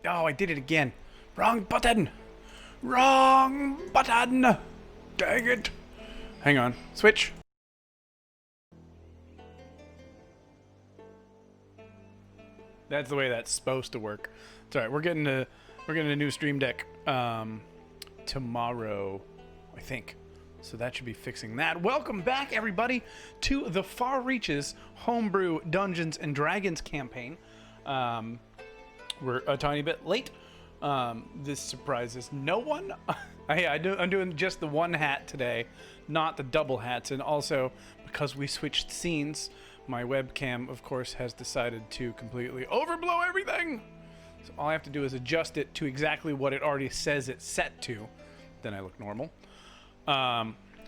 Oh, I did it again. Wrong button. Wrong button. Dang it. Hang on. Switch. That's the way that's supposed to work. It's alright. We're getting a new stream deck tomorrow, I think. So that should be fixing that. Welcome back, everybody, to the Far Reaches Homebrew Dungeons and Dragons campaign. We're a tiny bit late. This surprises no one. I'm doing just the one hat today, not the double hats. And also, because we switched scenes, my webcam, of course, has decided to completely overblow everything. So all I have to do is adjust it to exactly what it already says it's set to. Then I look normal.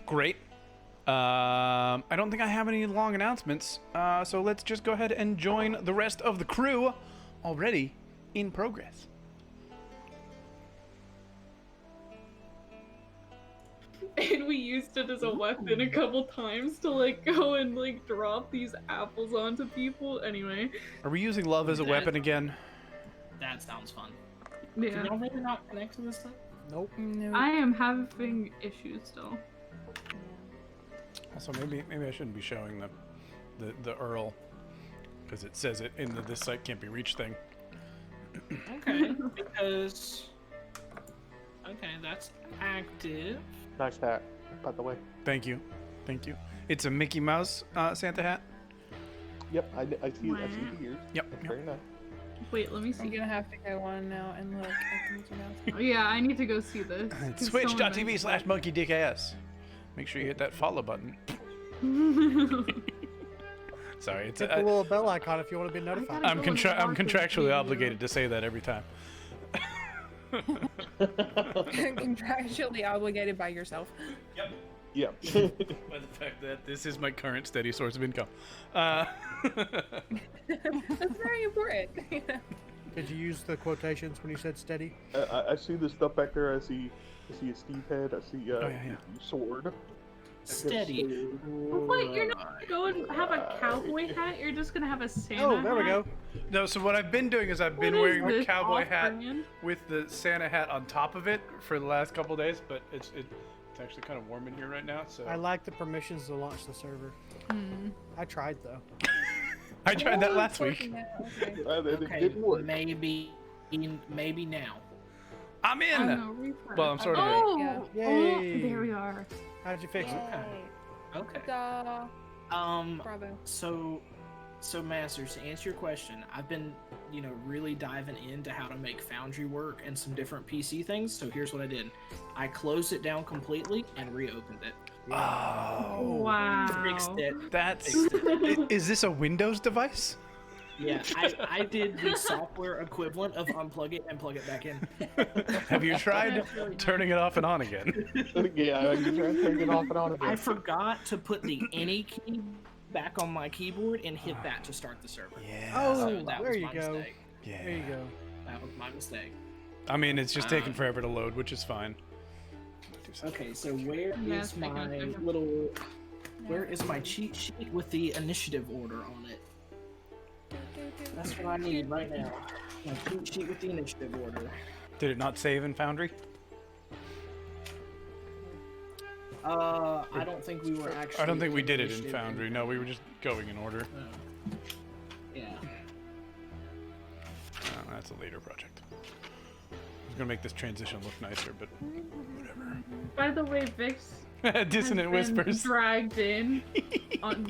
Great. I don't think I have any long announcements. So let's just go ahead and join the rest of the crew already in progress. And we used it as a weapon a couple times to like go and like drop these apples onto people. Anyway. Are we using love as a weapon again? That sounds fun. Yeah. Can y'all maybe not connect to this thing? Nope. No. I am having issues still. Also, maybe I shouldn't be showing the URL because it says it in the this site can't be reached thing. Okay, because that's active. Nice hat, by the way. Thank you. It's a Mickey Mouse Santa hat. Yep, I see the ears. Yep. That's very nice. Wait, let me see. I'm gonna have to go on now and look at the Mickey Mouse. Oh, yeah, I need to go see this. Twitch.tv/MonkeyDKS. Make sure you hit that follow button. Sorry, it's hit the little bell icon if you want to be notified. I'm contractually obligated to say that every time. Contractually obligated by yourself. Yep. Yep. By the fact that this is my current steady source of income. That's very important. Did you use the quotations when you said steady? I see the stuff back there. I see a Steve head. I see sword. Steady. What? You're not gonna go and have a cowboy hat? You're just gonna have a Santa hat? Oh, there we go. No, so what I've been doing is I've been What wearing is the this, cowboy hat off-brand? with the Santa hat on top of it for the last couple of days, but it's actually kind of warm in here right now, so... I like the permissions to launch the server. I tried, though. I tried that last week. Okay, maybe now. I'm in! Well, I'm sort of Oh, in. oh, Yay. there we are. How'd you fix it? Okay. Ta-da. Bravo. So Masters, to answer your question, I've been, really diving into how to make Foundry work and some different PC things. So here's what I did. I closed it down completely and reopened it. Oh. Wow. Fixed it. That's... Is this a Windows device? Yeah, I did the software equivalent of unplug it and plug it back in. Have you tried turning it off and on again? Yeah, you try to turn it off and on again. I forgot to put the any key back on my keyboard and hit that to start the server. Yeah. Oh, So that there was you my go. mistake. Yeah. There you go. That was my mistake. I mean, it's just taking forever to load, which is fine. Okay, so where Yeah, is it's taking a my second. where is my cheat sheet with the initiative order on it? That's what I need right now. My cheat sheet with the initiative order. Did it not save in Foundry? I don't think we were actually. I don't think we did it in initiative Foundry. No, we were just going in order. Yeah. Oh, that's a later project. I was gonna make this transition look nicer, but whatever. By the way, Vix Dissonant has been whispers. dragged in,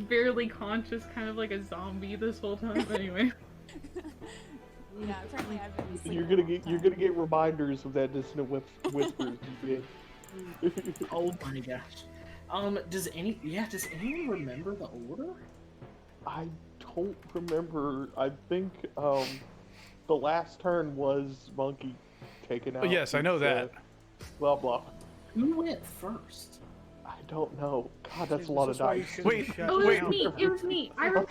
barely conscious, kind of like a zombie this whole time. Anyway. Yeah, apparently I've been missing. You're gonna get reminders of that dissonant whispers. Oh my gosh. Does anyone remember the order? I don't remember. I think the last turn was Monkey taken out. Yes, I know that. Blah blah. Who went first? I don't know. God, that's a lot of dice. Wait, Oh, wait. it was me. It was me. I went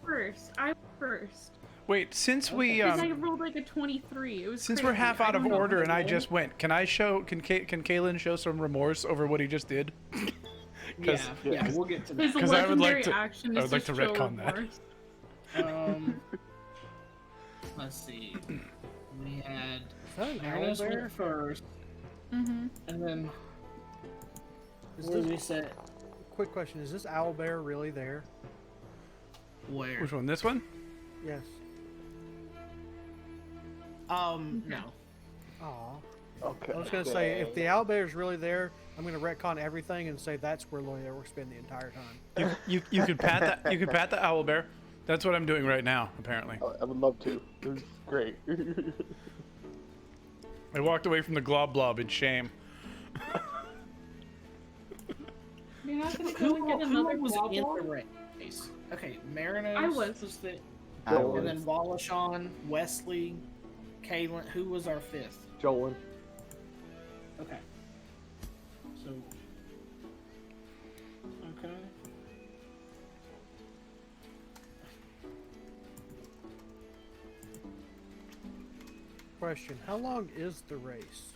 first. Wait, since we Because I rolled like a 23. It was since crazy. we're half out I of don't know. order and I just went, can Kaelin show some remorse over what he just did? Yeah, we'll get to that. His 'Cause I would like legendary to- action I is would like to show retcon that. remorse. Let's see. We had Is that an Merinos owlbear? went first, Mm-hmm. and then Is where this, we set quick question, is this owlbear really there? where? Which one? This one? Yes. No. Aw. Okay. I was gonna say, if the owlbear is really there, I'm gonna retcon everything and say that's where Leoric's been the entire time. You could pat that. You could pat the owl bear. That's what I'm doing right now. Apparently, I would love to. It was great. I walked away from the glob blob in shame. You're not gonna go and get another was in the Wobble? race? Okay, Merinos. I was. the, Joel. and then Wallashan, Weslie, Kaelin. Who was our fifth? Jolin. Okay. So. Okay. Question, how long is the race?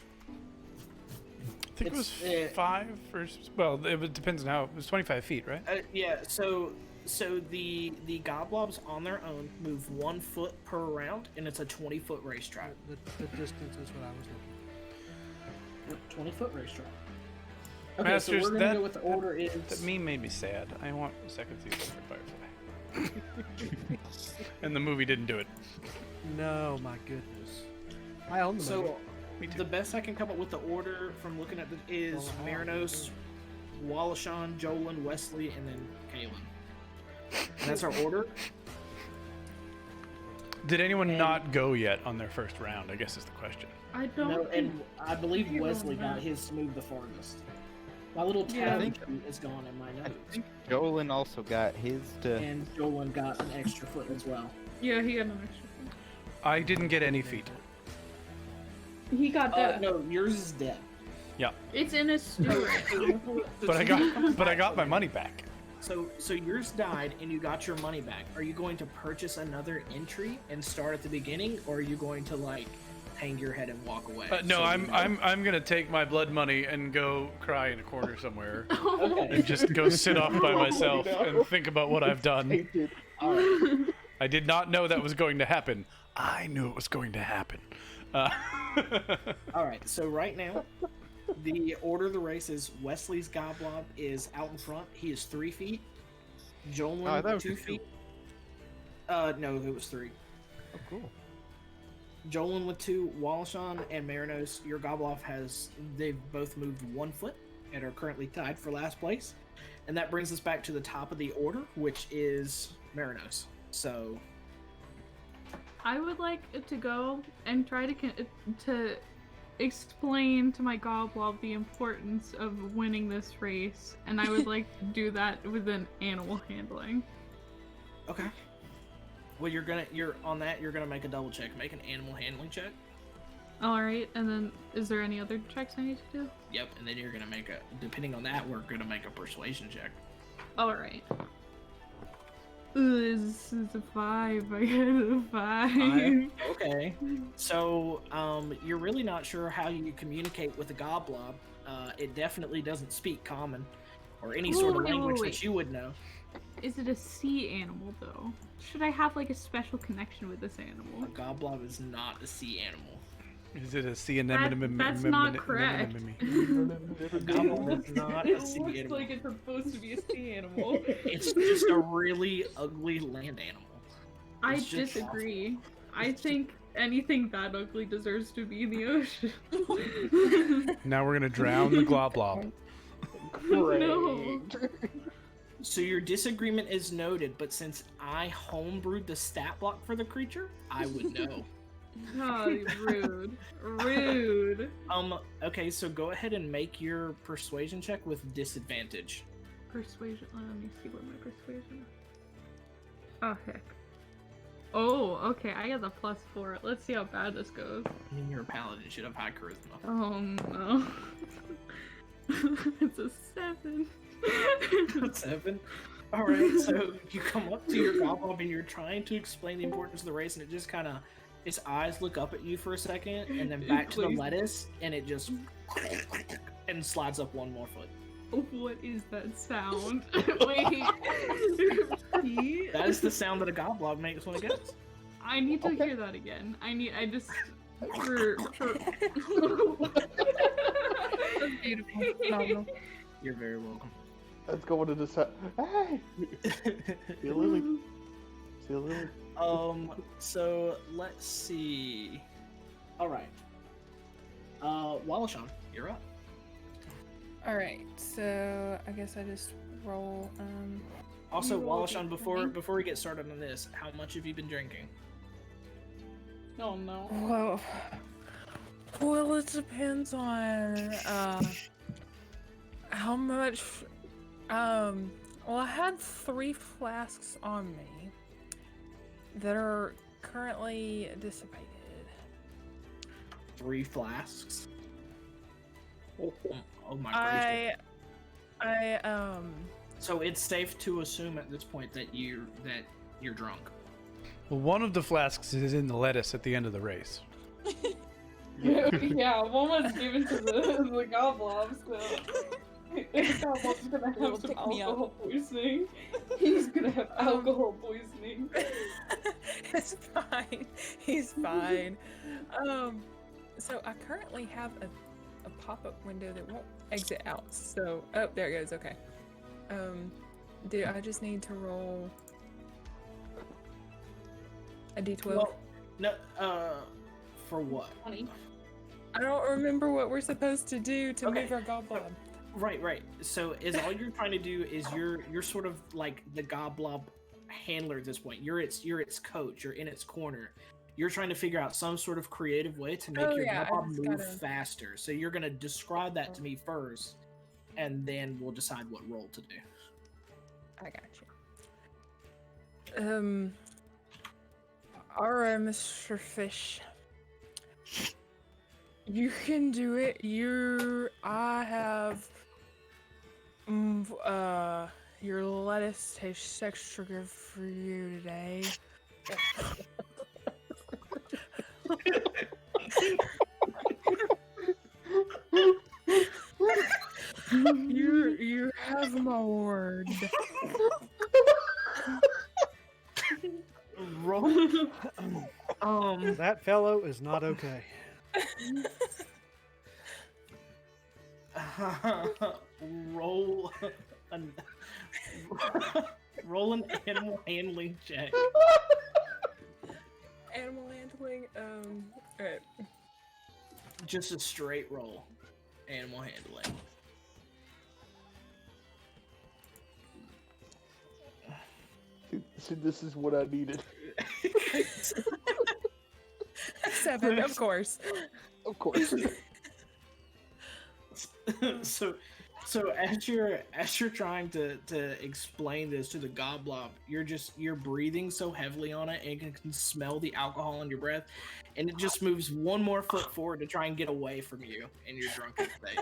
I think it was It's, 5 or well, it depends on how. It was 25 feet, right? Yeah. So the goblobs on their own move 1 foot per round, and it's a 20-foot racetrack. The distance is what I was looking 20-foot racetrack. Okay, Masters, so we're gonna that- go with the order is. That meme made me sad. I want a second season of Firefly. And the movie didn't do it. for. No, my goodness. I own the movie. So Me too. the best I can come up with the order from looking at it is Merinos, Wallashan, Jolin, Weslie, and then Kaelin. And that's our order. Did anyone not go yet on their first round? I guess is the question. I don't. No, think- and I believe You're Weslie wrong. got his to move the farthest. My little Yeah. tab I think- is gone in my I notes. think Jolin also got his to. And Jolin got an extra foot as well. Yeah, he got an extra one. I didn't get any feet. He got that. No, yours is dead. Yeah, It's in his steward. but I got my money back. So yours died and you got your money back. Are you going to purchase another entry and start at the beginning, or are you going to like hang your head and walk away? No, So you know- I'm gonna take my blood money and go cry in a corner somewhere Okay. and just go sit off by myself No. and think about what I've done. Tainted. All right. I did not know that was going to happen. I knew it was going to happen. All right. So right now, the order of the race is Wesley's Goblob is out in front. He is 3 feet. Jolin, Oh, I thought it was 2 2. feet. No, it was 3. Oh, cool. Jolin with 2, Wallashan and Merinos, your Gobloff they've both moved 1 foot and are currently tied for last place. And that brings us back to the top of the order, which is Merinos. So, I would like to go and try to explain to my Goblob the importance of winning this race, and I would like to do that within animal handling. okay. Well, you're gonna make a double check. Make an animal handling check. Alright, and then is there any other checks I need to do? Yep, and then you're gonna make depending on that, we're gonna make a persuasion check. Alright. This is a 5. I got a 5. Okay. So, you're really not sure how you communicate with a goblob. It definitely doesn't speak common or any sort of Wait, wait, language wait. that you would know. Is it a sea animal, though? Should I have, like, a special connection with this animal? A goblob is not a sea animal. Is it a sea anemone? That's not correct. A goblob is not a sea looks animal. like it's supposed to be a sea animal. It's just a really ugly land animal. I It's just disagree. I think anything that ugly deserves to be in the ocean. Now we're gonna drown the globlob. No. So your disagreement is noted, but since I homebrewed the stat block for the creature, I would know. Oh, rude. Rude. Okay, so go ahead and make your persuasion check with disadvantage. Persuasion. Let me see what my persuasion is. Oh, heck. Oh, okay. I got the +4. Let's see how bad this goes. I mean, you're a paladin, you should have high charisma. Oh, no. It's a 7. 7? Alright, so you come up to your goblin and you're trying to explain the importance of the race, and it just kind of, its eyes look up at you for a second, and then back to the Please. lettuce, and it just and slides up 1 more foot. What is that sound? Wait. Repeat? That is the sound that a goblob makes when it gets. I need to Okay. hear that again. I just. for That's beautiful. Phenomenal. You're very welcome. Let's go into this. Hey! See you, Lily. See you, Lily. So let's see. All right. Wallashan, you're up. All right, so I guess I just roll. Also, You roll Wallashan, d20. before we get started on this, how much have you been drinking? Oh no. Whoa. Well, it depends on how much. Well, I had 3 flasks on me that are currently dissipated. 3 flasks. Oh my gracious. So it's safe to assume at this point that you're drunk. Well, one of the flasks is in the lettuce at the end of the race. Yeah, one was given to the goblobs, so the goblob's gonna have Little some pick me up. alcohol poisoning. He's gonna have alcohol poisoning. It's fine. He's fine. So I currently have a pop-up window that won't exit out. So, oh, there it goes. Okay. Do I just need to roll a d12? Well, no. For what? 20. I don't remember what we're supposed to do to Okay. move our goblin. Right. So is all you're trying to do is you're sort of like the goblob handler at this point. You're its coach. You're in its corner. You're trying to figure out some sort of creative way to make your yeah, I goblob just move gotta- faster. So you're gonna describe that to me first, and then we'll decide what role to do. I got you. Alright, Mr. Fish. You can do it. I have your lettuce tastes extra good for you today. You have my word. Roll. That fellow is not okay. Roll an roll an animal handling check. Animal handling. Alright. Just a straight roll. Animal handling. See, this is what I needed. 7, of course. Of course. So as you're trying to explain this to the goblob, you're breathing so heavily on it, and you can smell the alcohol in your breath, and it just moves one more foot forward to try and get away from you in your drunken state.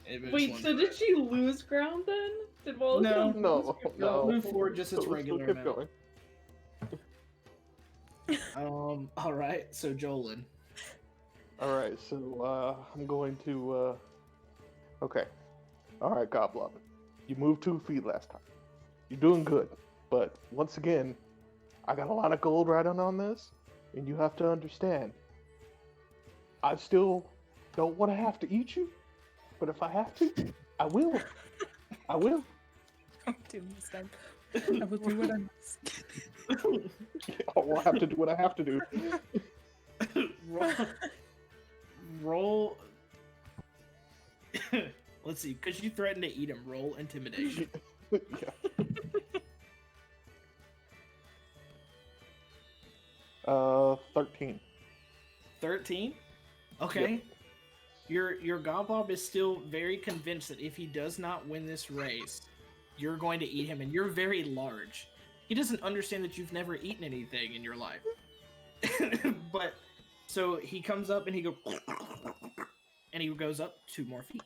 It moves Wait, one so did she lose ground then? Did Wallace No. lose No, ground? no. Move forward just its Let's regular keep amount. going. All right. So Jolin. All right, so I'm going to. Okay. All right, Goblob. You moved 2 feet last time. You're doing good, but once again, I got a lot of gold riding on this, and you have to understand. I still don't want to have to eat you, but if I have to, I will. I will. Don't do this time. I will do what I must. I will have to do what I have to do. Roll. Let's see, because you threatened to eat him. Roll intimidation. Yeah. 13. 13. Okay. Your goblob is still very convinced that if he does not win this race, you're going to eat him, and you're very large. He doesn't understand that you've never eaten anything in your life. But so he comes up and he goes, and he goes up 2 more feet.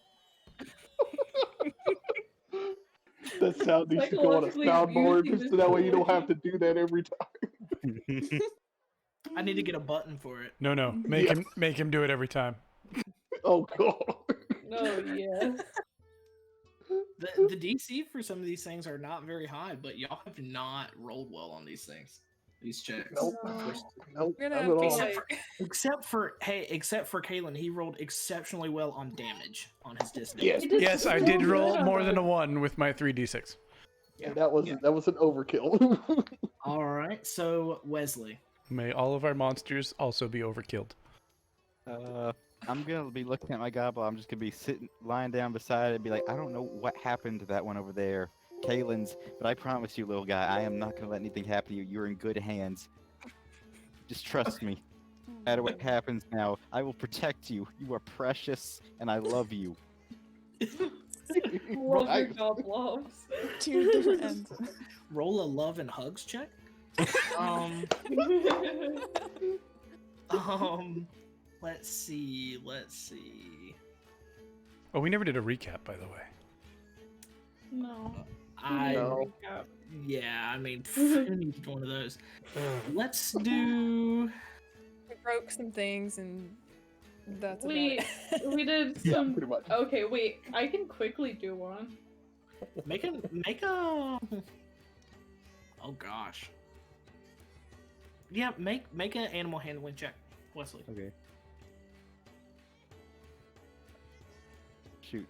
That sound needs to go on a Psychologically soundboard, abusing so that way you this don't have to do that every time. I need to get a button for it. No, make him do it every time. Oh god. No, yeah. The DC for some of these things are not very high, but y'all have not rolled well on these things. these checks. Nope. Of course. Nope. We're Not gonna at have all. to, Except for Kaelin, he rolled exceptionally well on damage on his distance. Yes. Yes, I did roll more than a 1 with my 3d6. Yeah, that was an overkill. All right, so Weslie. May all of our monsters also be overkilled. I'm gonna be looking at my goblin. I'm just gonna be lying down beside it and be like, I don't know what happened to that one over there, Kaelin's, but I promise you, little guy, I am not gonna let anything happen to you. You're in good hands. Just trust me. No matter what happens now, I will protect you. You are precious, and I love you. Love your Nice. goblobs. two different ends. Roll a love and hugs check. Let's see. Oh, we never did a recap, by the way. No. No. Yeah, I mean, who needs one of those? Let's do. We broke some things, and that's Wait, about it. we did Yeah, some. pretty much. Okay, wait. I can quickly do one. Make a. Oh gosh. Yeah, make an animal handling check, Weslie. Okay. Shoot.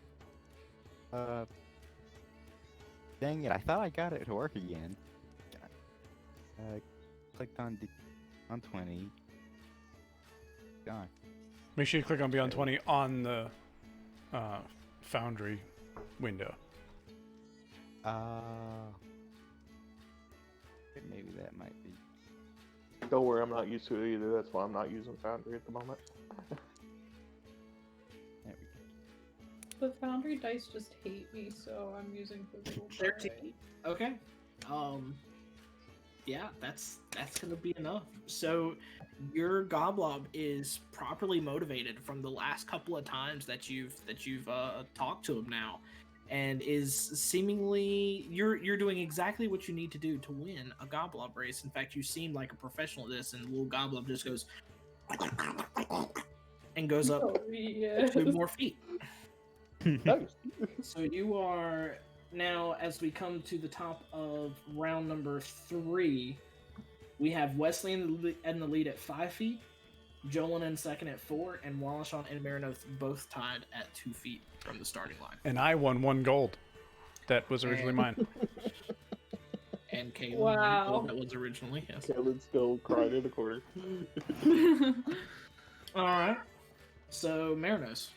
Dang it! I thought I got it to work again. Clicked on 20. Gone. Make sure you click on Beyond 20 on the Foundry window. Maybe that might be. Don't worry, I'm not used to it either. That's why I'm not using Foundry at the moment. There we go. The Foundry dice just hate me, so I'm using physical. 13. Okay. Yeah, that's gonna be enough. So your goblob is properly motivated from the last couple of times that you've talked to him now, and is seemingly you're doing exactly what you need to do to win a goblob race. In fact, you seem like a professional at this, and the little goblob just goes and goes up Oh, yes. 2 more feet. Nice. So you are now, as we come to the top of round number 3, we have Weslie in the lead at 5 feet, Jolin in second at 4, and Wallashan and Merinos both tied at 2 feet from the starting line. And I won 1 gold. That was originally mine. And Kaelin, Wow. that was originally, yes. Kaelin's still crying in the corner. All right. So Merinos.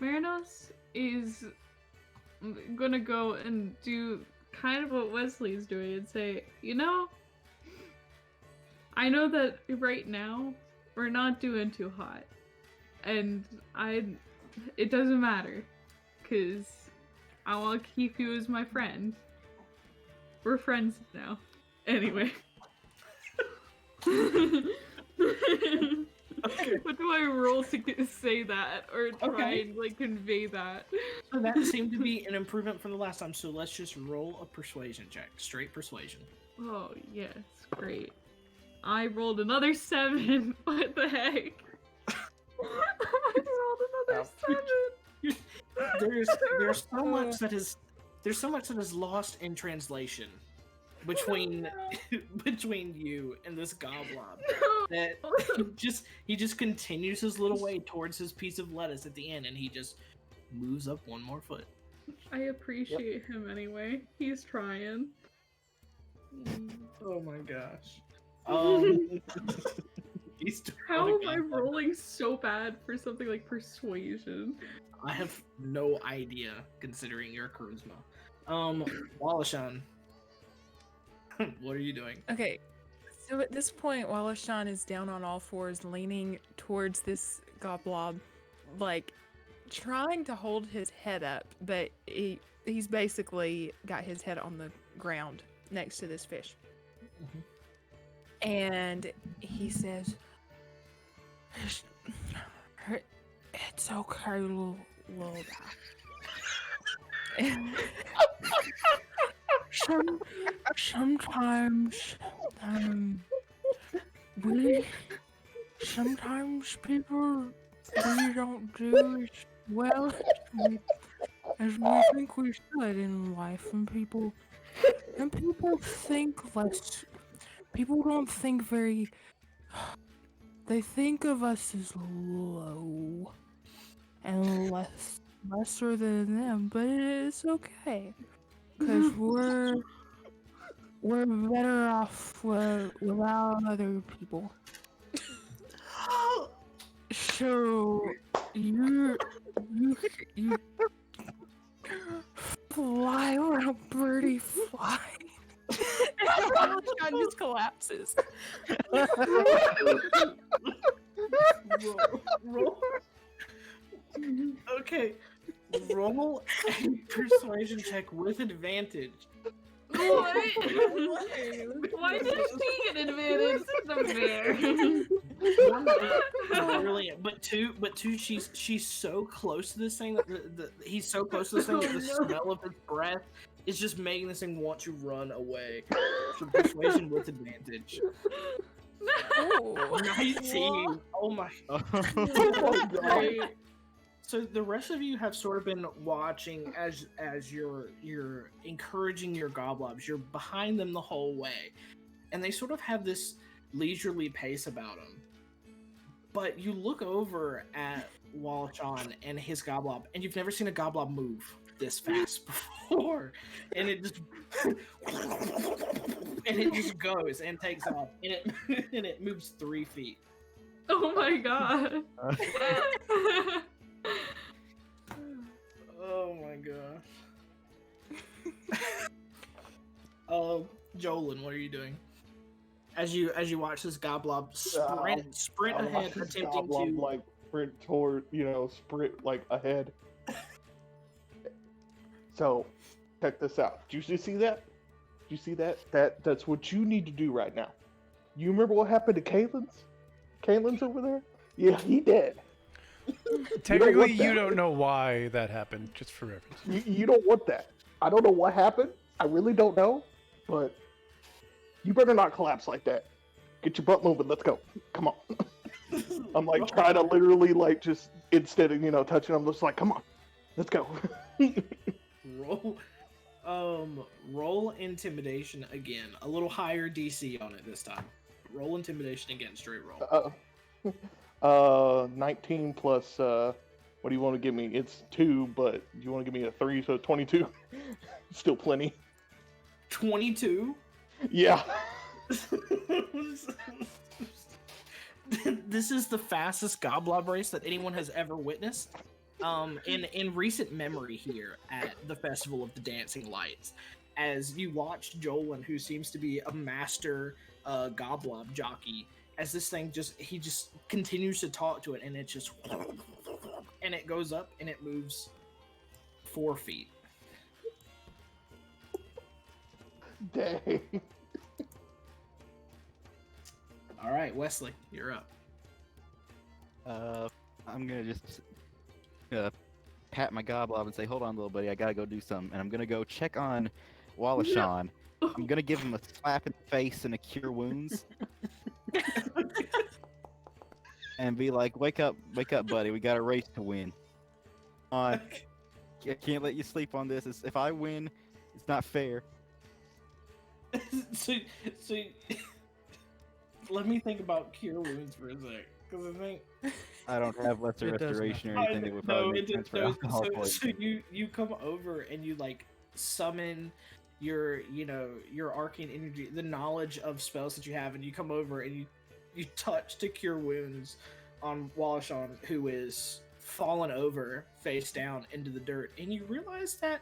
Merinos is gonna go and do kind of what Wesley's doing and say, I know that right now we're not doing too hot, and it doesn't matter, cause I want to keep you as my friend. We're friends now. Anyway. What do I roll to say that or try and convey that? So that seemed to be an improvement from the last time. So let's just roll a persuasion check, straight persuasion. Oh yes, great. I rolled another 7. What the heck? I rolled another 7. There's so much that is lost in translation between you and this goblob that he just continues his little way towards his piece of lettuce at the end, and he just moves up 1 more foot. I appreciate him anyway. He's trying. Oh my gosh. He's How am I rolling so bad for something like persuasion? I have no idea, considering your charisma. Wallashan, what are you doing? Okay, so at this point, Wallashan is down on all fours, leaning towards this goblob, like trying to hold his head up, but he's basically got his head on the ground next to this fish. And he says, "It's okay, little guy. Sometimes people we don't do as well as we think we should in life, and people think less people don't think very. They think of us as low and lesser than them, but it's okay, cause we're better off without other people. So you fly around, birdie, fly. Wallashan just collapses. Roll. Okay. Roll a persuasion check with advantage. What? Why did she get an advantage? The bear. One, brilliant, but two, she's so close to this thing that he's so close to this thing that the smell of his breath is just making this thing want to run away. So persuasion with advantage. Oh, 19. Oh my. God. So the rest of you have sort of been watching as you're encouraging your goblobs. You're behind them the whole way, and they sort of have this leisurely pace about them. But you look over at Wallashan and his goblob, and you've never seen a goblob move this fast before, and it just goes and takes off, and it moves 3 feet. Oh my god. Oh my gosh. Jolin, what are you doing? As you watch this goblob sprint I'll ahead, watch this attempting goblin, to like sprint toward, sprint like ahead. So, check this out. Did you see that? Did you see that? That's what you need to do right now. You remember what happened to Kaelin's? Kaelin's over there? Yeah, he dead. Technically, you you don't know why that happened, just for reference. You don't want that. I don't know what happened. I really don't know. But you better not collapse like that. Get your butt moving. Let's go. Come on. I'm like trying to literally like just instead of touching. I'm just like, come on, let's go. roll intimidation again. A little higher DC on it this time. Roll intimidation again. Straight roll. 19 plus. What do you want to give me? It's 2, but you want to give me a 3, so 22. Still plenty. 22. Yeah. This is the fastest goblob race that anyone has ever witnessed. In recent memory here at the Festival of the Dancing Lights, as you watch Jolin, who seems to be a master goblob jockey, as this thing just continues to talk to it, and it just and it goes up and it moves 4 feet. Dang. All right, Weslie, you're up. I'm gonna just pat my goblob and say, "Hold on, little buddy, I gotta go do something." And I'm gonna go check on Wallashan. I'm gonna give him a slap in the face and a cure wounds, and be like, "Wake up, buddy! We got a race to win. I can't let you sleep on this. If I win, it's not fair." so let me think about cure wounds for a sec, because I think I don't have lesser It does restoration or not. anything that would probably make sense for alcohol so poisoning. you come over and you like summon your arcane energy, the knowledge of spells that you have, and you come over and you touch to cure wounds on Wallashan, who is fallen over face down into the dirt, and you realize that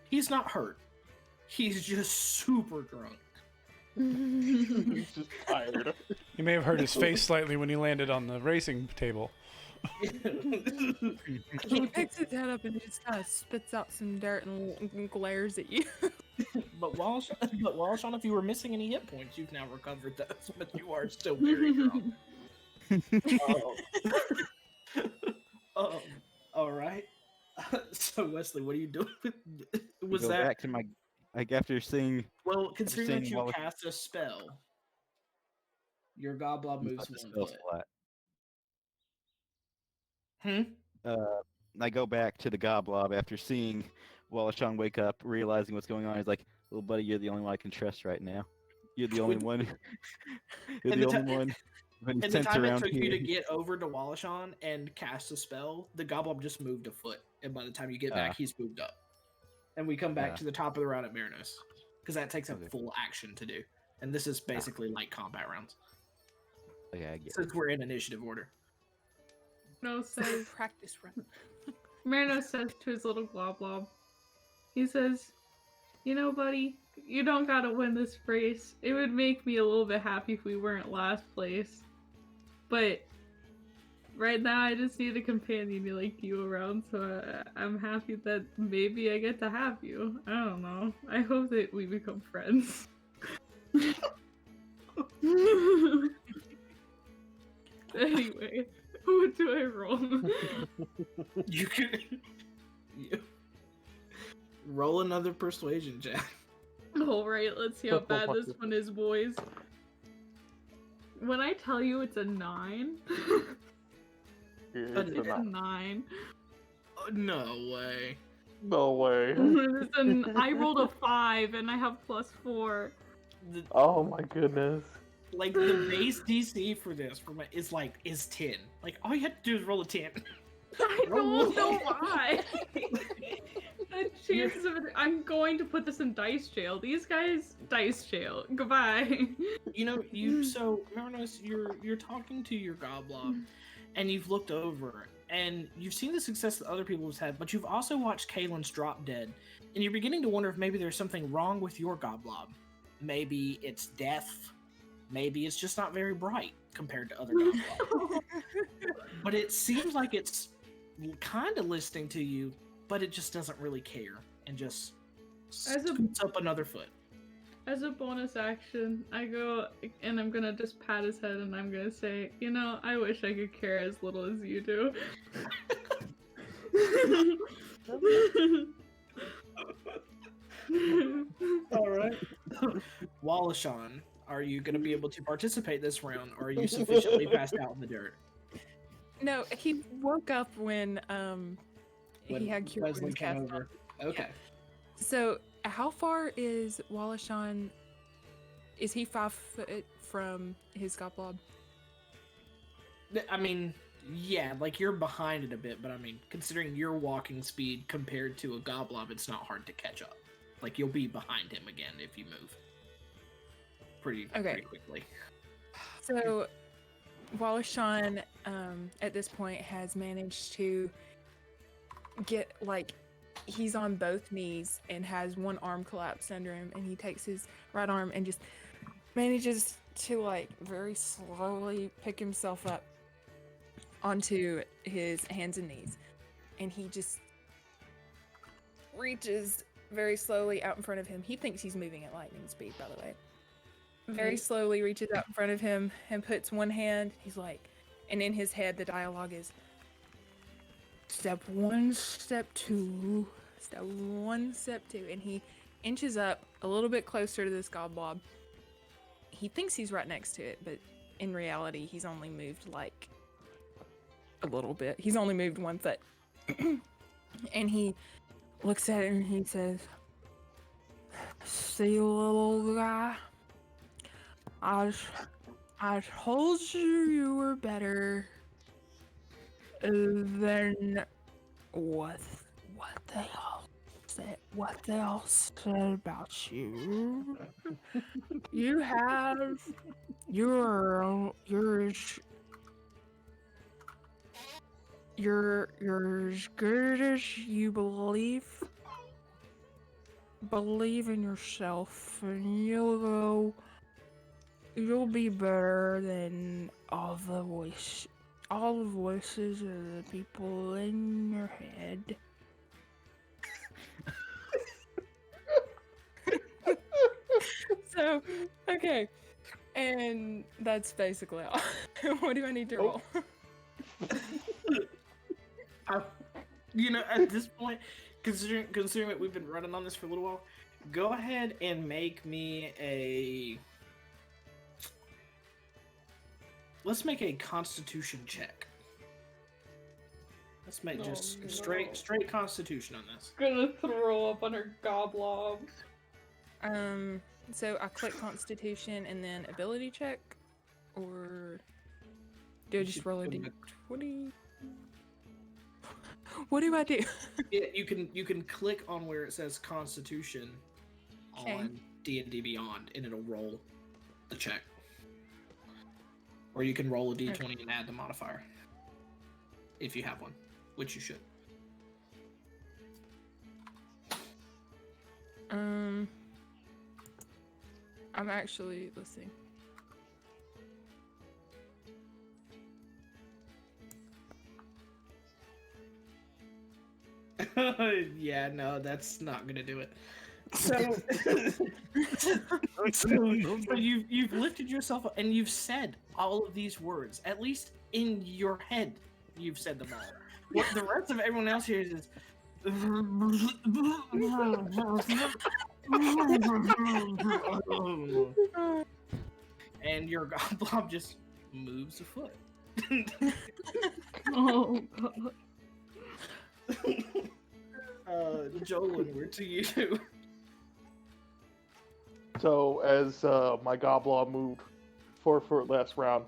he's not hurt. He's just super drunk. He's just tired. You may have hurt his face slightly when he landed on the racing table. He picks his head up and just kind of spits out some dirt and glares at you. But Wallashan, if you were missing any hit points, you've now recovered those, but you are still very drunk. All right. So Wesley, what are you doing? Was Go that back to my after seeing? well? Considering that seeing you Wallash- cast a spell, your goblob moves the 1 spell foot. slot. I go back to the goblob after seeing Wallashan wake up, realizing what's going on. He's like, "Little buddy, you're the only one I can trust right now." You're the only one. You're And the the only one. When And the sense time it around took you here. to get over to Wallashan and cast a spell, the Goblin just moved a foot. And by the time you get back, he's moved up. And we come back to the top of the round at Merinos. Because that takes a full action to do. And this is basically like combat rounds. Okay, I get Since we're in initiative order. No says Practice run. Merinos says to his little glob. He says, "You know, buddy, you don't gotta win this race. It would make me a little bit happy if we weren't last place. But right now, I just need a companion like you around, so I'm happy that maybe I get to have you. I don't know. I hope that we become friends." Anyway, what do I roll? You can roll another persuasion check. Alright, let's see how bad this one is, boys. When I tell you it's a 9, It's it's a a nine. 9. Oh, no way. No way. I rolled a 5 and I have +4. The, Oh my goodness. like the base DC for this is 10. Like all you have to do is roll a 10. I don't know why. The chances of it, I'm going to put this in dice jail. These guys, dice jail. Goodbye. You know, so Merinos, you're talking to your Goblob, and you've looked over, and you've seen the success that other people have had, but you've also watched Kaelin's drop dead, and you're beginning to wonder if maybe there's something wrong with your Goblob. Maybe it's deaf. Maybe it's just not very bright compared to other Goblobs. But it seems like it's kind of listening to you, but it just doesn't really care, and just scoots up another foot. As a bonus action, I go and I'm gonna just pat his head and I'm gonna say, you know, I wish I could care as little as you do. All right. Wallashan, are you going to be able to participate this round, or are you sufficiently passed out in the dirt? No, he woke up when When he had cure Weslie wounds came cast on. over. Okay. So, how far is Wallashan? Is he 5 foot from his Goblob? I mean, yeah, like you're behind it a bit, but I mean, considering your walking speed compared to a Goblob, it's not hard to catch up. Like you'll be behind him again if you move pretty quickly. So, Wallashan, at this point, has managed to get, like, he's on both knees and has one arm collapsed under him, and he takes his right arm and just manages to, like, very slowly pick himself up onto his hands and knees. And he just reaches very slowly out in front of him. He thinks he's moving at lightning speed, by the way. Very slowly reaches out in front of him and puts one hand, he's like, and in his head the dialogue is, step 1, step 2, step 1, step 2, and he inches up a little bit closer to this Goblob. He thinks he's right next to it, but in reality he's only moved like a little bit. He's only moved 1 foot. And he looks at it and he says, "See, little guy, I told you were better than what they all said about you. You're as good as you believe in yourself, and you'll be better than all the voices of the people in your head." So, okay. And that's basically all. What do I need to roll? At this point, considering that we've been running on this for a little while, go ahead and make me a... Let's make a Constitution check. Let's make straight Constitution on this. Gonna throw up on her Goblob. So I click Constitution and then ability check, or do I You just should roll a go back. d20? What do I do? Yeah, you can click on where it says Constitution Okay. on D&D Beyond, and it'll roll the check. Or you can roll a d20 and add the modifier if you have one, which you should. I'm actually, let's see. Yeah, no, that's not gonna do it. So, so you've lifted yourself up and you've said all of these words. At least in your head, you've said them all. What the rest of everyone else here is. And your goblin just moves a foot. Oh god. Jolin, we're to you. So as my goblin moved 4 foot last round,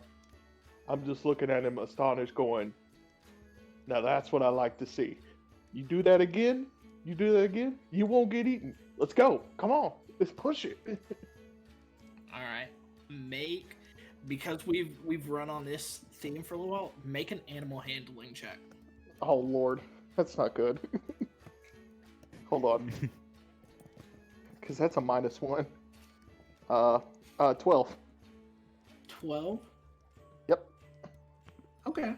I'm just looking at him astonished, going, "Now that's what I like to see. You do that again, you won't get eaten. Let's go. Come on, let's push it." All right, because we've run on this theme for a little while. Make an animal handling check. Oh lord, that's not good. Hold on, because that's a -1. 12. 12. Yep. Okay.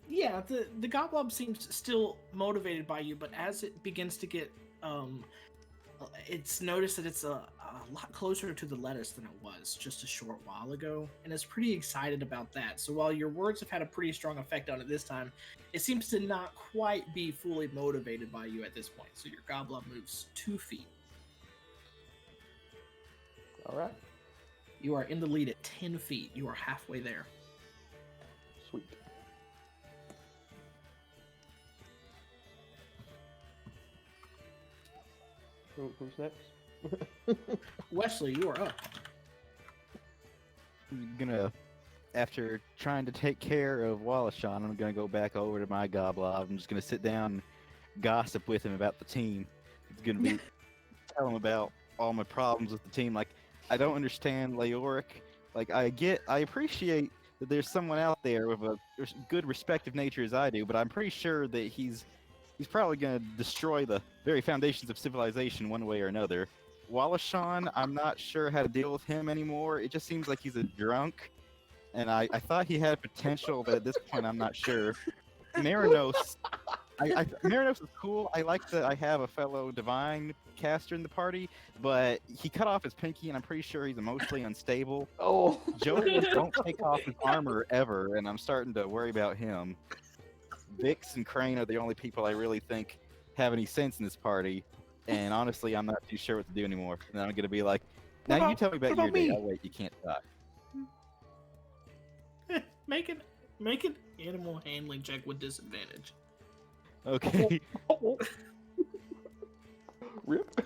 Yeah, the goblin seems still motivated by you, but as it begins to get it's noticed that it's a lot closer to the lettuce than it was just a short while ago, and it's pretty excited about that. So while your words have had a pretty strong effect on it this time, it seems to not quite be fully motivated by you at this point. So your goblin moves 2 feet. All right. You are in the lead at 10 feet. You are halfway there. Sweet. Who's next? Weslie, you are up. I'm gonna, after trying to take care of Wallashan, I'm gonna go back over to my goblin. I'm just gonna sit down and gossip with him about the team. It's gonna be tell him about all my problems with the team. Like, I don't understand Leoric. Like, I appreciate that there's someone out there with a good respective nature as I do, but I'm pretty sure that he's probably gonna destroy the very foundations of civilization one way or another. Wallashan, I'm not sure how to deal with him anymore. It just seems like he's a drunk, and I thought he had potential, but at this point I'm not sure. Merinos, Merinos is cool. I like that I have a fellow divine caster in the party, but he cut off his pinky, and I'm pretty sure he's emotionally unstable. Oh. Joe don't take off his armor ever, and I'm starting to worry about him. Vix and Crane are the only people I really think have any sense in this party, and honestly, I'm not too sure what to do anymore. And I'm gonna be like, now you tell me about your day. Oh wait, you can't die. Make an animal handling check with disadvantage. Okay. Rip.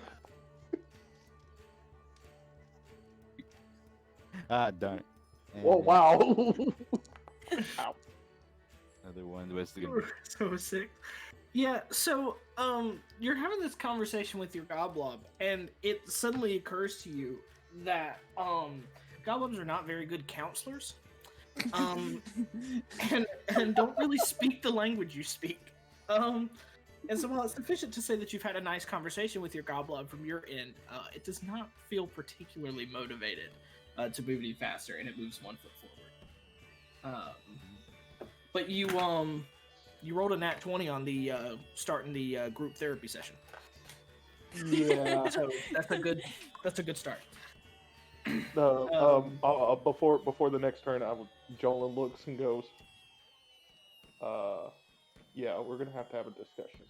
Ah, darn it. Oh And wow. Ow. Another one was gonna be So sick. Yeah, so you're having this conversation with your goblin, and it suddenly occurs to you that goblins are not very good counselors. And don't really speak the language you speak. And so while it's sufficient to say that you've had a nice conversation with your goblin from your end, it does not feel particularly motivated to move any faster, and it moves 1 foot forward. But you rolled a nat 20 on the starting the group therapy session. Yeah. So that's a good start. Before the next turn, Jolin looks and goes, yeah, we're gonna have a discussion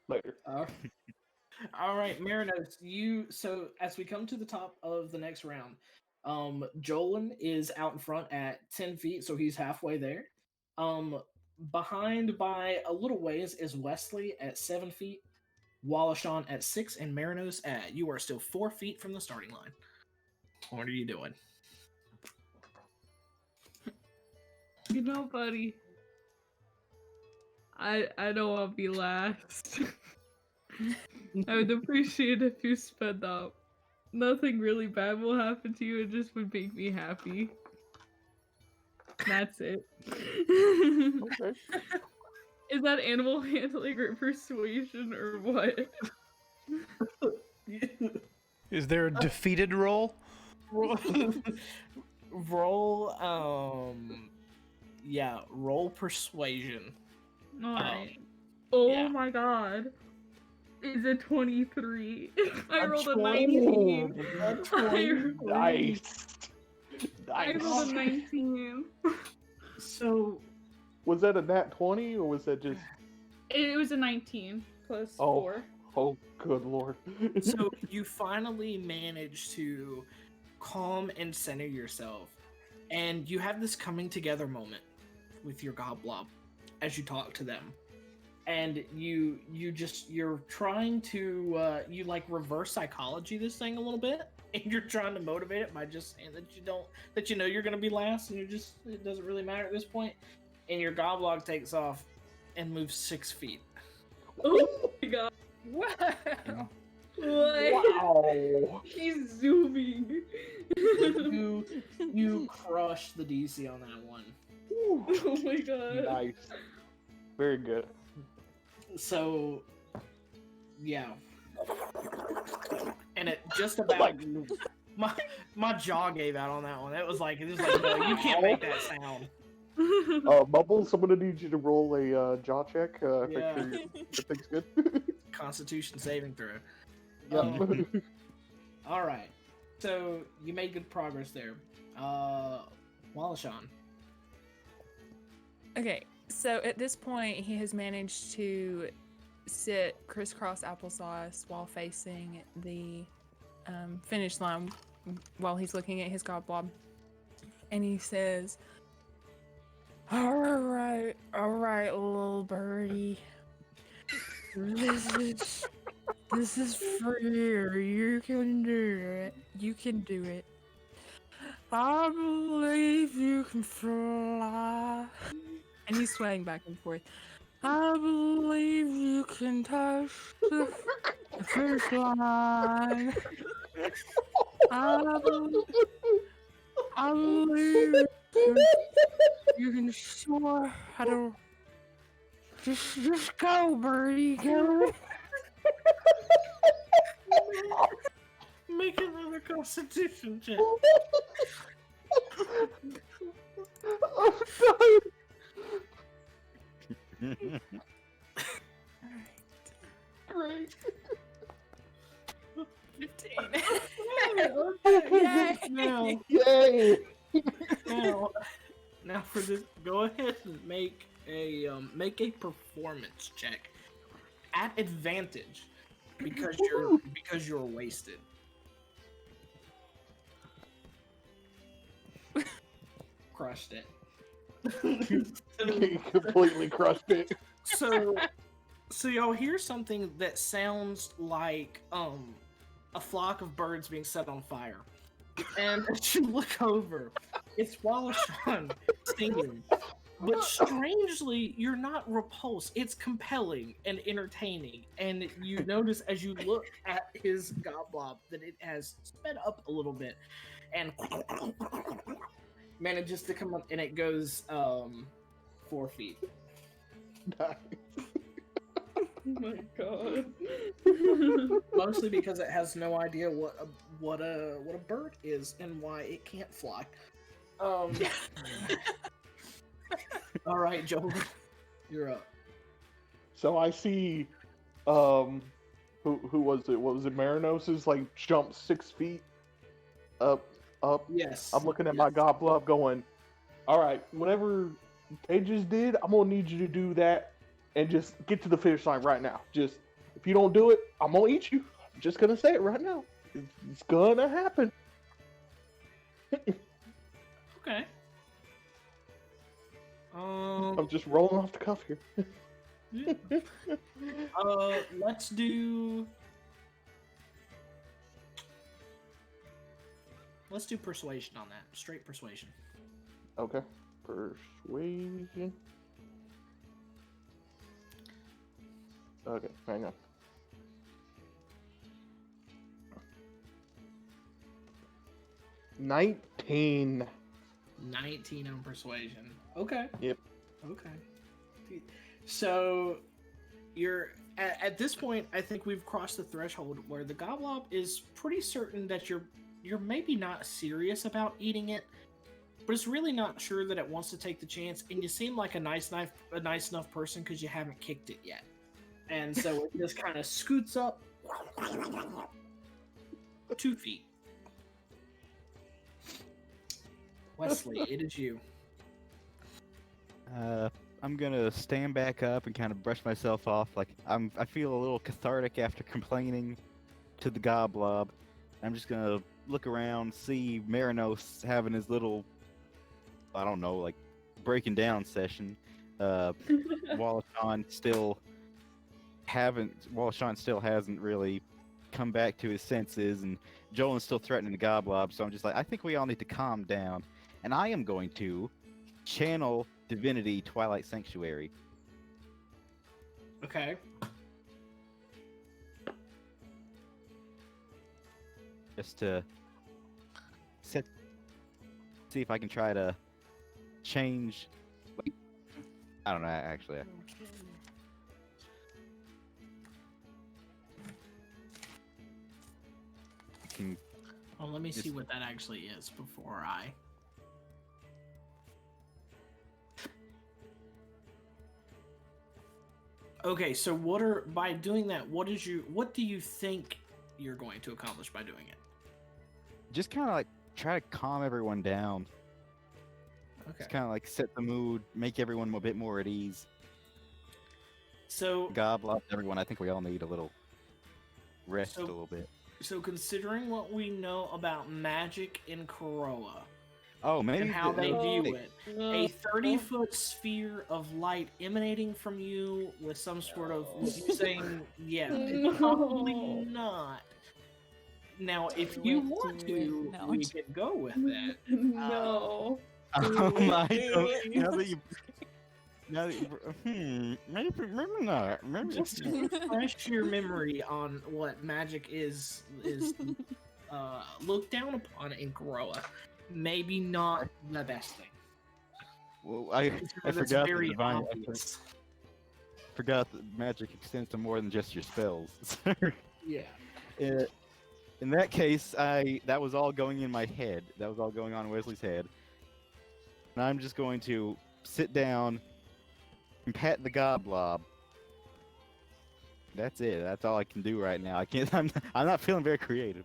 later. All right, Merinos, so as we come to the top of the next round, Jolin is out in front at 10 feet, so he's halfway there. Behind by a little ways is Weslie at 7 feet. Wallashan at 6, and Merinos at, you are still 4 feet from the starting line. What are you doing? You know, buddy, I don't want to be last. I would appreciate if you sped up. Nothing really bad will happen to you. It just would make me happy. That's it. Okay. Is that animal handling or persuasion or what? Is there a defeated roll? Roll, yeah, roll persuasion. Alright. Oh yeah. my god. Is it 23? I rolled a 20. 19. Nice. I rolled a 19. So, Was that a nat 20 or was that just? It was a 19 plus Oh. 4. Oh, good lord. so you finally manage to calm and center yourself, and you have this coming together moment with your goblob as you talk to them, and you're trying to you like reverse psychology this thing a little bit, and you're trying to motivate it by just saying that you know you're gonna be last, and it doesn't really matter at this point, and your goblob takes off and moves 6 feet. Oh my god. What? What? Wow. He's zooming. You crush the DC on that one. Oh my god. Nice. Very good. So, yeah. And it just about my jaw gave out on that one. It was like no, you can't make that sound. Mumbles, I'm gonna need you to roll a jaw check. Make Yeah. sure everything's good. Constitution saving throw. Yep. All right. So you made good progress there. Wallashan. Okay, so at this point, he has managed to sit crisscross applesauce while facing the finish line while he's looking at his goblob. And he says, all right, little birdie. This is for you. You can do it. You can do it. I believe you can fly. And he's swaying back and forth. I believe you can touch the finish line. I believe you can soar. I don't. Just go, birdie, go. Make another Constitution check. I'm dying. Great. 15. Now, Yay. now for this, go ahead and make a performance check at advantage because you're wasted. Crushed it. He completely crushed it. So y'all hear something that sounds like a flock of birds being set on fire, and as you look over, it's Wallashan singing. But strangely, you're not repulsed. It's compelling and entertaining, and you notice as you look at his goblob that it has sped up a little bit, and manages to come up, and it goes 4 feet. Nice. Oh my god. Mostly because it has no idea what a bird is and why it can't fly. All right, Joel, you're up. So I see, who was it? What was it? Merinos like jumped 6 feet up. Yes. I'm looking at my goblob going, all right, whatever they just did, I'm gonna need you to do that and just get to the finish line right now. Just, if you don't do it, I'm gonna eat you. I'm just gonna say it right now. It's gonna happen. Okay. I'm just rolling off the cuff here. Yeah. Let's do persuasion on that. Straight persuasion. Okay. Persuasion. Okay, hang on. 19. 19 on persuasion. Okay. Yep. Okay. So you're at this point, I think we've crossed the threshold where the goblob is pretty certain that you're maybe not serious about eating it, but it's really not sure that it wants to take the chance. And you seem like a nice enough person because you haven't kicked it yet, and so it just kind of scoots up 2 feet. Wesley, it is you. I'm gonna stand back up and kind of brush myself off. Like I feel a little cathartic after complaining to the goblob. I'm just gonna look around, see Merinos having his little, I don't know, like breaking down session. Wallashan still hasn't really come back to his senses, and Jolin's still threatening the goblob. So I'm just like, I think we all need to calm down. And I am going to channel Divinity Twilight Sanctuary. Okay. Just to see if I can try to change. Like, I don't know, actually. Well, let me see what that actually is before I. Okay, so by doing that, what do you think you're going to accomplish by doing it? Just kind of like try to calm everyone down. Okay. Just kind of like set the mood, make everyone a bit more at ease. So Goblob, everyone, I think we all need a little rest a little bit. So considering what we know about magic in Kuroa, maybe and how they view it, a Uh, 30-foot sphere of light emanating from you with some sort of you saying, yeah, it's probably not. Now, if you want to, No. we can go with that. No. Oh my god! Maybe not. Maybe Just to refresh your memory on what magic is looked down upon in Kuroa, maybe not the best thing. Well, I That's forgot very the divine. obvious. Forgot that magic extends to more than just your spells. Yeah. In that case, that was all going in my head. That was all going on in Wesley's head. And I'm just going to sit down and pat the goblob. That's it. That's all I can do right now. I can't. I'm not feeling very creative.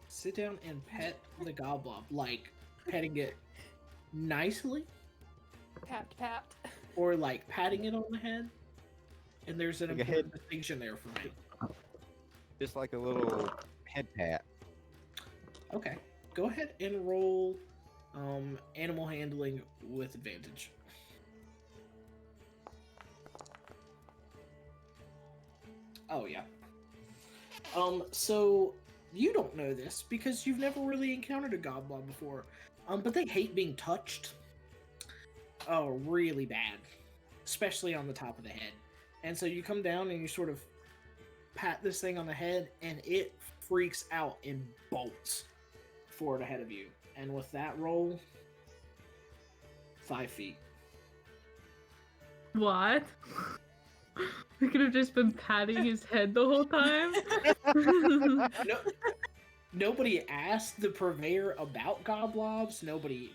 Sit down and pet the goblob, like petting it nicely, Pat. or like patting it on the head. And there's an Like a important distinction there for me. Just like a little head pat. Okay, go ahead and roll animal handling with advantage. Oh yeah. So you don't know this because you've never really encountered a goblob before. But they hate being touched. Oh, really bad. Especially on the top of the head. And so you come down and you sort of pat this thing on the head, and it freaks out and bolts forward ahead of you. And with that roll, 5 feet. What? We could have just been patting his head the whole time. No, nobody asked the purveyor about goblobs. Nobody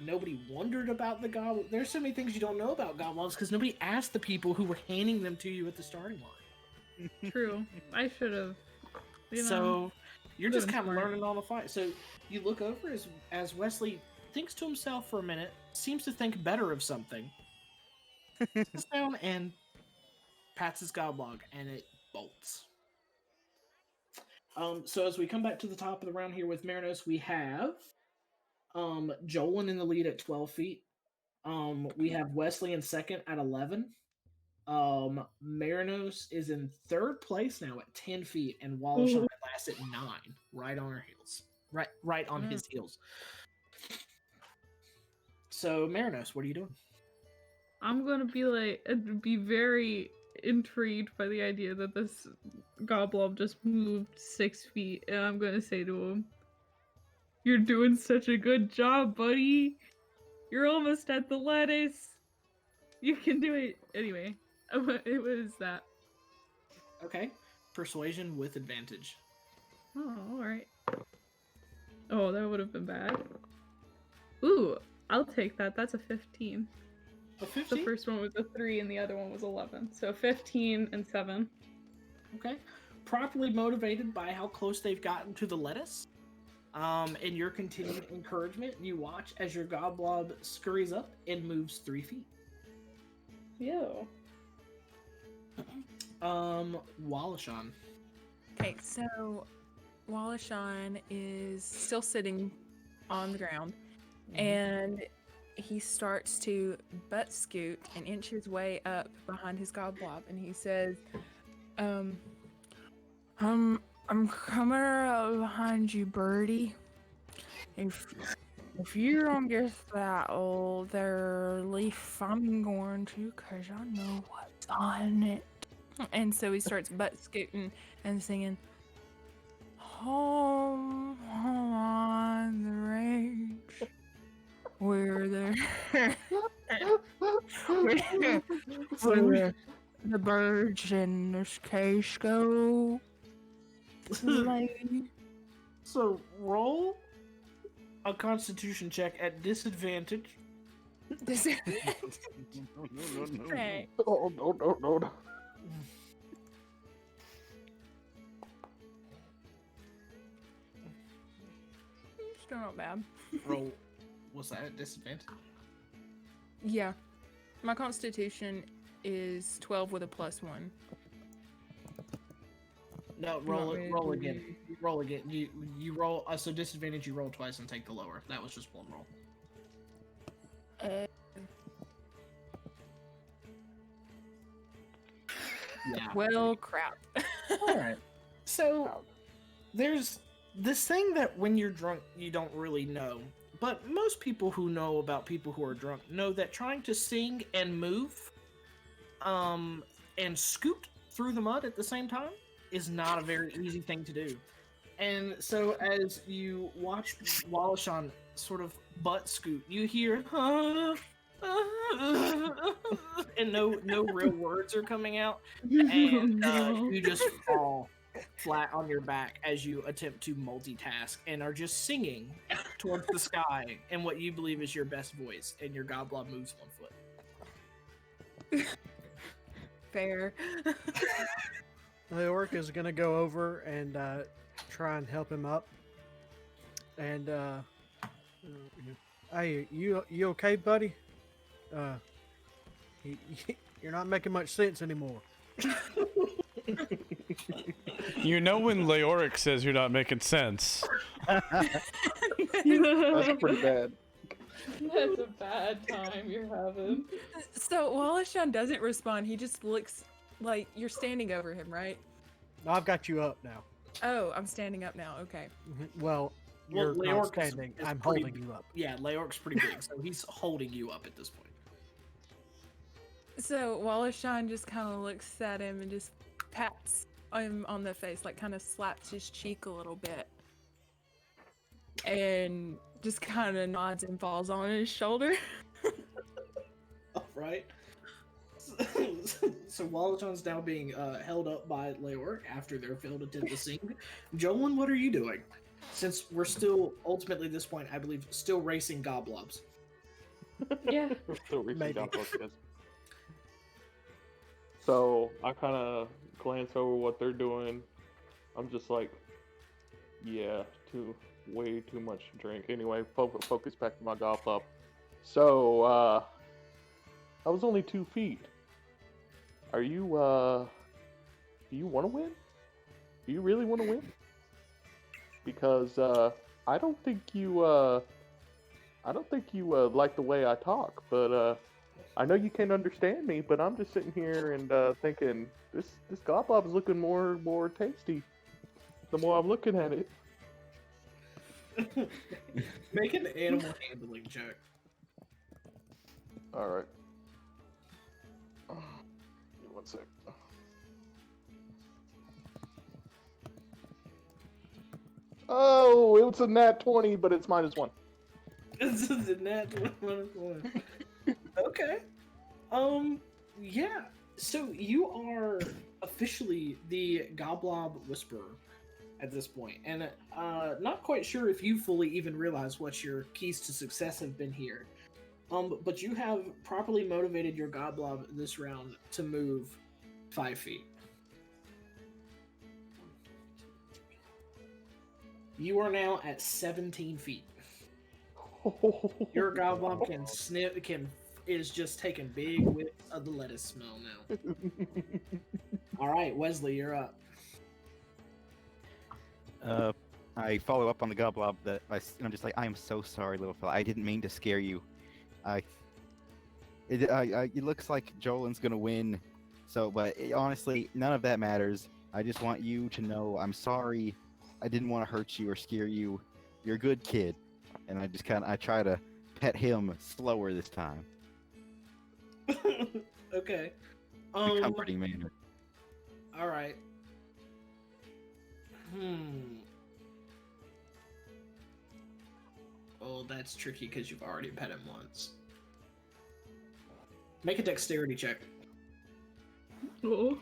wondered about the goblin. There's so many things you don't know about goblobs because nobody asked the people who were handing them to you at the starting line. True. I should have. So you're just kind of smart. learning on the fly. So you look over as Wesley thinks to himself for a minute, seems to think better of something. Sits down and pats his goblog, and it bolts. So as we come back to the top of the round here with Merinos, we have Jolin in the lead at 12 feet. We have Wesley in second at 11. Merinos is in third place now at 10 feet, and Wallashan last at 9, right on her heels. Right on his heels. So, Merinos, what are you doing? I'm gonna be very intrigued by the idea that this Goblob just moved 6 feet, and I'm gonna say to him, "You're doing such a good job, buddy. You're almost at the lettuce. You can do it." Anyway, it was that. Okay. Persuasion with advantage. Oh, alright. Oh, that would have been bad. Ooh, I'll take that. That's a 15. A 15? The first one was a 3 and the other one was 11. So 15 and 7. Okay. Properly motivated by how close they've gotten to the lettuce, and your continued encouragement, you watch as your Goblob scurries up and moves 3 feet. Yo. Wallashan. Okay, so Wallashan is still sitting on the ground, and he starts to butt scoot and inch his way up behind his Goblob, and he says, I'm coming up behind you, birdie. If you don't get that old there leaf, I'm going to, 'cause I know what's on it. and so he starts butt scooting and singing, Home on the range, where where the birds in this case go. Like, So roll a Constitution check at disadvantage. Okay. Oh, no. Still not bad. Roll. What's that at disadvantage? Yeah. My constitution is 12 with a +1. No, roll again. Roll again. You roll. So disadvantage. You roll twice and take the lower. That was just one roll. Yeah. Well, crap. All right. So there's this thing that when you're drunk you don't really know, but most people who know about people who are drunk know that trying to sing and move, and scoot through the mud at the same time is not a very easy thing to do. And so as you watch Wallashan sort of butt scoot, you hear and no real words are coming out, and you just fall flat on your back as you attempt to multitask and are just singing towards the sky in what you believe is your best voice, and your Goblob moves 1 foot. Fair. Leoric is gonna go over and try and help him up. And hey, you okay, buddy? You're not making much sense anymore. You know when Leoric says you're not making sense. That's pretty bad. That's a bad time you're having. So Wallashan doesn't respond. He just looks like you're standing over him, right? No, I've got you up now. Oh, I'm standing up now. Okay. Well, Well, you're not Leoric is- standing. is I'm pretty holding you up. Yeah, Leoric's pretty big, so he's holding you up at this point. So Wallashan just kind of looks at him and just pats him on the face, like kind of slaps his cheek a little bit, and just kind of nods and falls on his shoulder. All right. So Wallashan's now being held up by Leoric after their failed attempt to sing. Jolyn, what are you doing? Since we're still ultimately at this point, I believe, still racing Goblobs. Yeah. We're still reaching Maybe. down close, yes. So I kind of glance over what they're doing. I'm just like, yeah, way too much to drink. Anyway, focus back to my golf up. So I was only 2 feet. Are you do you want to win? Do you really want to win? Because I don't think you like the way I talk, but I know you can't understand me, but I'm just sitting here and thinking this Goblob is looking more tasty. The more I'm looking at it. Make an animal handling check. All right. Give me 1 sec. Oh, it was a nat 20, but it's -1. This is a nat 1. Okay. Yeah. So you are officially the Goblob Whisperer at this point, and not quite sure if you fully even realize what your keys to success have been here. But you have properly motivated your Goblob this round to move 5 feet. You are now at 17 feet. Your Goblob is just taking big whiffs of the lettuce smell now. All right, Weslie, you're up. I follow up on the Goblob and I'm just like, I am so sorry, little fella. I didn't mean to scare you. It looks like Jolin's gonna win. So, but honestly, none of that matters. I just want you to know I'm sorry. I didn't want to hurt you or scare you. You're a good kid. And I just I try to pet him slower this time. Okay. In a comforting manner. All right. Oh, that's tricky because you've already pet him once. Make a dexterity check. Oh.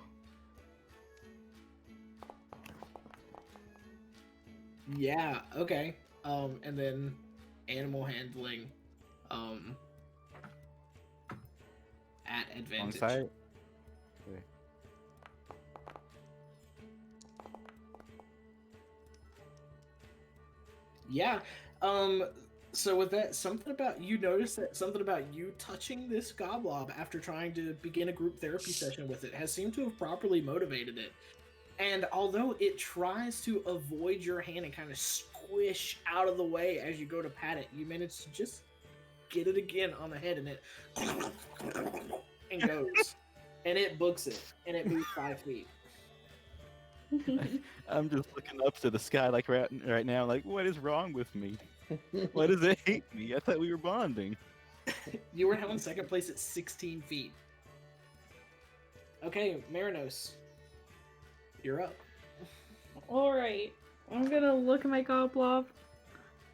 Yeah, okay. And then animal handling at advantage. Alongside? Okay. Yeah. So with that, you notice that something about you touching this Goblob after trying to begin a group therapy session with it has seemed to have properly motivated it. And although it tries to avoid your hand and kind of squish out of the way as you go to pat it, you manage to just get it again on the head, and it and goes, and it books it, and it moves 5 feet. I'm just looking up to the sky like right now, like, what is wrong with me? Why does it hate me? I thought we were bonding. You were now in second place at 16 feet. Okay, Merinos, you're up. Alright. I'm gonna look at my Goblob,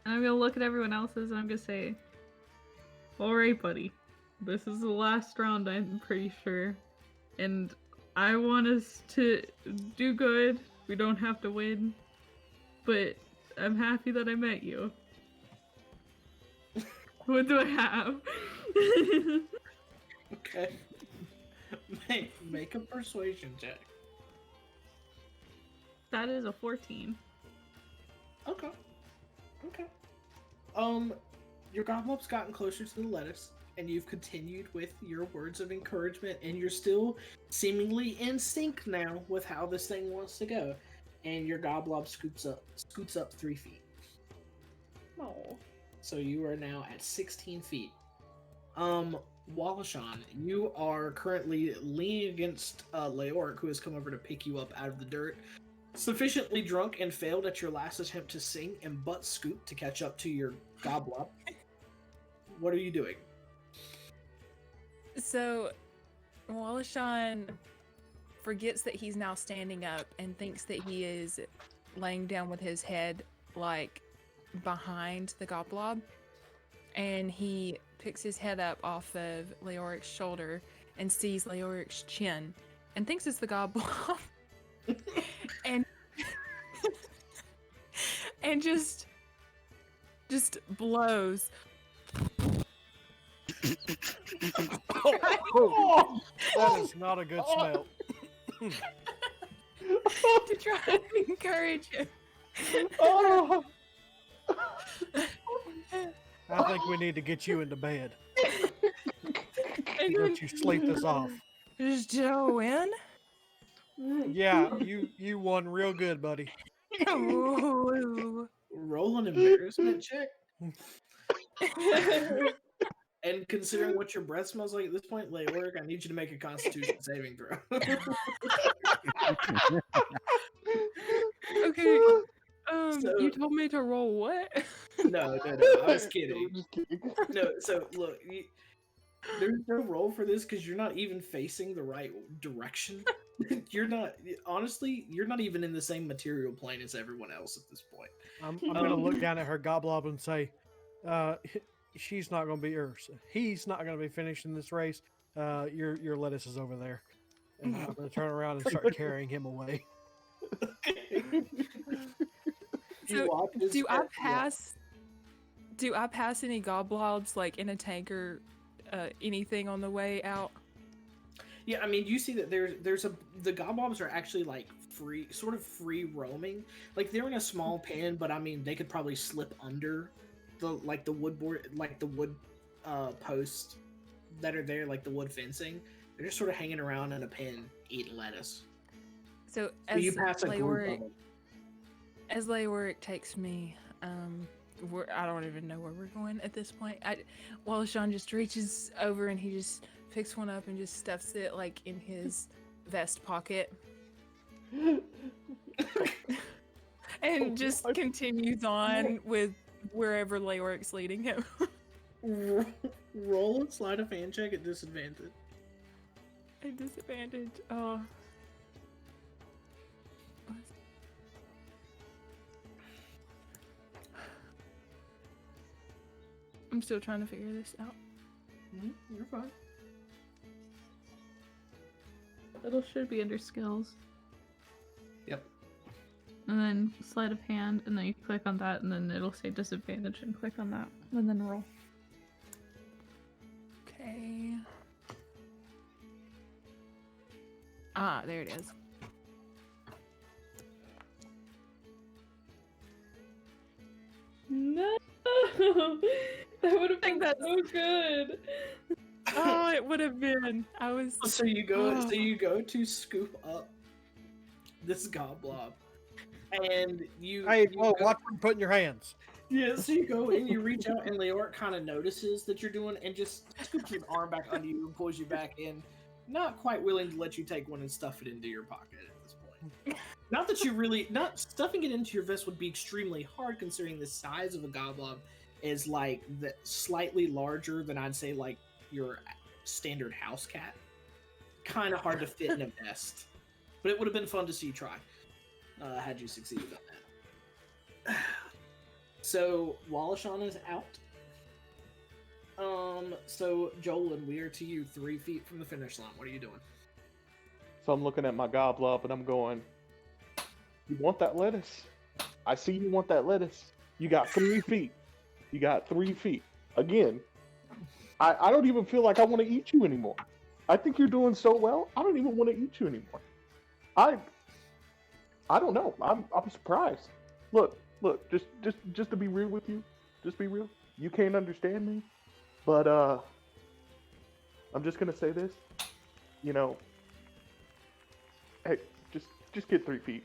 and I'm gonna look at everyone else's, and I'm gonna say, alright, buddy. This is the last round, I'm pretty sure. And I want us to do good. We don't have to win. But I'm happy that I met you. What do I have? Okay. Make a persuasion check. That is a 14. Okay. Your Goblob's gotten closer to the lettuce, and you've continued with your words of encouragement, and you're still seemingly in sync now with how this thing wants to go. And your Goblob scoots up 3 feet. Oh. So you are now at 16 feet. Wallashan, you are currently leaning against Leoric, who has come over to pick you up out of the dirt. Sufficiently drunk and failed at your last attempt to sing and butt scoot to catch up to your Goblob. What are you doing? So, Wallashan forgets that he's now standing up and thinks that he is laying down with his head, like, behind the Goblob. And he picks his head up off of Leoric's shoulder and sees Leoric's chin and thinks it's the Goblob. and and just blows. That is not a good smell. To try to encourage him. I think we need to get you into bed. And Let you sleep this off. Did Joe win? Yeah, you won real good, buddy. Ooh. Roll an embarrassment check. And considering what your breath smells like at this point, Leoric, I need you to make a Constitution saving throw. Okay. So- You told me to roll what? No, I was kidding. Just kidding. No, so look, there's no roll for this because you're not even facing the right direction. You're not, honestly, you're not even in the same material plane as everyone else at this point. I'm gonna look down at her goblob and say, she's not gonna be, or he's not gonna be finishing this race. Your lettuce is over there, and I'm gonna turn around and start carrying him away. You walk this Do I far- yeah. pass any goblobs like in a tank or anything on the way out? Yeah, I mean, you see that the goblobs are actually like sort of free roaming. Like they're in a small pen, but I mean, they could probably slip under the wood posts that are there, like the wood fencing. They're just sort of hanging around in a pen, eating lettuce. So So you pass a group of them. as Leoric takes me, I don't even know where we're going at this point. Wallashan just reaches over and he just picks one up and just stuffs it like in his vest pocket. And just continues on with wherever Leoric's leading him. Roll a sleight of hand check at disadvantage. A disadvantage. Oh. I'm still trying to figure this out. You're fine. It should be under skills. Yep. And then sleight of hand, and then you click on that, and then it'll say disadvantage, and click on that, and then roll. Okay. Ah, there it is. No! That would have been that's- so good! Oh, it would have been. I was. So you go. Oh. So you go to scoop up this goblob, and you. Hey, you whoa! go- Watch where you put in your hands. Yeah. So you go and you reach out, and Leoric kind of notices that you're doing, and just scoops his arm back under you and pulls you back in. Not quite willing to let you take one and stuff it into your pocket at this point. Not that you really. Not stuffing it into your vest would be extremely hard, considering the size of a goblob is like slightly larger than I'd say like your standard house cat. Kind of hard to fit in a vest, but it would have been fun to see you try had you succeeded on that. So Wallashan is out. So Jolin, we are to you 3 feet from the finish line. What are you doing? So I'm looking at my goblob and I'm going, you want that lettuce? I see you want that lettuce. You got 3 feet. You got 3 feet. Again, I don't even feel like I want to eat you anymore. I think you're doing so well, I don't even want to eat you anymore. I don't know. I'm surprised. Look, just to be real with you, just be real. You can't understand me, but I'm just gonna say this. You know, hey, just get 3 feet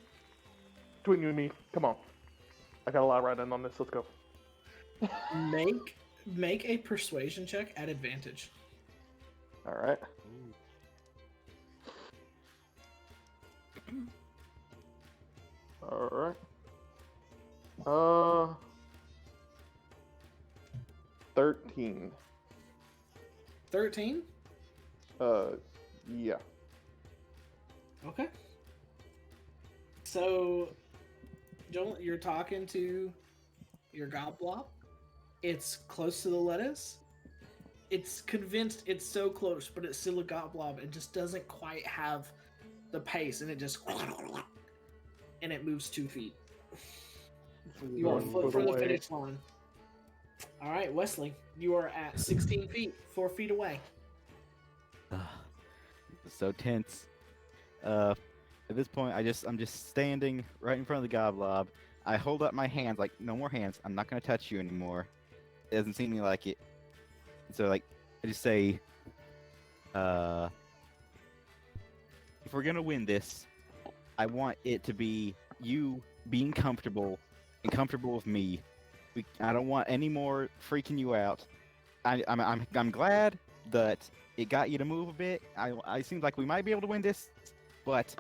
between you and me. Come on, I got a lot riding on this. Let's go. Make a persuasion check at advantage. All right. All right. 13. 13? Yeah. Okay. So, Joel, you're talking to your goblob. It's close to the lettuce. It's convinced it's so close, but it's still a goblob. It just doesn't quite have the pace, and it just and it moves 2 feet. You are a foot from the finish line. All right, Weslie, you are at 16 feet, 4 feet away. So tense. At this point, I'm just standing right in front of the goblob. I hold up my hands like, no more hands. I'm not gonna touch you anymore. It doesn't seem to me like it. So like, I just say, if we're gonna win this, I want it to be you being comfortable and comfortable with me. I don't want any more freaking you out. I'm glad that it got you to move a bit. I seems like we might be able to win this, but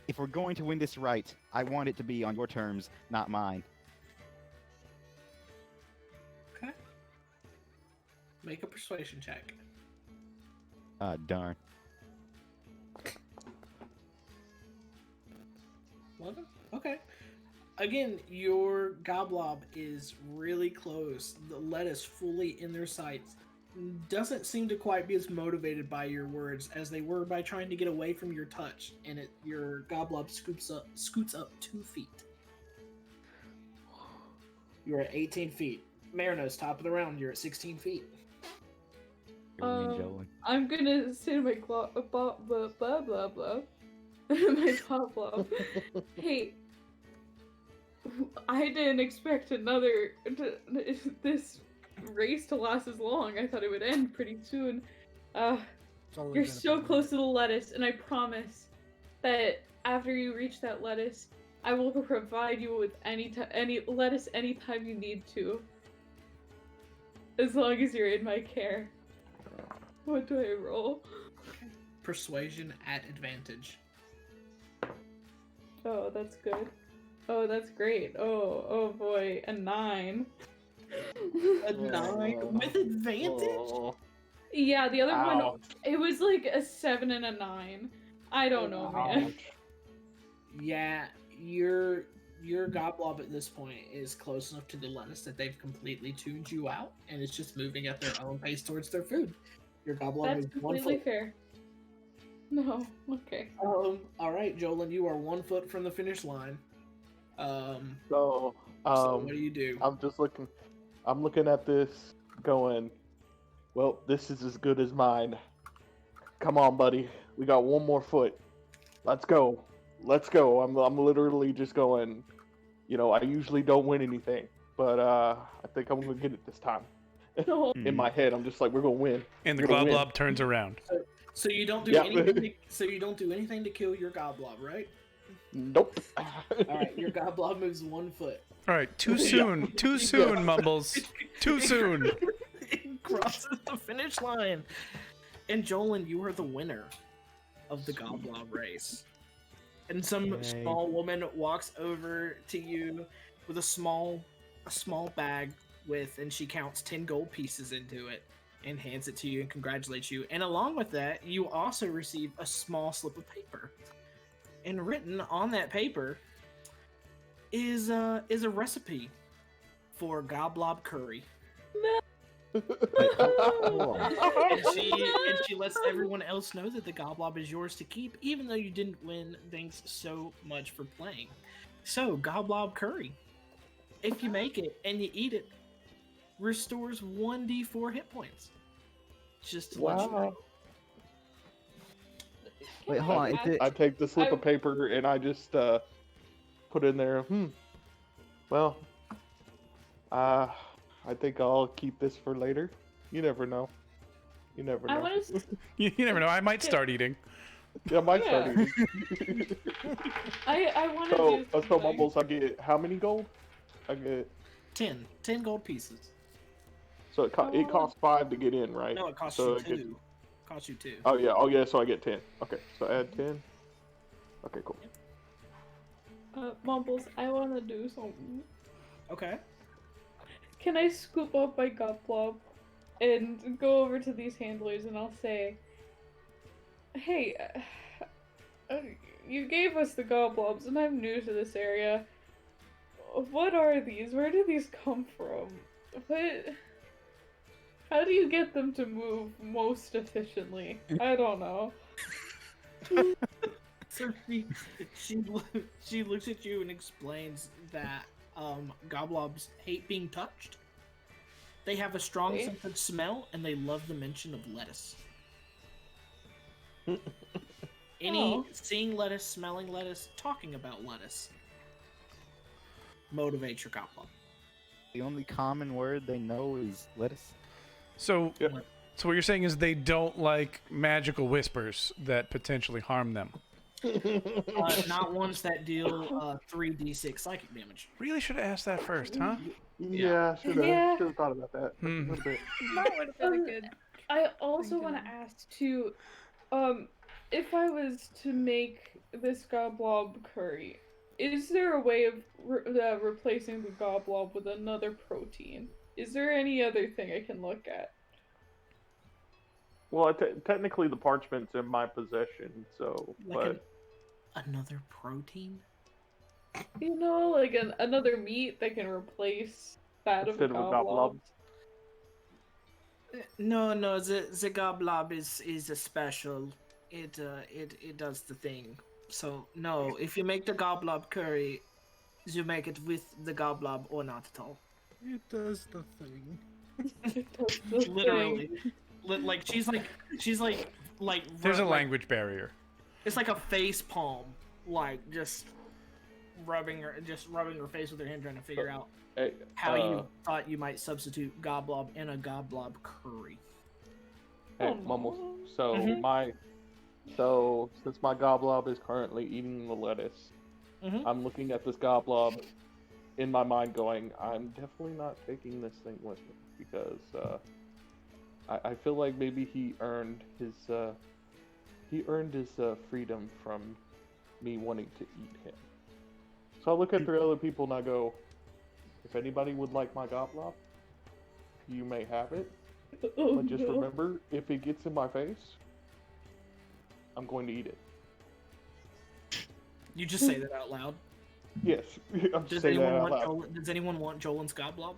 if we're going to win this right, I want it to be on your terms, not mine. Okay. Make a persuasion check. Darn. 11? Okay. Again, your goblob is really close. The lettuce fully in their sights. Doesn't seem to quite be as motivated by your words as they were by trying to get away from your touch. And your goblob scoots up 2 feet. You're at 18 feet. Merinos, top of the round, you're at 16 feet. I'm gonna say to my blah blah blah blah blah. My goblob. Hey, I didn't expect this race to last as long. I thought it would end pretty soon. You're so close to the lettuce, and I promise that after you reach that lettuce, I will provide you with any lettuce anytime you need to. As long as you're in my care. What do I roll? Persuasion at advantage. Oh, that's good. Oh, that's great. Oh boy, a 9. A 9 with advantage? Yeah, the other one, it was like a 7 and a 9. I don't know, man. Yeah, your goblob at this point is close enough to the lettuce that they've completely tuned you out, and it's just moving at their own pace towards their food. Your goblob That's is 1 completely foot. fair. No, okay. All right, Jolin, you are 1 foot from the finish line. So what do you do? I'm looking at this, going, well, this is as good as mine. Come on, buddy. We got 1 more foot. Let's go. I'm literally just going. I usually don't win anything, but I think I'm gonna get it this time. No. In my head, I'm just like, we're gonna win. And the We're gonna win. Globlob turns around. So you don't do anything. So you don't do anything to kill your goblob, right? Nope. All right, your goblob moves 1 foot. All right, too soon. Too soon, Mumbles. Too soon. It crosses the finish line. And Jolin, you are the winner of the goblob race. And some small woman walks over to you with a small bag and she counts 10 gold pieces into it and hands it to you and congratulates you. And along with that, you also receive a small slip of paper. And written on that paper is a recipe for goblob curry. And she lets everyone else know that the goblob is yours to keep, even though you didn't win thanks so much for playing. So, goblob curry, if you make it and you eat it, restores 1d4 hit points. Just to let you know. Wait, hold on. I take the slip of paper and I just put in there. Well, I think I'll keep this for later. You never know. You never know. You never know. I might start eating. Yeah, I might start eating. I want to do something. So Mumbles, I get how many gold? I get 10 gold pieces. So it costs 5 to get in, right? No, it costs so you 2. Costs you 2. Oh yeah, so I get 10. Okay, so add 10. Okay, cool. Mumbles, I want to do something. Okay. Can I scoop up my goblob and go over to these handlers and I'll say, hey, you gave us the goblobs and I'm new to this area. What are these? Where do these come from? How do you get them to move most efficiently? I don't know. So she looks at you and explains that goblobs hate being touched. They have a strong sense of smell and they love the mention of lettuce. Seeing lettuce, smelling lettuce, talking about lettuce motivates your goblob. The only common word they know is lettuce. So what you're saying is they don't like magical whispers that potentially harm them. Not ones that deal 3d6 psychic damage. Really should have asked that first, huh? Yeah, should Yeah. have thought about that a Hmm. little bit. That would have been a good. I also Thank want to you. ask too, if I was to make this goblob curry, is there a way of replacing the goblob with another protein? Is there any other thing I can look at? Well, technically the parchment's in my possession, so Like another protein? You know, like another meat that can replace that of a Instead of a goblob. goblob? No, the goblob is a special. It does the thing. So no, if you make the goblob curry, you make it with the goblob or not at all. It does the thing. That's the thing. Literally, like she's like There's a like, language barrier. It's like a face palm, like just rubbing her face with her hand, trying to figure out Hey, how you thought you might substitute goblob in a goblob curry. hey, Oh, Mumbles. no. So Mhm. since my goblob is currently eating the lettuce, Mhm. I'm looking at this goblob in my mind, going, I'm definitely not taking this thing with me because I feel like maybe he earned his freedom from me wanting to eat him. So I look at the other people and I go, if anybody would like my goblob, you may have it. Oh, But just no. remember, if it gets in my face, I'm going to eat it. You just say that out loud. Yes, I'm Does just saying that anyone out want loud. Does anyone want Jolin's goblob?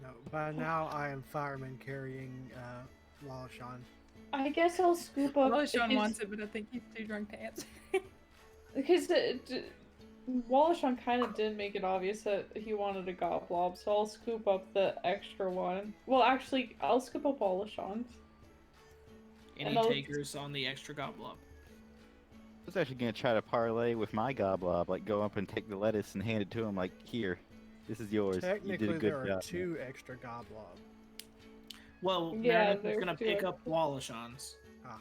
No, by now I am fireman carrying Wallashan. I guess I'll scoop up. Wallashan wants it, but I think he's too drunk to answer. Because Wallashan kind of did make it obvious that he wanted a goblob, so I'll scoop up the extra one. Well, actually, I'll scoop up Wallashan's. Any And I'll- takers on the extra goblob? I was actually gonna try to parlay with my goblob, like go up and take the lettuce and hand it to him, like, here, this is yours. You Technically, did a good there are job. 2 extra goblob. Well, Yeah, Merinos is there's gonna two pick extra. up Wallashan's. Ah.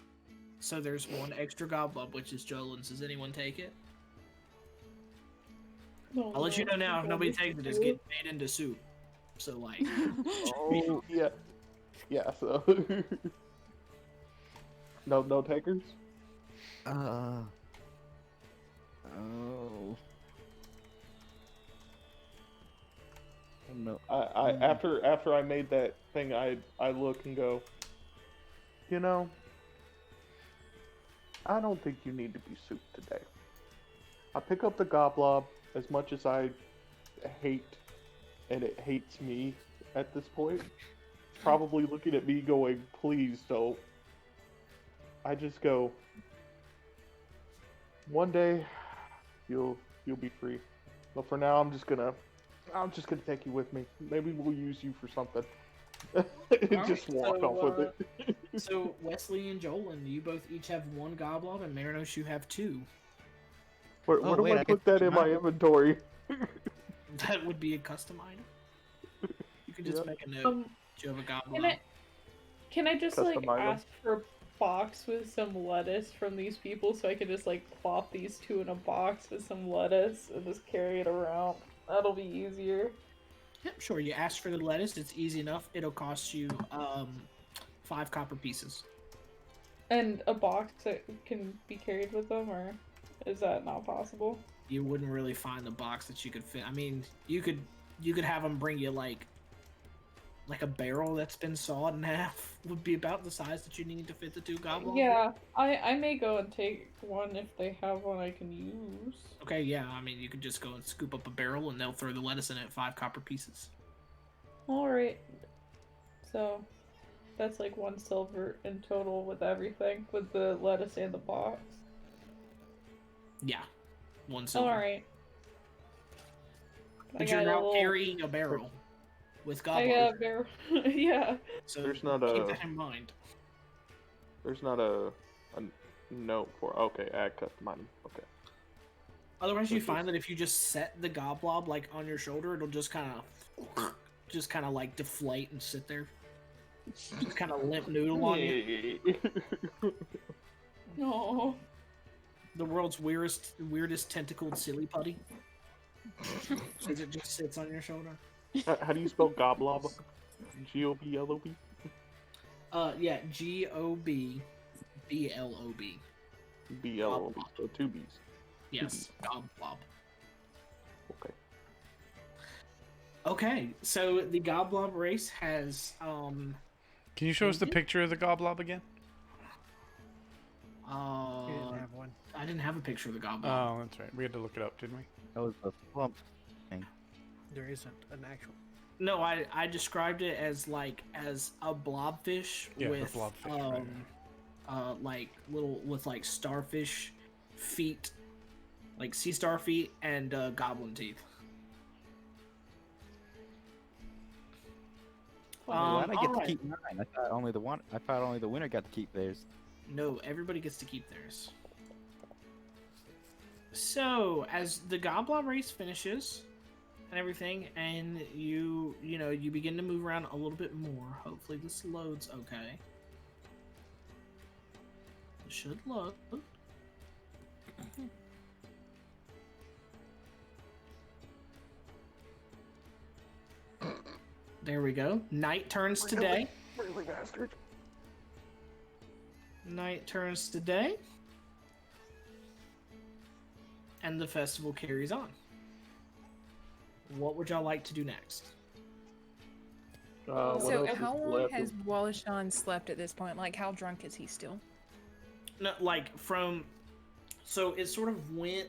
So there's one extra goblob, which is Jolin's. Does anyone take it? No, I'll let you no, know now. If no, nobody this takes it, is it's getting made into soup. So like, Oh, yeah. Yeah, so. No takers? Oh. No. After I made that thing, I look and go, you know, I don't think you need to be soup today. I pick up the goblob as much as I hate, and it hates me at this point. It's probably looking at me going, please don't. I just go, one day you'll be free. But for now I'm just gonna take you with me. Maybe we'll use you for something. Just walk so, off with it. so Weslie and Jolin, you both each have one goblob, and Merinos, you have 2. Where Oh, do wait, I I put get that in my mine. inventory? That would be a custom item. You can just Yeah. make a note. that you have a goblob. Can I just like Custom item. ask for a box with some lettuce from these people so I can just like plop these 2 in a box with some lettuce and just carry it around? That'll be easier. Yep, sure. You ask for the lettuce. It's easy enough. It'll cost you 5 copper pieces. And a box that can be carried with them, or is that not possible? You wouldn't really find a box that you could fit. I mean, you could have them bring you like a barrel that's been sawed in half. Would be about the size that you need to fit the 2 goblins. Yeah, I may go and take one if they have one I can use. Okay, yeah. I mean, you could just go and scoop up a barrel, and they'll throw the lettuce in it at 5 copper pieces. Alright. So, that's like 1 silver in total with everything, with the lettuce and the box. Yeah, 1 silver. Alright. But you're now carrying a barrel with I goblins. got a barrel. Yeah. So There's not keep a- that in mind. There's not a note for. Okay, add custom item. Okay. Otherwise, you Which find is- that if you just set the goblob like on your shoulder, it'll just kind of like deflate and sit there, just kind of limp noodle on you. No. the world's weirdest tentacled silly putty. Because it just sits on your shoulder. How do you spell goblob? G-O-B-L-O-B? Yeah, Goblob. B-L-O-B. So 2 B's. Yes, Goblob. Okay. Okay, so the Goblob race has Can you show us the picture of the Goblob again? You didn't have one. I didn't have a picture of the Goblob. Oh, that's right. We had to look it up, didn't we? That was a plump thing. There isn't an actual. No, I described it as a blobfish Yeah, the with blobfish, right. like little with like starfish feet, like sea star feet and goblin teeth. Why did I get to alright. keep mine? I thought only the winner got to keep theirs. No, everybody gets to keep theirs. So, as the Goblob race finishes and everything, and you begin to move around a little bit more. Hopefully this loads okay. It should load. There we go. Night turns to day. Really, bastard. Night turns to day. And the festival carries on. What would y'all like to do next? What So else how is long left? has Wallashan slept at this point? Like, how drunk is he still? No, so it sort of went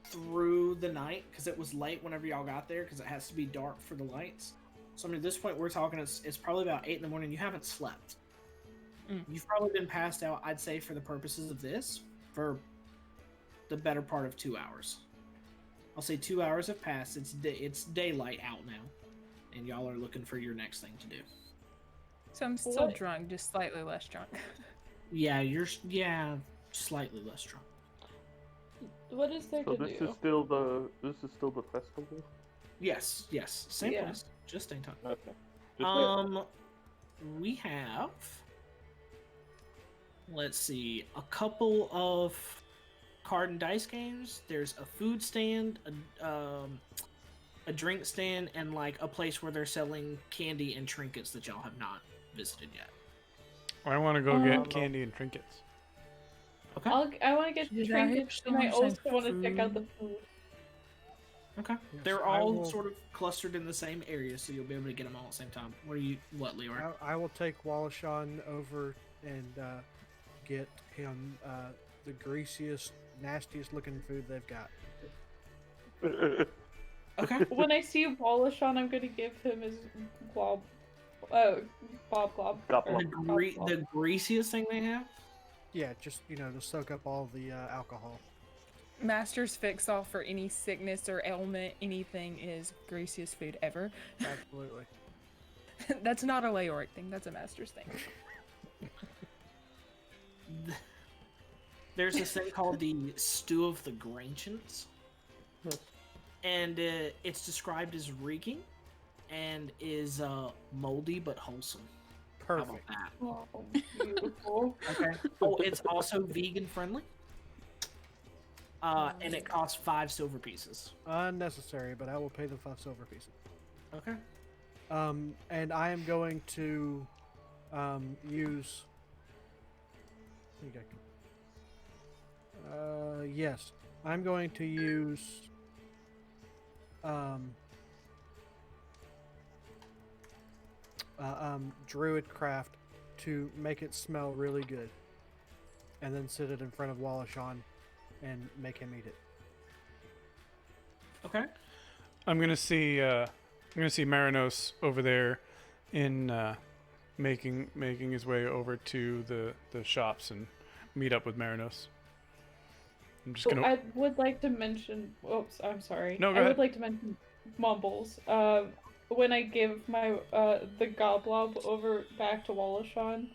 through the night because it was late whenever y'all got there because it has to be dark for the lights. So I mean, at this point we're talking it's probably about 8 in the morning. You haven't slept. You've probably been passed out, I'd say, for the purposes of this, for the better part of 2 hours. I'll say 2 hours have passed. It's daylight out now, and y'all are looking for your next thing to do. So I'm still drunk, just slightly less drunk. Yeah, you're slightly less drunk. What is there So to this do? is still the festival? Yes, same Yeah. place, just same time. Okay. Just We have, let's see, a couple of card and dice games. There's a food stand, a drink stand, and like a place where they're selling candy and trinkets that y'all have not visited yet. I want to go get candy and trinkets. Okay. I want to get Did I trinkets, and I understand also want to check out the food. Okay. Yes, They're I all will- sort of clustered in the same area, so you'll be able to get them all at the same time. What, Leoric? I will take Wallashan over and get him the greasiest, nastiest looking food they've got. Okay. When I see Wallashan, I'm gonna give him his glob. Bob glob. Goblob. or The greasiest thing they have? Yeah, just to soak up all the alcohol. Master's fix all for any sickness or ailment, anything is greasiest food ever. Absolutely. That's not a Leoric thing, that's a Master's thing. There's this thing called the Stew of the Grantians. And it's described as reeking and is moldy but wholesome. How about Perfect. that? Oh, beautiful. Okay. Oh, it's also vegan friendly. And it costs 5 silver pieces. Unnecessary, but I will pay the 5 silver pieces. Okay. And I am going to use. Yes, I'm going to use. Druid craft to make it smell really good, and then sit it in front of Wallashan and make him eat it. Okay. I'm gonna see Merinos over there in making his way over to the shops and meet up with Merinos. I'm just So gonna. I would like to mention. Oops, I'm sorry. No, go I ahead. would like to mention Mumbles. When I give my the Goblob over back to Wallashan,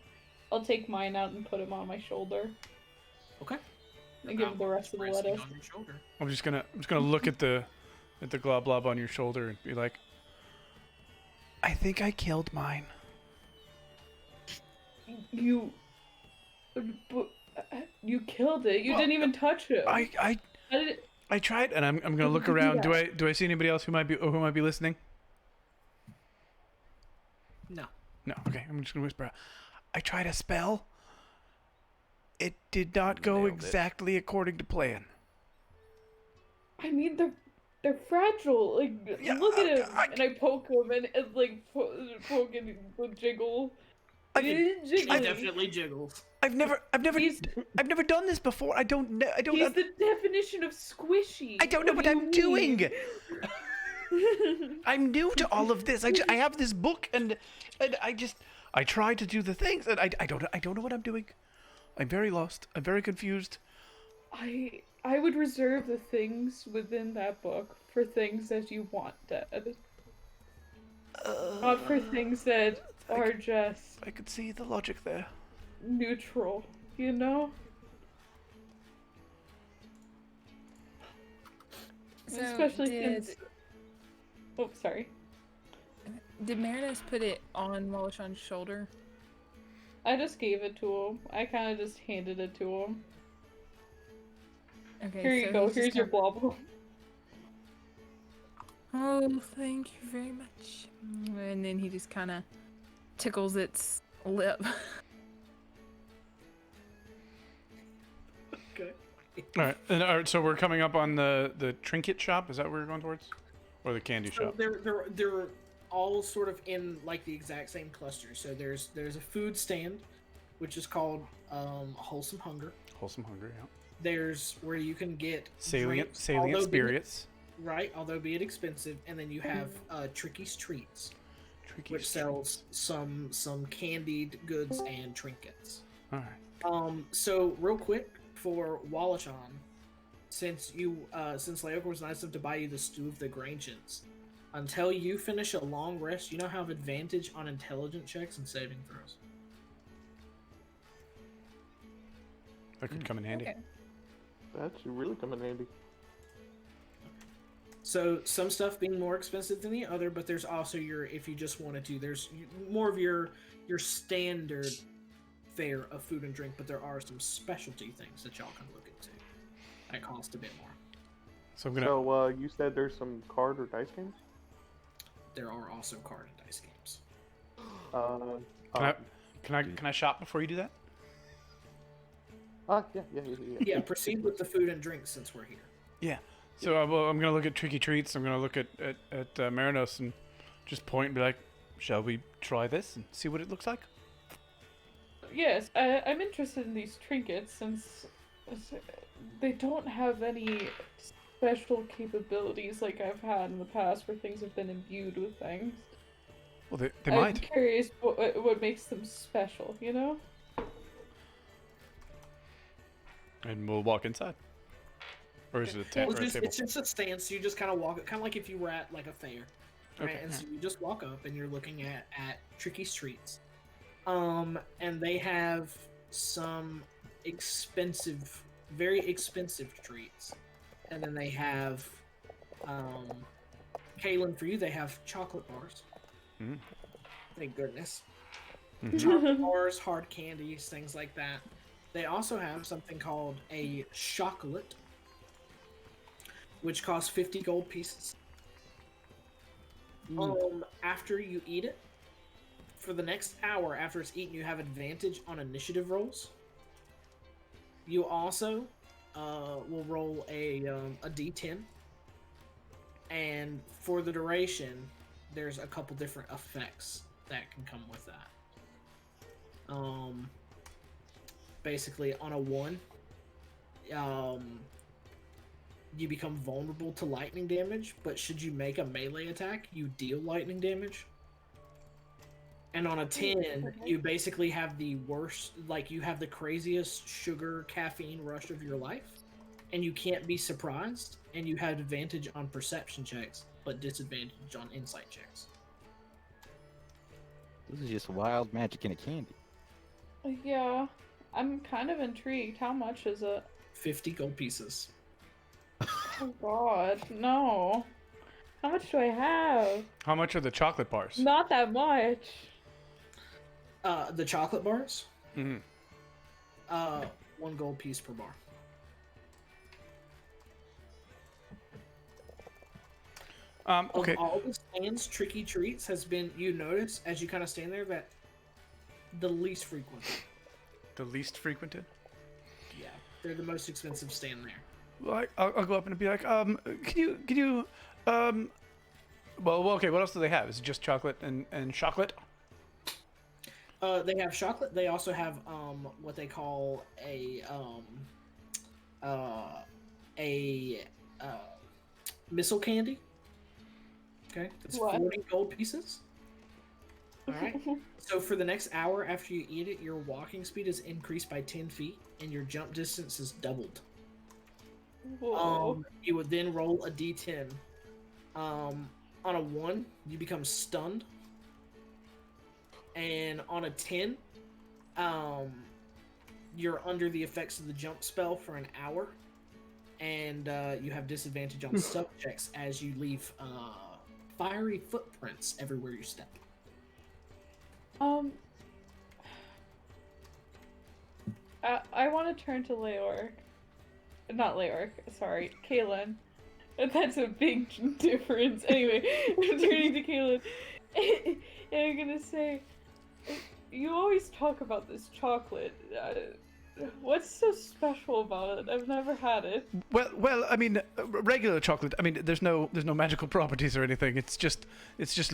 I'll take mine out and put him on my shoulder. Okay. And give him the rest of the Resting lettuce. on your shoulder. I'm just gonna look at the glob on your shoulder and be like, I think I killed mine. You killed it. You didn't even touch him. I tried, and I'm gonna look around. Do I see anybody else who might be listening? No. No. Okay, I'm just gonna whisper out. I tried a spell. It did not go exactly according to plan. I mean, they're fragile. Like, Yeah, look at him. And I poke him, and like poke and jiggle. I Definitely jiggles. I've never done this before. I don't. He's the definition of squishy. I don't know what I'm doing. I'm new to all of this. I have this book, and I try to do the things, and I don't know what I'm doing. I'm very lost. I'm very confused. I would reserve the things within that book for things that you want dead. Not for things that are just I could see the logic there. neutral, you know? So Especially did, since... Oh, sorry. did Merinos put it on Wallashan's shoulder? I just gave it to him. I kind of just handed it to him. Okay, Here you so go. he's just Here's your gonna- blobble. Oh, thank you very much. And then he just kind of tickles its lip. Okay. All right. So we're coming up on the trinket shop. Is that where we're going towards, or the candy So shop? they're all sort of in like the exact same cluster. So there's a food stand, which is called Wholesome Hunger. Wholesome hunger. Yeah. There's where you can get Salient drinks, although be it- spirits. right, although be it expensive, and then you have Tricky's Treats, which sells some candied goods and trinkets. All right. So real quick for Wallashan, since Leoric was nice enough to buy you the Stew of the Grangians, until you finish a long rest, you now have advantage on intelligence checks and saving throws. That could come in handy. Okay. That should really come in handy. So some stuff being more expensive than the other, but there's also if you just wanted to, there's more of your standard fare of food and drink, but there are some specialty things that y'all can look into that cost a bit more. So I'm gonna. So you said there's some card or dice games? There are also card and dice games. Can I shop before you do that? Yeah. Yeah, proceed with the food and drinks since we're here. Yeah. So I'm gonna look at Tricky Treats. I'm gonna look at Merinos and just point and be like, "Shall we try this and see what it looks like?" Yes, I'm interested in these trinkets since they don't have any special capabilities like I've had in the past where things have been imbued with things. Well, they I'm might. curious what makes them special, you know? And we'll walk inside. Or is it a tent or a table? It's just a stand, so you just kind of walk, kind of like if you were at like a fair, right? Okay. And so you just walk up and you're looking at Tricky's Treats, and they have some expensive, very expensive treats, and then they have, Kaelin, for you they have chocolate bars. Mm. Thank goodness. Mhm. Chocolate bars, hard candies, things like that. They also have something called a chocolate, which costs 50 gold pieces. After you eat it, for the next hour after it's eaten, you have advantage on initiative rolls. You also will roll a d10, and for the duration, there's a couple different effects that can come with that. Basically, on a 1, you become vulnerable to lightning damage, but should you make a melee attack, you deal lightning damage. And on a 10, you basically have the worst, like you have the craziest sugar caffeine rush of your life, and you can't be surprised, and you have advantage on perception checks, but disadvantage on insight checks. This is just wild magic in a candy. Yeah, I'm kind of intrigued. How much is it? 50 gold pieces. Oh god, no. How much do I have? How much are the chocolate bars? Not that much. The chocolate bars? Mhm. 1 gold piece per bar. Okay. Of all the stands, Tricky Treats has been, you notice, as you kind of stand there, that the least frequented. The least frequented? Yeah, they're the most expensive stand there. Well, I'll go up and be like, can you, well, okay, what else do they have? Is it just chocolate and chocolate? They have chocolate. They also have what they call a missile candy. Okay, that's What? 40 gold pieces. All right. So for the next hour after you eat it, your walking speed is increased by 10 feet, and your jump distance is doubled. Whoa. You would then roll a d10. On a 1, you become stunned. And on a 10, you're under the effects of the jump spell for an hour. And you have disadvantage on stealth checks as you leave fiery footprints everywhere you step. I want to turn to Leoric. Not Leoric, sorry, Kaelin. That's a big difference. Anyway, I'm turning to Kaelin. And I'm gonna say, you always talk about this chocolate. What's so special about it? I've never had it. Well, I mean, regular chocolate. I mean, there's no magical properties or anything. It's just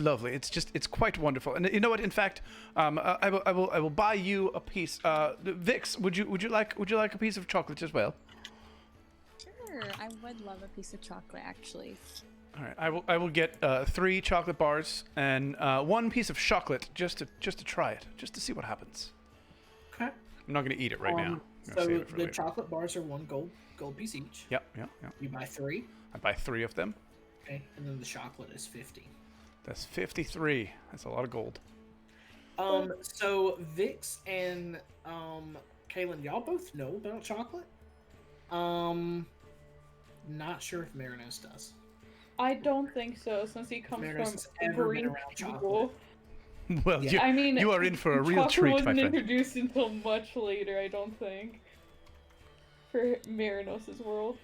lovely. It's quite wonderful. And you know what? In fact, I will buy you a piece. Vix, would you like a piece of chocolate as well? Sure, I would love a piece of chocolate actually. All right, I will get 3 chocolate bars and 1 piece of chocolate just to try it, just to see what happens. Okay. I'm not going to eat it right now. I'm gonna So save it for the later. chocolate bars are 1 gold piece each. Yep. You buy 3. I buy 3 of them. Okay, and then the chocolate is 50. That's 53. That's a lot of gold. So Vix and Kaelin, y'all both know about chocolate. Not sure if Merinos does. I don't think so, since he comes Merinos has from ever been green around people. Well, Yeah. I mean, you are in for a real chocolate treat, my wasn't friend. introduced until much later, I don't think. For Merinos' world.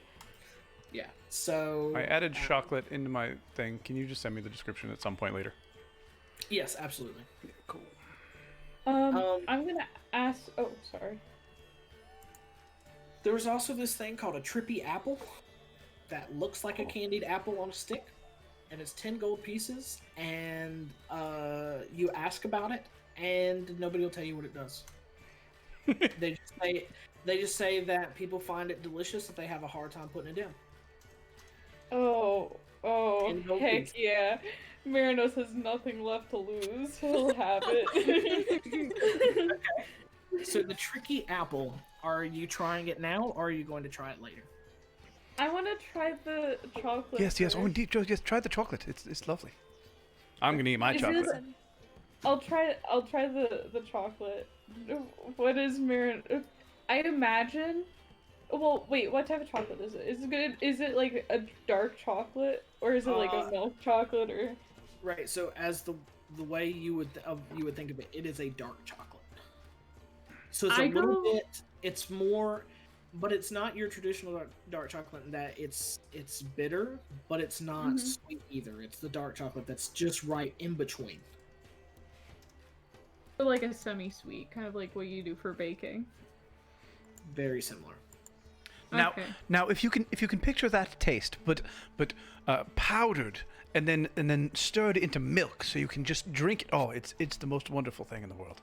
Yeah. So I added chocolate into my thing. Can you just send me the description at some point later? Yes, absolutely. Cool. I'm gonna ask. Oh, sorry. There was also this thing called a trippy apple that looks like a candied apple on a stick, and it's 10 gold pieces, and you ask about it, and nobody will tell you what it does. They just say that people find it delicious if they have a hard time putting it in. Oh, And no heck pizza. yeah. Merinos has nothing left to lose. He'll have it. So the tricky apple, are you trying it now, or are you going to try it later? I want to try the chocolate. Yes. Oh, first. indeed, Joe. Yes, try the chocolate. It's lovely. I'm gonna eat my Is chocolate. this- I'll try the chocolate. What is Merinos? I imagine. Well, wait. What type of chocolate is it? Is it good? Is it like a dark chocolate, or is it like a milk chocolate, or? Right. So as the way you would think of it, it is a dark chocolate. So it's a little bit. It's more, but it's not your traditional dark chocolate in that it's bitter, but it's not sweet either. It's the dark chocolate that's just right in between. So like a semi-sweet, kind of like what you do for baking. Very similar. Okay. Now, if you can picture that taste, but powdered and then stirred into milk, so you can just drink it. Oh, it's the most wonderful thing in the world.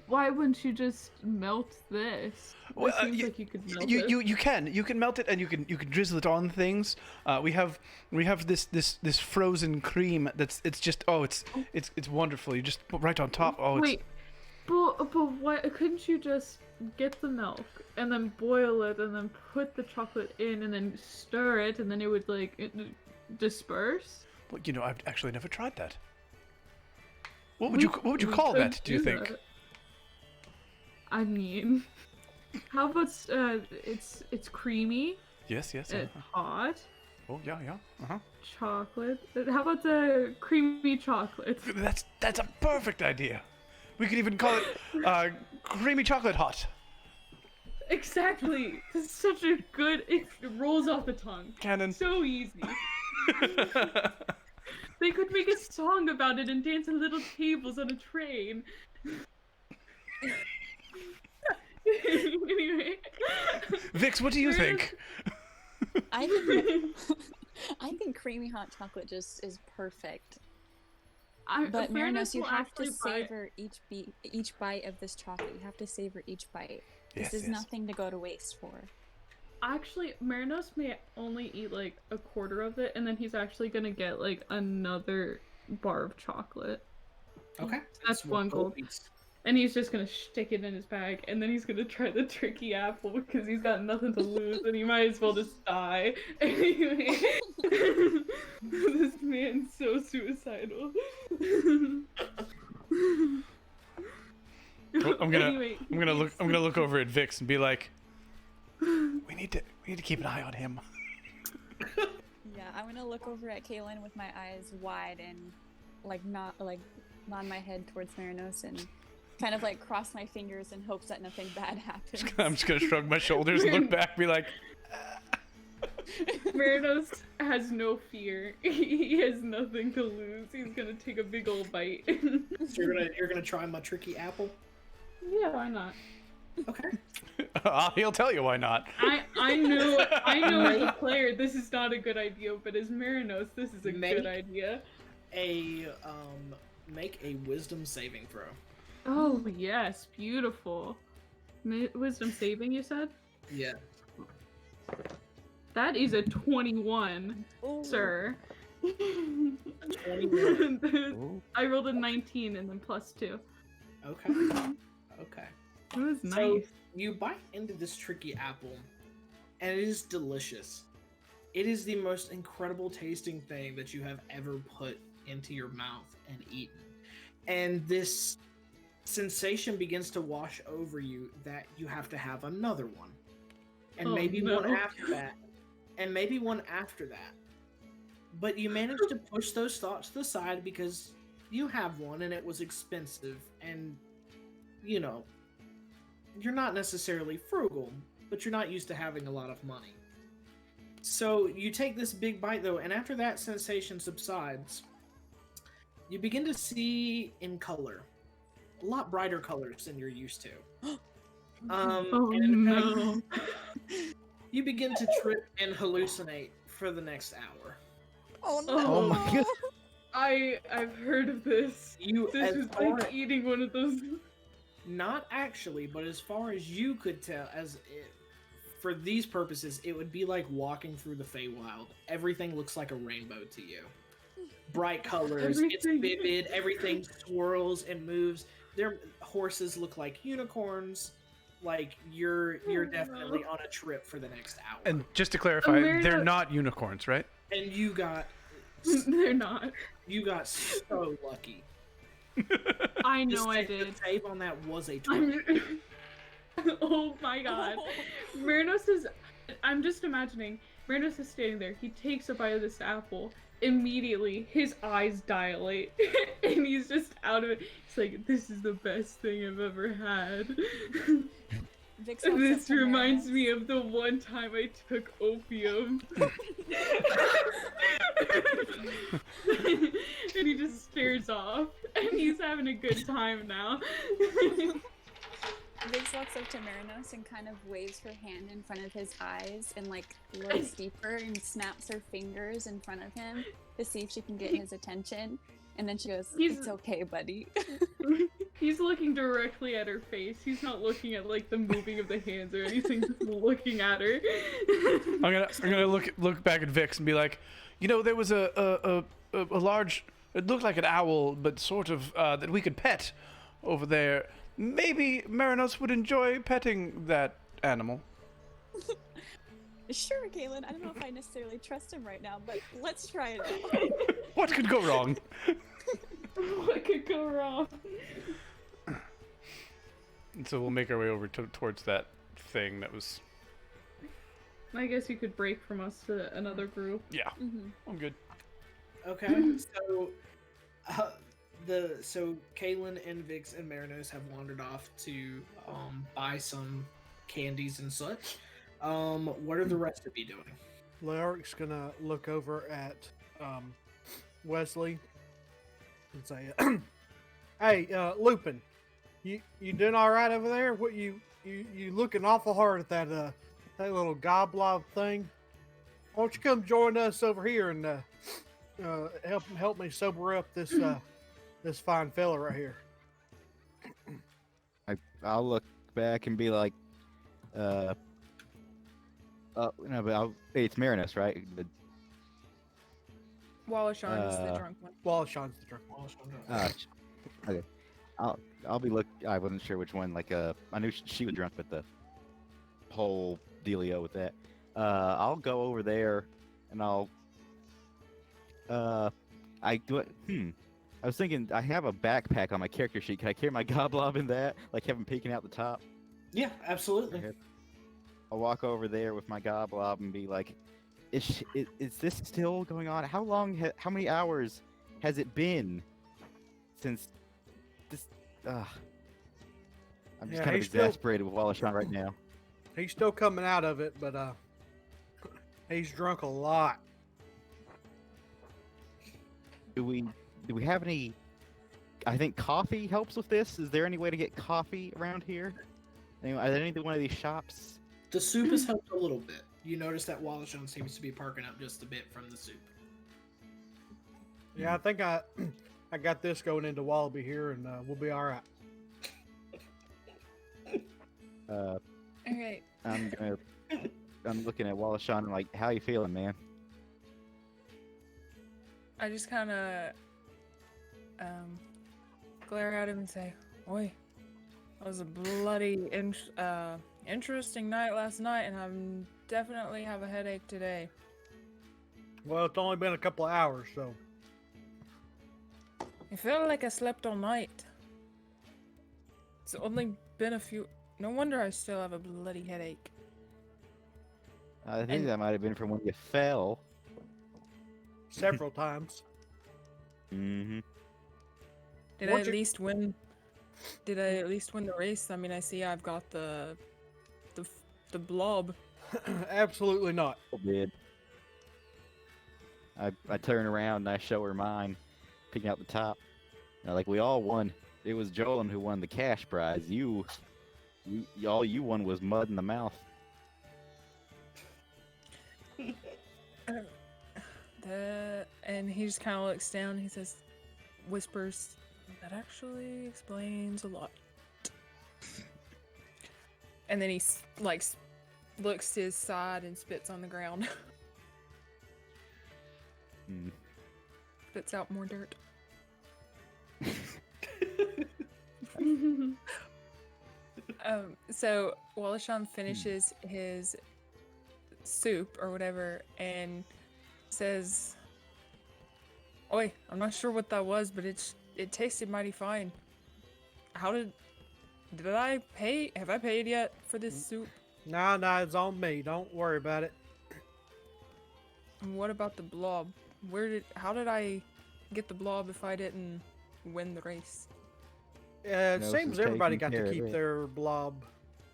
Why wouldn't you just melt this? Well, It seems like you could melt it. you can melt it, and you can drizzle it on things. We have this frozen cream it's wonderful. You just put right on top. Oh, Wait, but why couldn't you just get the milk and then boil it and then put the chocolate in and then stir it and then it would disperse? Well, I've actually never tried that. What would you call could that? Do you think? that. I mean, how about it's creamy, Yes. it's hot, Oh yeah. chocolate. How about the creamy chocolate? That's a perfect idea. We could even call it creamy chocolate hot. Exactly. It's such a good. It rolls off the tongue. Canon. So easy. They could make a song about it and dance on little tables on a train. Anyway. Vix, what do you think? I think I think creamy hot chocolate just is perfect. But Merinos, you have to savor each bite of this chocolate. You have to savor each bite. This is nothing to go to waste for. Actually, Merinos may only eat like a quarter of it, and then he's actually gonna get like another bar of chocolate. Okay. That's one gold. And he's just gonna stick it in his bag, and then he's gonna try the tricky apple because he's got nothing to lose, and he might as well just die. Anyway, this man's so suicidal. I'm gonna look over at Vix and be like, we need to keep an eye on him. Yeah, I'm gonna look over at Kaelin with my eyes wide and nod my head towards Merinos and kind of like cross my fingers in hopes that nothing bad happens. I'm just gonna shrug my shoulders and look back, be like. Merinos has no fear. He has nothing to lose. He's gonna take a big old bite. So you're gonna try my tricky apple? Yeah, why not? Okay. He'll tell you why not. I know as a player this is not a good idea, but as Merinos this is a good idea. Make a wisdom saving throw. Oh yes, beautiful. Wisdom saving, you said? Yeah. That is a 21, sir. 21. I rolled a 19 and then +2. Okay. Okay. That was nice. So you bite into this tricky apple, and it is delicious. It is the most incredible tasting thing that you have ever put into your mouth and eaten. And this sensation begins to wash over you that you have to have another one. And maybe one after that. And maybe one after that. But you manage to push those thoughts to the side because you have one and it was expensive. And, you know, you're not necessarily frugal, but you're not used to having a lot of money. So you take this big bite though, and after that sensation subsides, you begin to see in color. A lot brighter colors than you're used to. You begin to trip and hallucinate for the next hour. Oh no! Oh my god! I've heard of this. This is like eating one of those. Not actually, but as far as you could tell, for these purposes, it would be like walking through the Feywild. Everything looks like a rainbow to you. Bright colors, it's vivid, everything swirls and moves. Their horses look like unicorns. Like you're definitely on a trip for the next hour. And just to clarify, they're not unicorns, right? And you got they're not. You got so lucky. I know I did. The save on that was a 20. Oh my god. Merinos is... I'm just imagining. Merinos is standing there. He takes a bite of this apple. Immediately, his eyes dilate. And he's just out of it. He's like, this is the best thing I've ever had. This reminds me of the one time I took opium. And he just stares off. And he's having a good time now. Vix walks up to Merinos and kind of waves her hand in front of his eyes and like looks deeper and snaps her fingers in front of him to see if she can get his attention. And then she goes, "It's okay, buddy." He's looking directly at her face. He's not looking at like the moving of the hands or anything. Just looking at her. I'm gonna look back at Vix and be like, you know, there was a large. It looked like an owl, but sort of that we could pet over there. Maybe Merinos would enjoy petting that animal. Sure, Kaelin. I don't know if I necessarily trust him right now, but let's try it out. What could go wrong? What could go wrong? And so we'll make our way over towards that thing that was... I guess you could break from us to another group. Yeah, I'm good. Okay, so Kaelin and Vix and Merinos have wandered off to buy some candies and such. What are the rest of you doing? Leoric's gonna look over at Weslie and say, "Hey, Lupin, you doing all right over there? What you looking awful hard at that little goblob thing? Why don't you come join us over here and help me sober up this this fine fella right here?" I'll look back and be like, no, but it's Merinos, right? Wallashan is the drunk one. Wallashan's the drunk. Okay. I'll be I wasn't sure which one. Like, I knew she was drunk, but the whole dealio with that. I'll go over there, and I was thinking I have a backpack on my character sheet. Can I carry my goblob in that? Like, have him peeking out the top? Yeah, absolutely. I'll walk over there with my goblob and be like, is this still going on? How how many hours has it been since this? I'm just kind of exasperated with Wallashan right now. He's still coming out of it, but he's drunk a lot. Do we have any? I think coffee helps with this. Is there any way to get coffee around here? Anyway, are there any one of these shops? The soup has helped a little bit. You notice that Wallashan seems to be parking up just a bit from the soup. Yeah, I think I got this going into Wallaby here, and we'll be all right. Okay. I'm looking at Wallashan and like, how you feeling, man? I just kind of glare at him and say, "Oi, that was a bloody interesting night last night, and I definitely have a headache today." Well, it's only been a couple of hours, so. I feel like I slept all night. It's only been a few. No wonder I still have a bloody headache. I think that might have been from when you fell. Several times. Mm-hmm. Did I at least win the race? I mean, I see I've got the blob. Absolutely not. Did. I turn around and I show her mine, picking out the top. Like, we all won. It was Jolin who won the cash prize. All you won was mud in the mouth. And he just kind of looks down. He whispers, "That actually explains a lot." And then he looks to his side and spits on the ground. Spits out more dirt. So Wallashan finishes his soup or whatever and says, "Oi, I'm not sure what that was, but it tasted mighty fine. Did I pay? Have I paid yet for this soup?" Nah, it's on me. Don't worry about it. And what about the blob? How did I get the blob if I didn't win the race? It seems everybody got to keep their blob,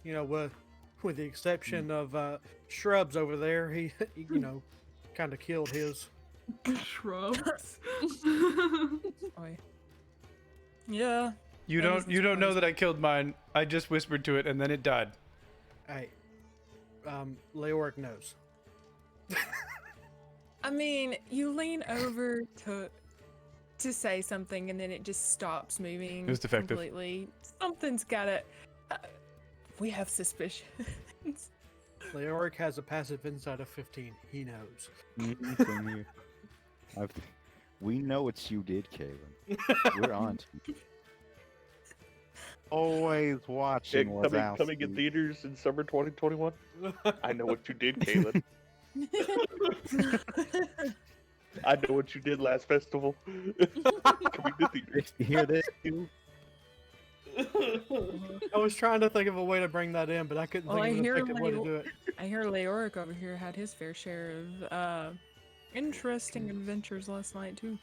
with the exception of Shrubs over there. He kind of killed his. Shrubs. Oi. Yeah. You don't know that I killed mine. I just whispered to it and then it died. Hey, Leoric knows. I mean, you lean over to say something and then it just stops moving. It was defective. Completely. Something's gotta. We have suspicions. Leoric has a passive insight of 15. He knows. Same here. We know it's you did, Kaelin. We're on to you. Always watching what's out. Coming in theaters in summer 2021. I know what you did, Kaelin. I know what you did last festival. Coming to theaters. You hear this, too? I was trying to think of a way to bring that in, but I couldn't think of an effective way to do it. I hear Leoric over here had his fair share of interesting adventures last night too.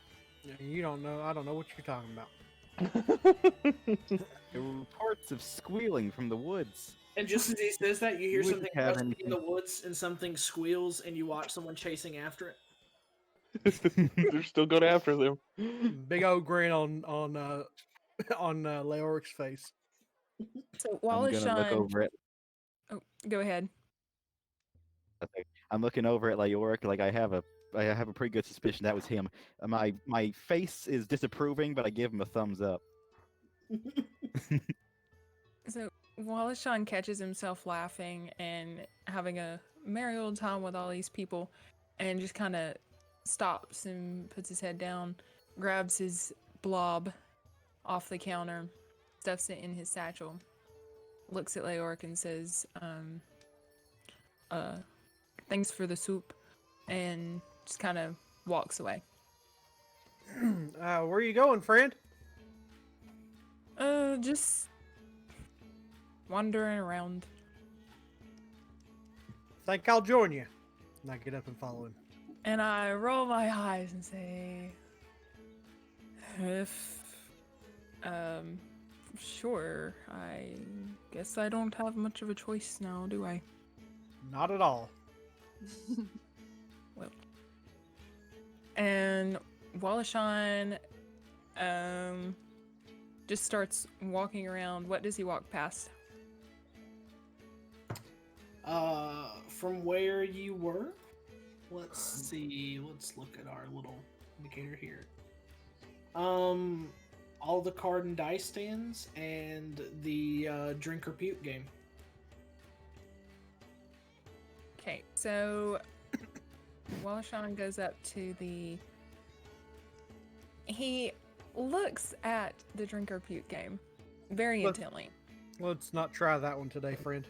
You don't know. I don't know what you're talking about. There were reports of squealing from the woods. And just as he says that, you hear We something have rustling in anything- the woods, and something squeals, and you watch someone chasing after it. They're still going after them. Big old grin on Leoric's face. So I'm gonna look Wallashan. over it. Oh, go ahead. Okay. I'm looking over at Leoric. Like I have a pretty good suspicion that was him. My face is disapproving, but I give him a thumbs up. So Wallashan catches himself laughing and having a merry old time with all these people, and just kind of stops and puts his head down, grabs his blob off the counter, stuffs it in his satchel, looks at Leoric and says, thanks for the soup, and just kind of walks away. Where are you going, friend? Just wandering around. Think I'll join you. And I get up and follow him. And I roll my eyes and say, sure, I guess I don't have much of a choice now, do I? Not at all. Well. And Wallashan, just starts walking around. What does he walk past? From where you were? Let's see. Let's look at our little indicator here. All the card and dice stands and the drink or puke game. Okay, so Wallashan goes up to the... He looks at the drink or puke game very intently. Let's not try that one today, friend.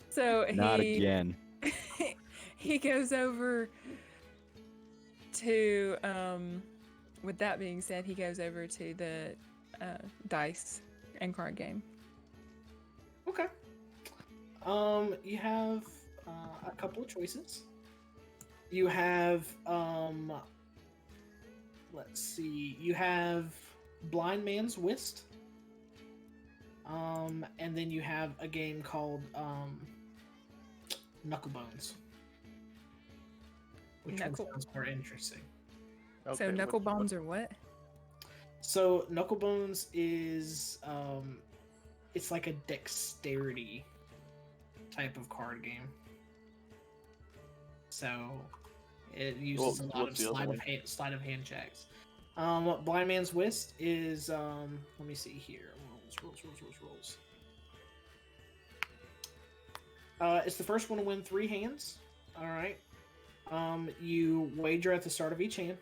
So Not again. He goes over to, with that being said, he goes over to the dice and card game. Okay. You have a couple of choices. You have, let's see, you have Blind Man's Whist. And then you have a game called Knucklebones. Which one sounds more interesting? So Okay, knuckle bones are what? So Knucklebones is it's like a dexterity type of card game. So it uses a lot of sleight of hand checks. Blind Man's Whist is let me see here. Rolls. It's the first one to win 3 hands. All right. You wager at the start of each hand.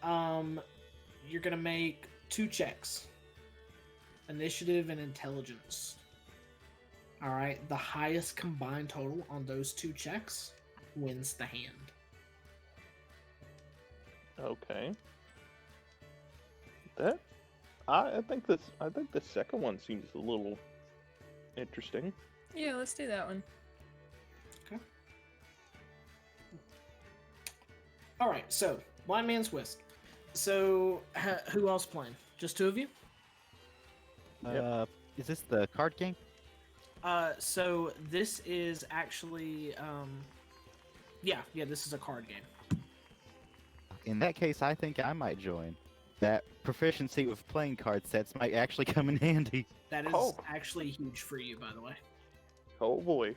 You're gonna make 2 checks: initiative and intelligence. All right. The highest combined total on those 2 checks wins the hand. Okay. That I think the second one seems a little interesting. Yeah, let's do that one. Okay. All right. So Blind Man's Whist. So who else playing? Just 2 of you? Is this the card game? So this is actually yeah, this is a card game. In that case, I think I might join. That proficiency with playing card sets might actually come in handy. That is Oh. actually huge for you, by the way. Oh boy.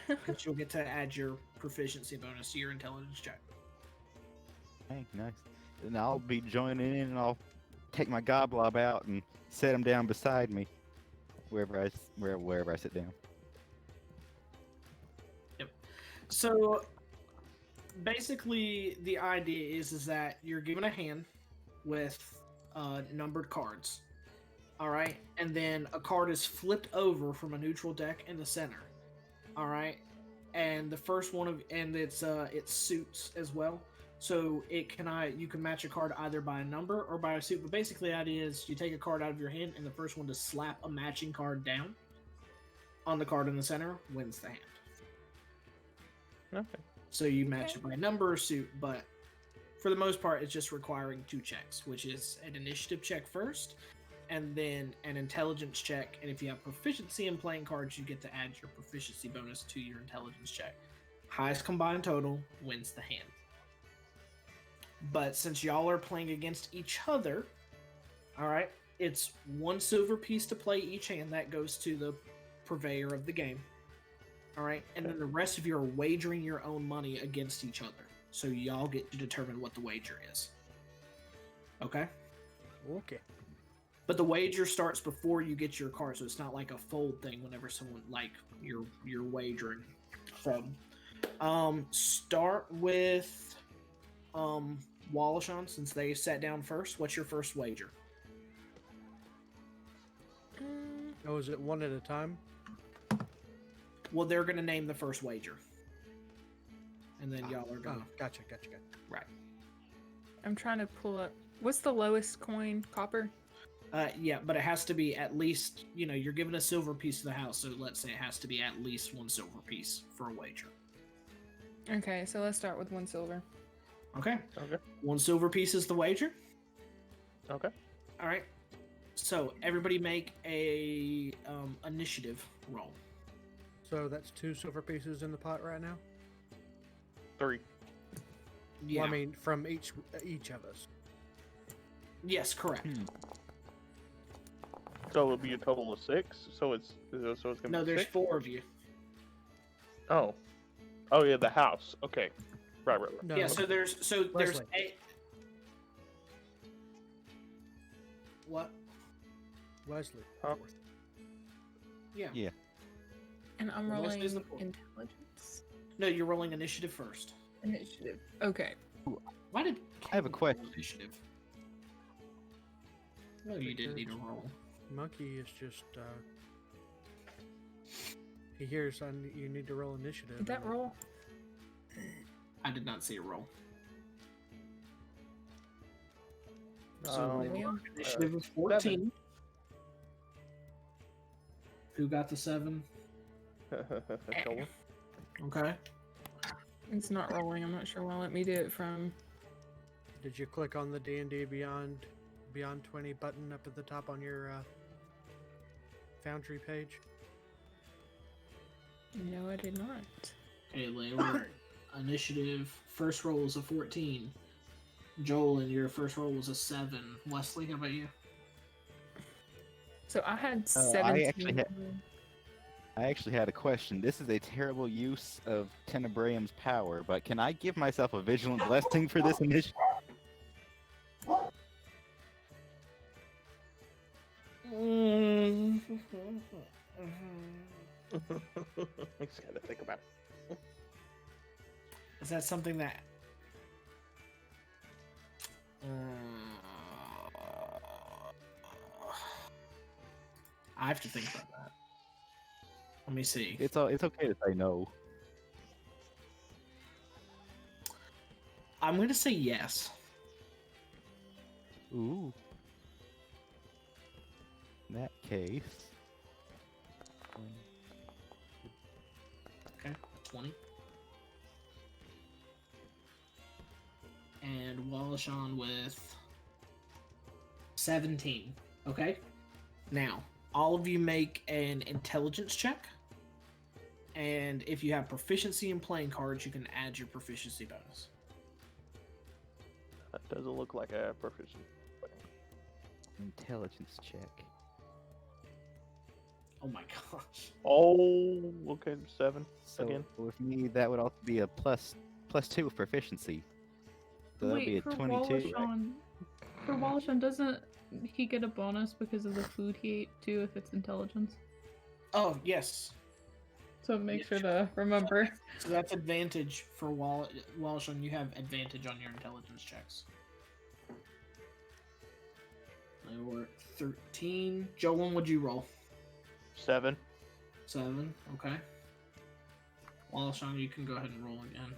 Because you'll get to add your proficiency bonus to your intelligence check. Hey, nice. And I'll be joining in, and I'll take my goblob out and set him down beside me, wherever I sit down. Yep. So basically, the idea is that you're given a hand with numbered cards. All right, and then a card is flipped over from a neutral deck in the center. All right, and the first one of it's suits as well. So you can match a card either by a number or by a suit. But basically, the idea is you take a card out of your hand, and the first one to slap a matching card down on the card in the center wins the hand. Okay. So you match it by number or suit, but for the most part, it's just requiring 2 checks, which is an initiative check first and then an intelligence check. And if you have proficiency in playing cards, you get to add your proficiency bonus to your intelligence check. Highest combined total wins the hand. But since y'all are playing against each other, all right, it's 1 silver piece to play each hand. That goes to the purveyor of the game. All right, and then the rest of you are wagering your own money against each other. So y'all get to determine what the wager is. Okay? Okay. But the wager starts before you get your card, so it's not like a fold thing whenever someone, like, you're wagering. So, start with Wallashan, since they sat down first. What's your first wager? Oh, is it one at a time? Well, they're going to name the first wager. And then y'all are going to... Gotcha. Right. I'm trying to pull up. What's the lowest coin? Copper? Yeah, but it has to be at least, you're given a silver piece of the house, so let's say it has to be at least 1 silver piece for a wager. Okay, so let's start with 1 silver. Okay. Okay. 1 silver piece is the wager. Okay. All right. So everybody make a initiative roll. So that's 2 silver pieces in the pot right now? 3. Yeah. Well, I mean, from each of us. Yes, correct. So it'll be a total of 6. So it's gonna No, be there's 6? 4 of you. Oh yeah, the house. Okay. Right. No. Yeah. So there's Weslie. a. What? Wesley. Huh? Yeah. Yeah. And I'm Well, rolling Leslie's the fourth. intelligence. No, you're rolling initiative first. Initiative. Okay. Why did I have a question. initiative? No, you didn't need a roll. Monkey is just, he hears you need to roll initiative. Did that and- roll? I did not see a roll. So Um, initiative is 14. Who got the 7? Joel? Okay. It's not rolling. I'm not sure why. Let me do it from. Did you click on the D&D Beyond 20 button up at the top on your Foundry page? No, I did not. Okay, Leoric. Initiative. First roll was a 14. Joel, and your first roll was a 7. Weslie, how about you? So I had Oh, 17. I actually had a question. This is a terrible use of Tenebraeum's power, but can I give myself a vigilant blessing for this initiative? Just gotta think about it. Is that something that... I have to think about that. Let me see. It's okay to say no. I'm going to say yes. Ooh. In that case. Okay, 20. And Wallashan with 17. Okay? Now, all of you make an intelligence check. And if you have proficiency in playing cards, you can add your proficiency bonus. That doesn't look like a proficient. Intelligence check. Oh my gosh. Oh, okay, 7 So again. with me, that would also be a plus 2 of proficiency. So that'd be a for 22. Right? Wallashan, for Wallashan, doesn't he get a bonus because of the food he ate too if it's intelligence? Oh, yes. So make sure to remember. So that's advantage for Wallashan. You have advantage on your intelligence checks. We're at 13. Joel, what'd you roll? 7. 7. Okay. Wallashan, you can go ahead and roll again.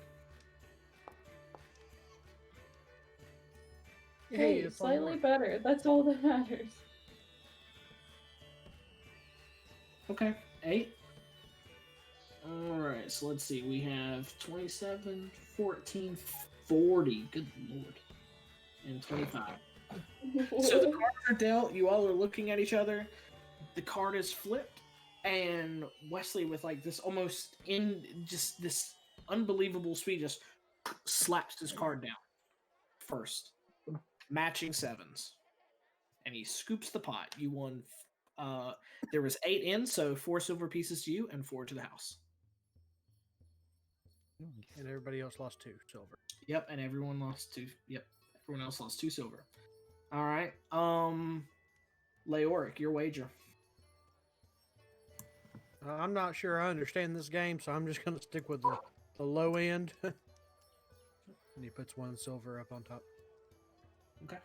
Hey, it's slightly better. That's all that matters. Okay. 8. Alright, so let's see. We have 27, 14, 40. Good lord. And 25. So the cards are dealt. You all are looking at each other. The card is flipped, and Weslie, with like this almost in just this unbelievable speed, just slaps his card down first, matching sevens, and he scoops the pot. You won. There was 8 in, so 4 silver pieces to you and 4 to the house. And everybody else lost 2 silver. Yep, and everyone lost 2. Yep, everyone else lost 2 silver. All right. Leoric, your wager. I'm not sure I understand this game, so I'm just going to stick with the low end. And he puts 1 silver up on top. Okay.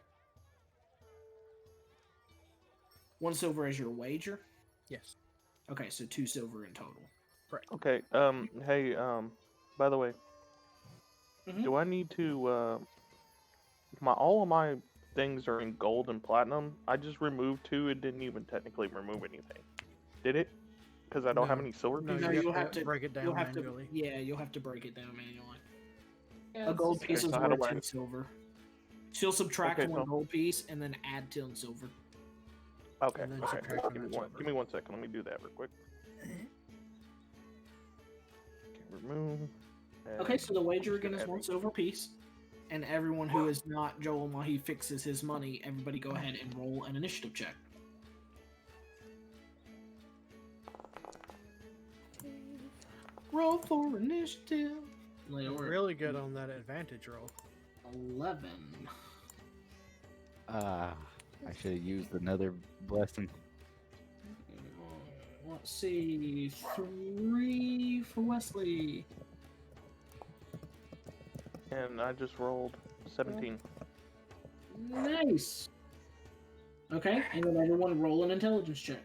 1 silver as your wager? Yes. Okay, so 2 silver in total. Right. Okay. Hey. By the way, Mhm. do I need to? All of my things are in gold and platinum. I just removed 2. It didn't even technically remove anything. Did it? Because I don't have No. any silver No, pieces. No, you you'll have have to to break it down You'll have manually. you'll have to break it down manually. Yeah, A gold it's- piece is so how do worth I- 2 silver. She'll subtract Okay, 1 so- gold piece and then add 10 silver. Okay. And then Okay. subtract Give me from one. that Give me 1 second. Let me do that real quick. Okay, remove. Okay, so the wager again is add 1 silver piece. And everyone who is not Joel, while he fixes his money, everybody go ahead and roll an initiative check. Roll for initiative. Leoric, Really good on that advantage roll. 11. I should have used another blessing. Let's see. 3 for Weslie. And I just rolled 17. Nice. Okay, and then everyone roll an intelligence check.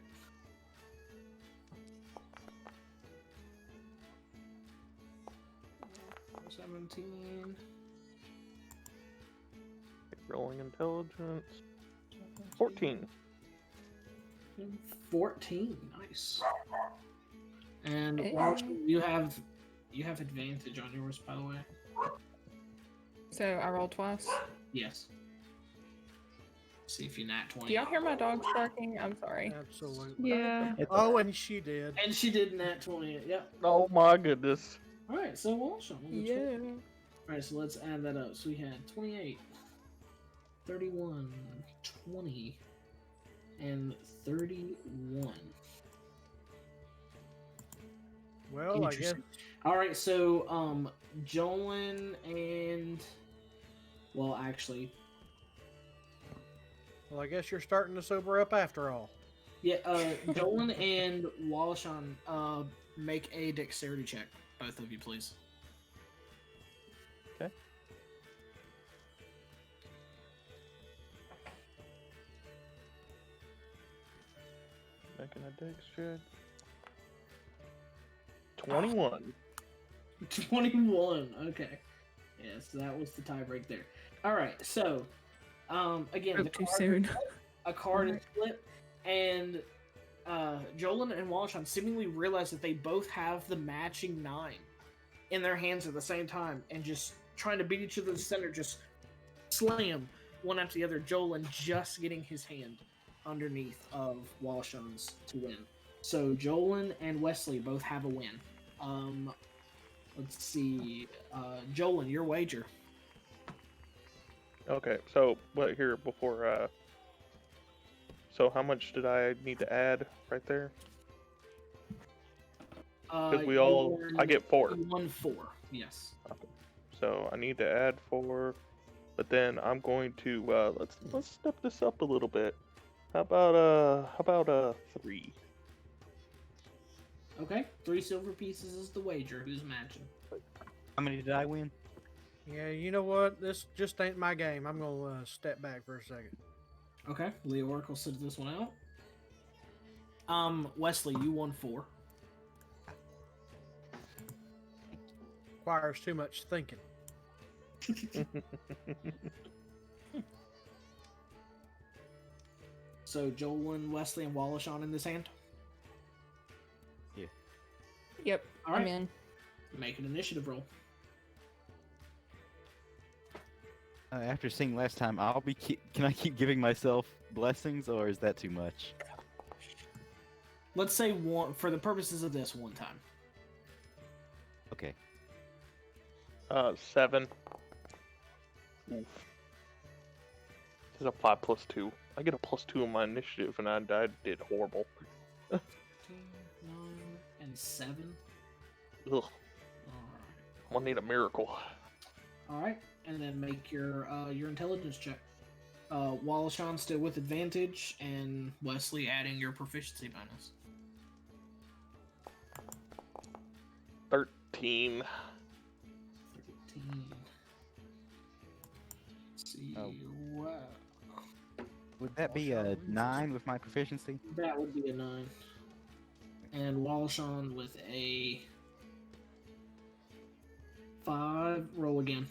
$17. Rolling intelligence. 14. 14. Nice. And Hey. Walsh, you have advantage on yours, by the way. So I rolled twice. Yes. See if you nat 20. Do y'all hear my dogs barking? I'm sorry. Absolutely. Yeah. Oh, and she did. And she did nat 20. Yep. Oh my goodness. All right. So Walsh. Yeah. All right. So let's add that up. So we had 28, 31, 20, and 31. Well, I guess. Interesting. All right, so Jolin and actually, Well, I guess you're starting to sober up after all. yeah, Jolin and Wallashan, make a dexterity check, both of you, please. Okay. Making a dex check. 21. 21. Okay. Yeah, so that was the tie break there. All right, so again, Spoke too soon. a card is flipped, and Jolin and Wallashan seemingly realize that they both have the matching 9 in their hands at the same time, and just trying to beat each other to the center, just slam one after the other. Jolin just getting his hand underneath of Wallashan's to win. So Jolin and Weslie both have a win. Let's see. Jolin, your wager. Okay, so what here before so how much did I need to add right there? Because I get 4. You won 4. Yes. So I need to add 4, but then I'm going to let's step this up a little bit. How about 3? Okay. 3 silver pieces is the wager. Who's matching? How many did I win? Yeah, you know what? This just ain't my game. I'm gonna step back for a second. Okay. Leoric will sit this one out. Weslie, you won 4. Requires too much thinking. So Jolin, Weslie, and Wallashan in this hand. Yep. All I'm right. in. Make an initiative roll. After seeing last time, can I keep giving myself blessings, or is that too much? Let's say one for the purposes of this one time. Okay. 7. Oof. This is a 5 plus 2. I get a +2 in my initiative, and I did horrible. 9 and 7. Ugh. Alright. I'm gonna need a miracle. Alright, and then make your intelligence check. Wallashan still with advantage, and Weslie adding your proficiency bonus. 13. 13. Let's see. Oh. Wow. Would that be a 9 with my proficiency? That would be a 9. And Wallashan with a 5. Roll again.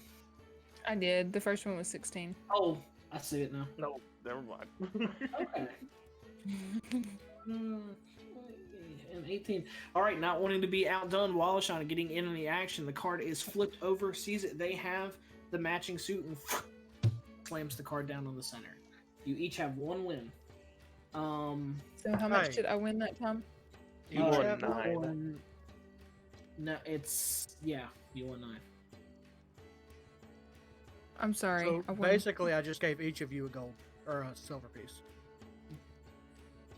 I did. The first one was 16. Oh, I see it now. No, never mind. Okay. And 18. All right, not wanting to be outdone, Wallashan getting in on the action. The card is flipped over, sees it. They have the matching suit and slams the card down on the center. You each have 1 win. So how much did I win that time? You won 9. No, you won 9. I'm sorry. So I won. basically, I just gave each of you a gold or a silver piece.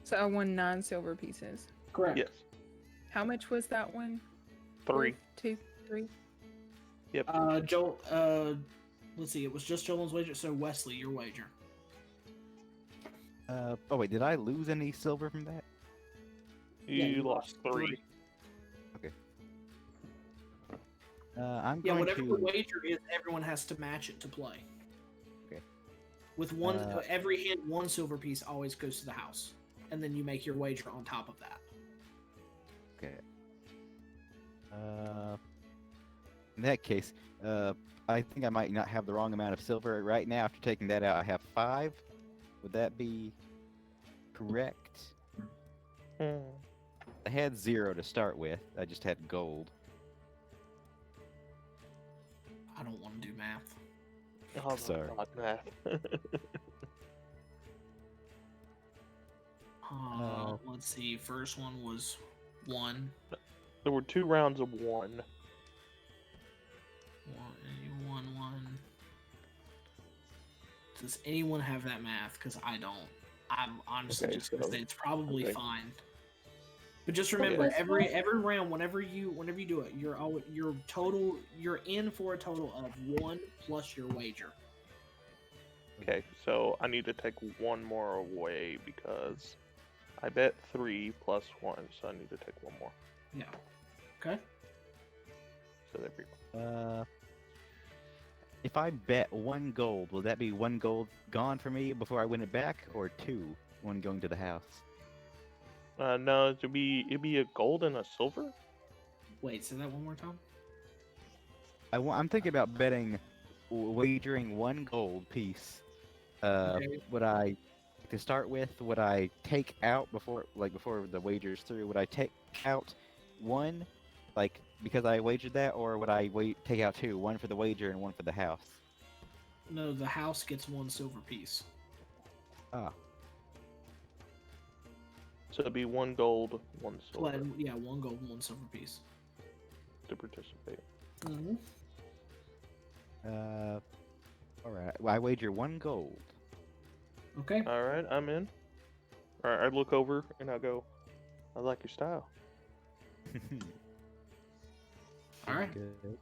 So I won 9 silver pieces. Correct. Yes. How much was that one? 3. 2, 3. Yep. Joel. Let's see. It was just Joel's wager. So Weslie, your wager. Oh wait, did I lose any silver from that? You lost 3. Okay. I'm Yeah, going whatever to. the wager is, everyone has to match it to play. Okay. With one, every hand, 1 silver piece always goes to the house, and then you make your wager on top of that. Okay. In that case, I think I might not have the wrong amount of silver right now. After taking that out, I have 5. Would that be correct? I had 0 to start with. I just had gold. I don't want to do math. Oh, Sorry. God, math. Let's see. First one was 1. There were 2 rounds of 1. 1. You won 1. Does anyone have that math? Because I don't. I'm honestly Okay, just gonna so- say it's probably okay. fine. But just remember, Okay. every round, whenever you do it, you're in for a total of 1 plus your wager. Okay, so I need to take 1 more away because I bet 3 plus 1, so I need to take 1 more. Yeah. Okay. So there we go. If I bet 1 gold, will that be 1 gold gone for me before I win it back, or 2, 1 going to the house? No, it'd be a gold and a silver. Wait, say that one more time. I'm thinking about wagering 1 gold piece. Okay. Would I, to start with, would I take out before the wager's through? Would I take out 1, because I wagered that, or would I take out 2, 1 for the wager and 1 for the house? No, the house gets 1 silver piece. Ah, So it'd be 1 gold, 1 silver Well, yeah, 1 gold, 1 silver piece. to participate. Mm-hmm. all right. Well, I wager 1 gold. Okay. All right, I'm in. All right, I look over and I go, I like your style. All right. Good.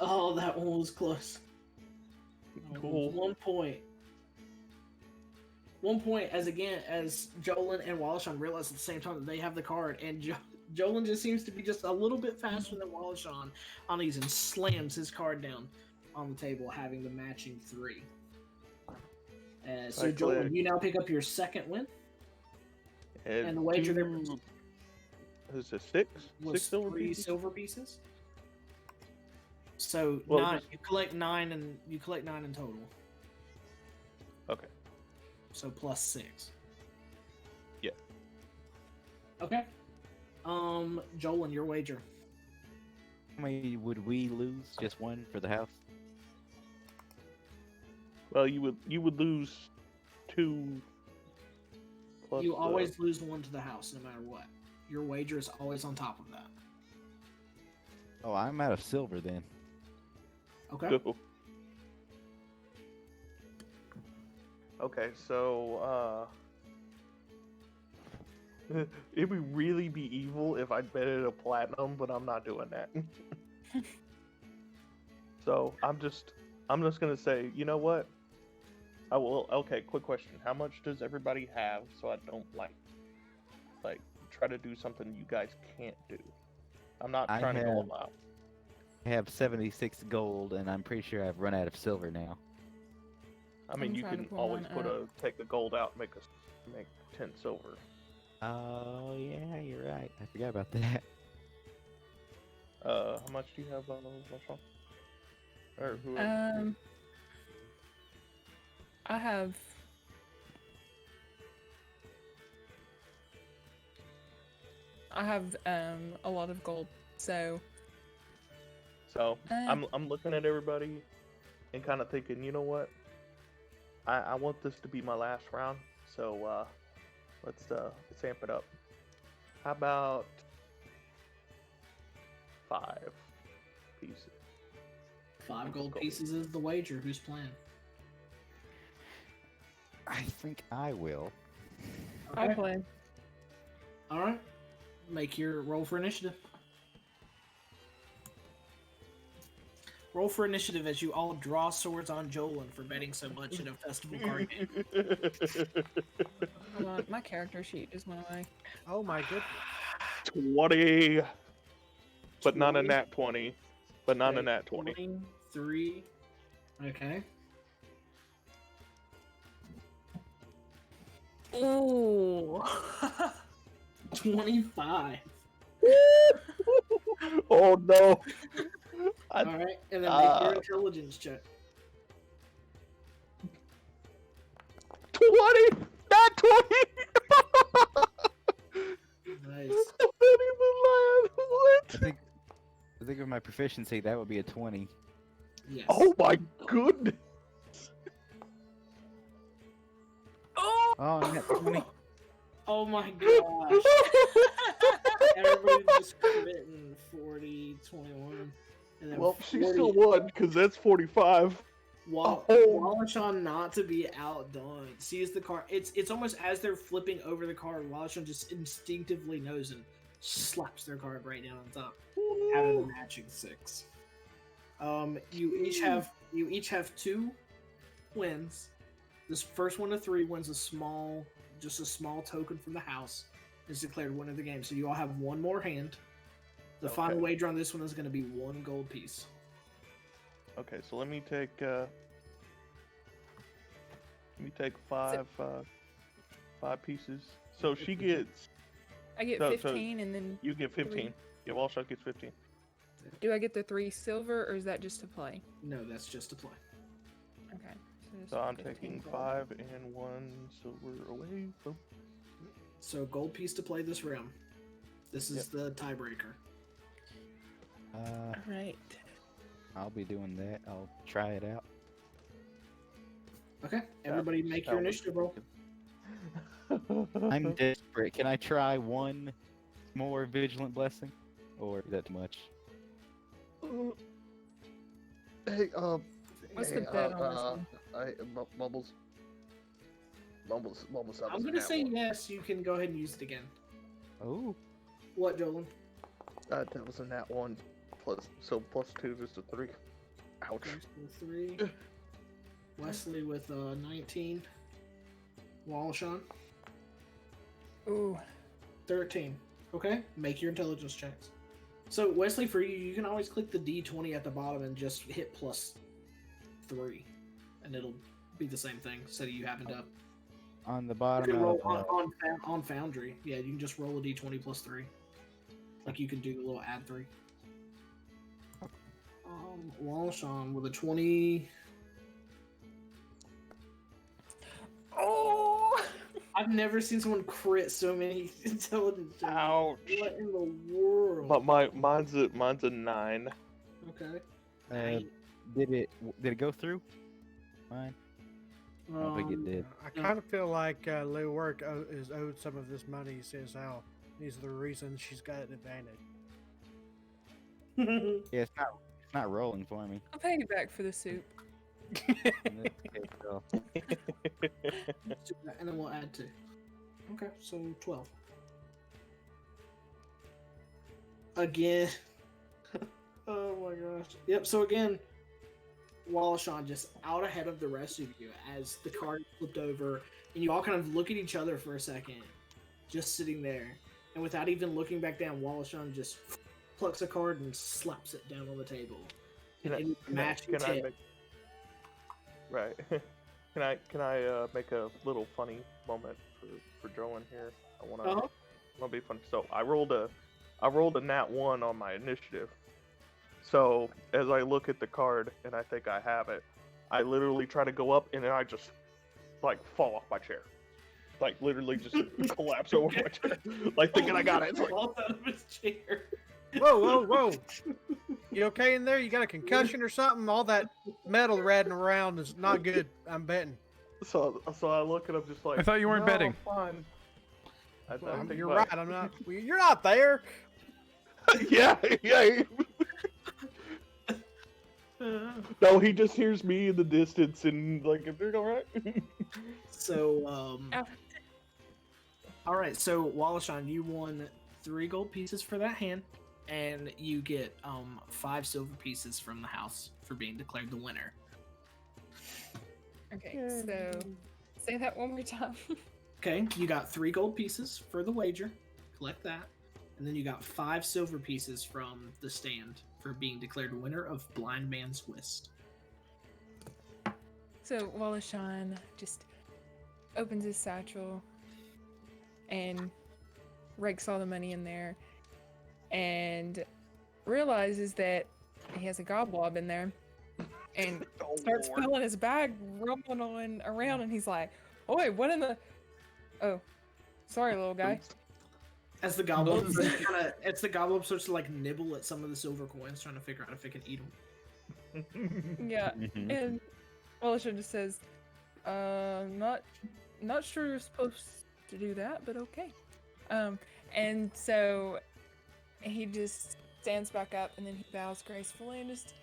Oh, that one was close. Cool. 1 point. 1 point as Jolin and Wallashan realize at the same time that they have the card, and Jolin just seems to be just a little bit faster than Wallashan on these and slams his card down on the table, having the matching 3. So Jolin, you now pick up your second win. And the wager there is it 6? was 6 silver 3 pieces? silver pieces. So Well, 9. just- You collect 9, and you collect 9 in total. Okay. So plus 6. Yeah. Okay. Jolin, your wager. How many would we lose? Just one for the house? Well, you would lose 2. Plus, You always lose 1 to the house, no matter what. Your wager is always on top of that. Oh, I'm out of silver then. Okay. Go. Okay, so it would really be evil if I betted a platinum, but I'm not doing that. So I'm just gonna say, you know what? I will. Okay, quick question: how much does everybody have? So I don't like try to do something you guys can't do. I'm not trying to go all out. I have 76 gold, and I'm pretty sure I've run out of silver now. I mean, I'm you trying to can pull always mine take the gold out, and make 10 silver. Oh, yeah, you're right. I forgot about that. How much do you have, Wallashan? Or who? I have. A lot of gold, so. So I'm looking at everybody and kind of thinking, you know what? I want this to be my last round, so let's amp it up. How about 5 pieces? 5 gold pieces is the wager. Who's playing? I think I will. I'll play. All right. Make your roll for initiative. Roll for initiative as you all draw swords on Jolin for betting so much in a festival card game. Hold on, my character sheet just went away. Oh my goodness. 20, but not a 20. nat 20. But not a Okay, nat 20. 3. Okay. Ooh. 25. Oh no! All right, and then make your intelligence check. 20! Not 20! Nice. I can't even laugh. What? I think with my proficiency, that would be a 20. Yes. Oh my goodness! Oh, net 20. Oh my gosh. Everybody just written 40, 21. And then Well, she 40. still won because that's 45. Wallashan, not to be outdone, sees the card. It's almost as they're flipping over the card, Wallashan just instinctively knows and slaps their card right down on top, having the matching 6. You each have 2 wins. This first one of 3 wins a small token from the house. Is declared winner of the game. So you all have 1 more hand. The final wager on this one is going to be 1 gold piece. Okay, so let me take 5 pieces. So she gets. I get No, so 15, and then You get 15. Yeah, Wallashan gets 15. do I get the 3 silver, or is that just to play? No, that's just to play. Okay. just So I'm 15 taking gold. 5 and 1 silver away. Boom. So gold piece to play this round. This is the tiebreaker. Alright. I'll be doing that. I'll try it out. Okay, everybody make your initiative roll. I'm desperate. Can I try 1 more vigilant blessing? Or is that too much? Hey, What's the bet on Mumbles, I'm gonna say yes. You can go ahead and use it again. Oh. What, Jolin? That was a nat 1 plus 2 is a 3. Ouch. First with 3. Weslie with 19. Wallashan, Ooh. 13. Okay, make your intelligence checks. So Weslie, for you, you can always click the D20 at the bottom and just hit +3, and it'll be the same thing instead of you having to. On the You bottom can roll of, on Foundry. Yeah, you can just roll a D20 +3. Like you can do a little add 3. Wallashan with a 20. Oh! I've never seen someone crit so many intelligence checks. Ouch. What in the world? But mine's a 9. Okay. did it go through? Mine? I don't think it did. I kind of feel like Leoric is owed some of this money. He says how he's the reason she's got an advantage. Yeah, it's not rolling for me. I'll pay you back for the soup. In this case, so. And then we'll add 2. Okay, so 12. Again. Oh my gosh. Yep, so again, Wallashan just out ahead of the rest of you as the card flipped over, and you all kind of look at each other for a second, just sitting there. And without even looking back down, Wallashan just plucks a card and slaps it down on the table. Can I make, right? Can I make a little funny moment for Joe in here? I wanna be funny. So I rolled a nat 1 on my initiative. So as I look at the card and I think I have it, I literally try to go up and then I just like fall off my chair, like literally just collapse over my chair, like thinking I got it. It's like, Falls out of his chair. Whoa! You okay in there? You got a concussion or something? All that metal rattling around is not good. I'm betting. so I look at him just like. I thought you weren't "No, betting." I'm fine. I think You're about right. I'm not. You're not there. it. yeah. No, he just hears me in the distance and like, is it all right? So, all right. So Wallashan, you won 3 gold pieces for that hand, and you get 5 silver pieces from the house for being declared the winner. Okay, so say that one more time. Okay, you got 3 gold pieces for the wager. Collect that. And then you got 5 silver pieces from the stand for being declared winner of Blind Man's Whist. So Wallashan just opens his satchel and rakes all the money in there and realizes that he has a goblob in there and starts filling his bag, rumbling around, and he's like, "Oi, what in the... Oh, sorry, little guy." As the goblin starts to like nibble at some of the silver coins, trying to figure out if it can eat them. Yeah, and Wallashan just says, not sure you're supposed to do that, but okay." And so he just stands back up and then he bows gracefully and just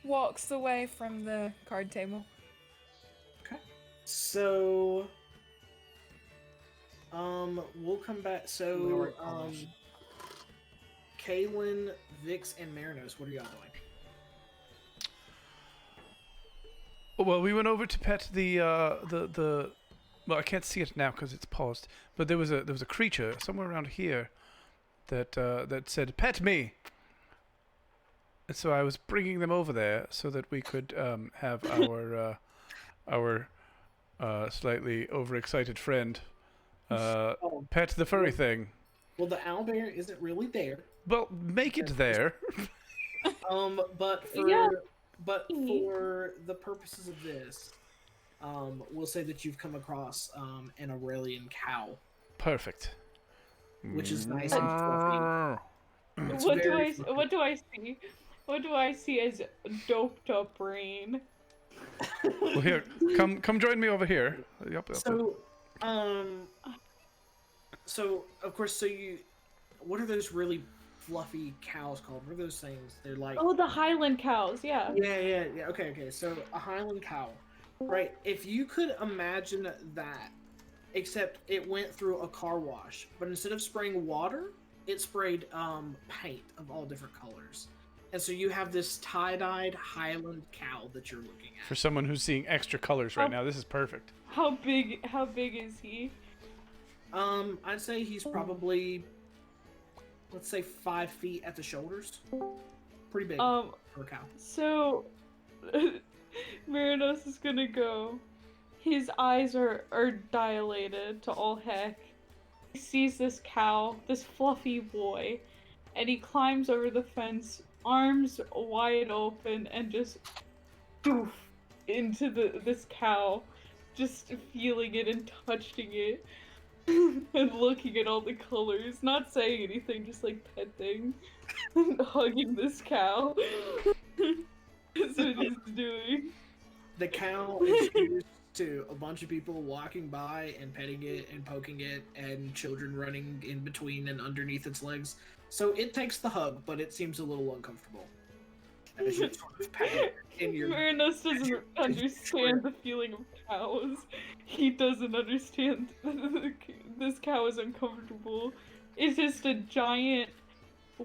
walks away from the card table. Okay. So, we'll come back. So, Kaelin, Vix, and Merinos, what are y'all doing? Well, we went over to pet the well, I can't see it now because it's paused. But there was a creature somewhere around here that said, "Pet me." And so I was bringing them over there so that we could have our slightly overexcited friend pet the furry thing. Well, the owlbear isn't really there. Well, make it there. But for the purposes of this, we'll say that you've come across an Aurelian cow, Perfect. which is nice and fluffy. It's What very do I see? What do I see as doped up rain? Well, here, come join me over here. Yep. So of course, what are those really fluffy cows called? What are those things? They're like... Oh, the Highland cows, yeah. Yeah. Okay. So a Highland cow, right? If you could imagine that, except it went through a car wash, but instead of spraying water, it sprayed paint of all different colors. And so you have this tie-dyed Highland cow that you're looking at. For someone who's seeing extra colors right now, this is perfect. How big is he? I'd say he's probably, let's say 5 feet at the shoulders. Pretty big for a cow. So, Merinos is gonna go. His eyes are dilated to all heck. He sees this cow, this fluffy boy, and he climbs over the fence, arms wide open, and just doof into this cow, just feeling it and touching it, and looking at all the colors, not saying anything, just like petting and hugging this cow. That's what he's doing. The cow is used to a bunch of people walking by and petting it and poking it, and children running in between and underneath its legs. So it takes the hug, but it seems a little uncomfortable. As you sort of pat it in your... Merinos doesn't understand the feeling of cows. He doesn't understand this cow is uncomfortable. It's just a giant,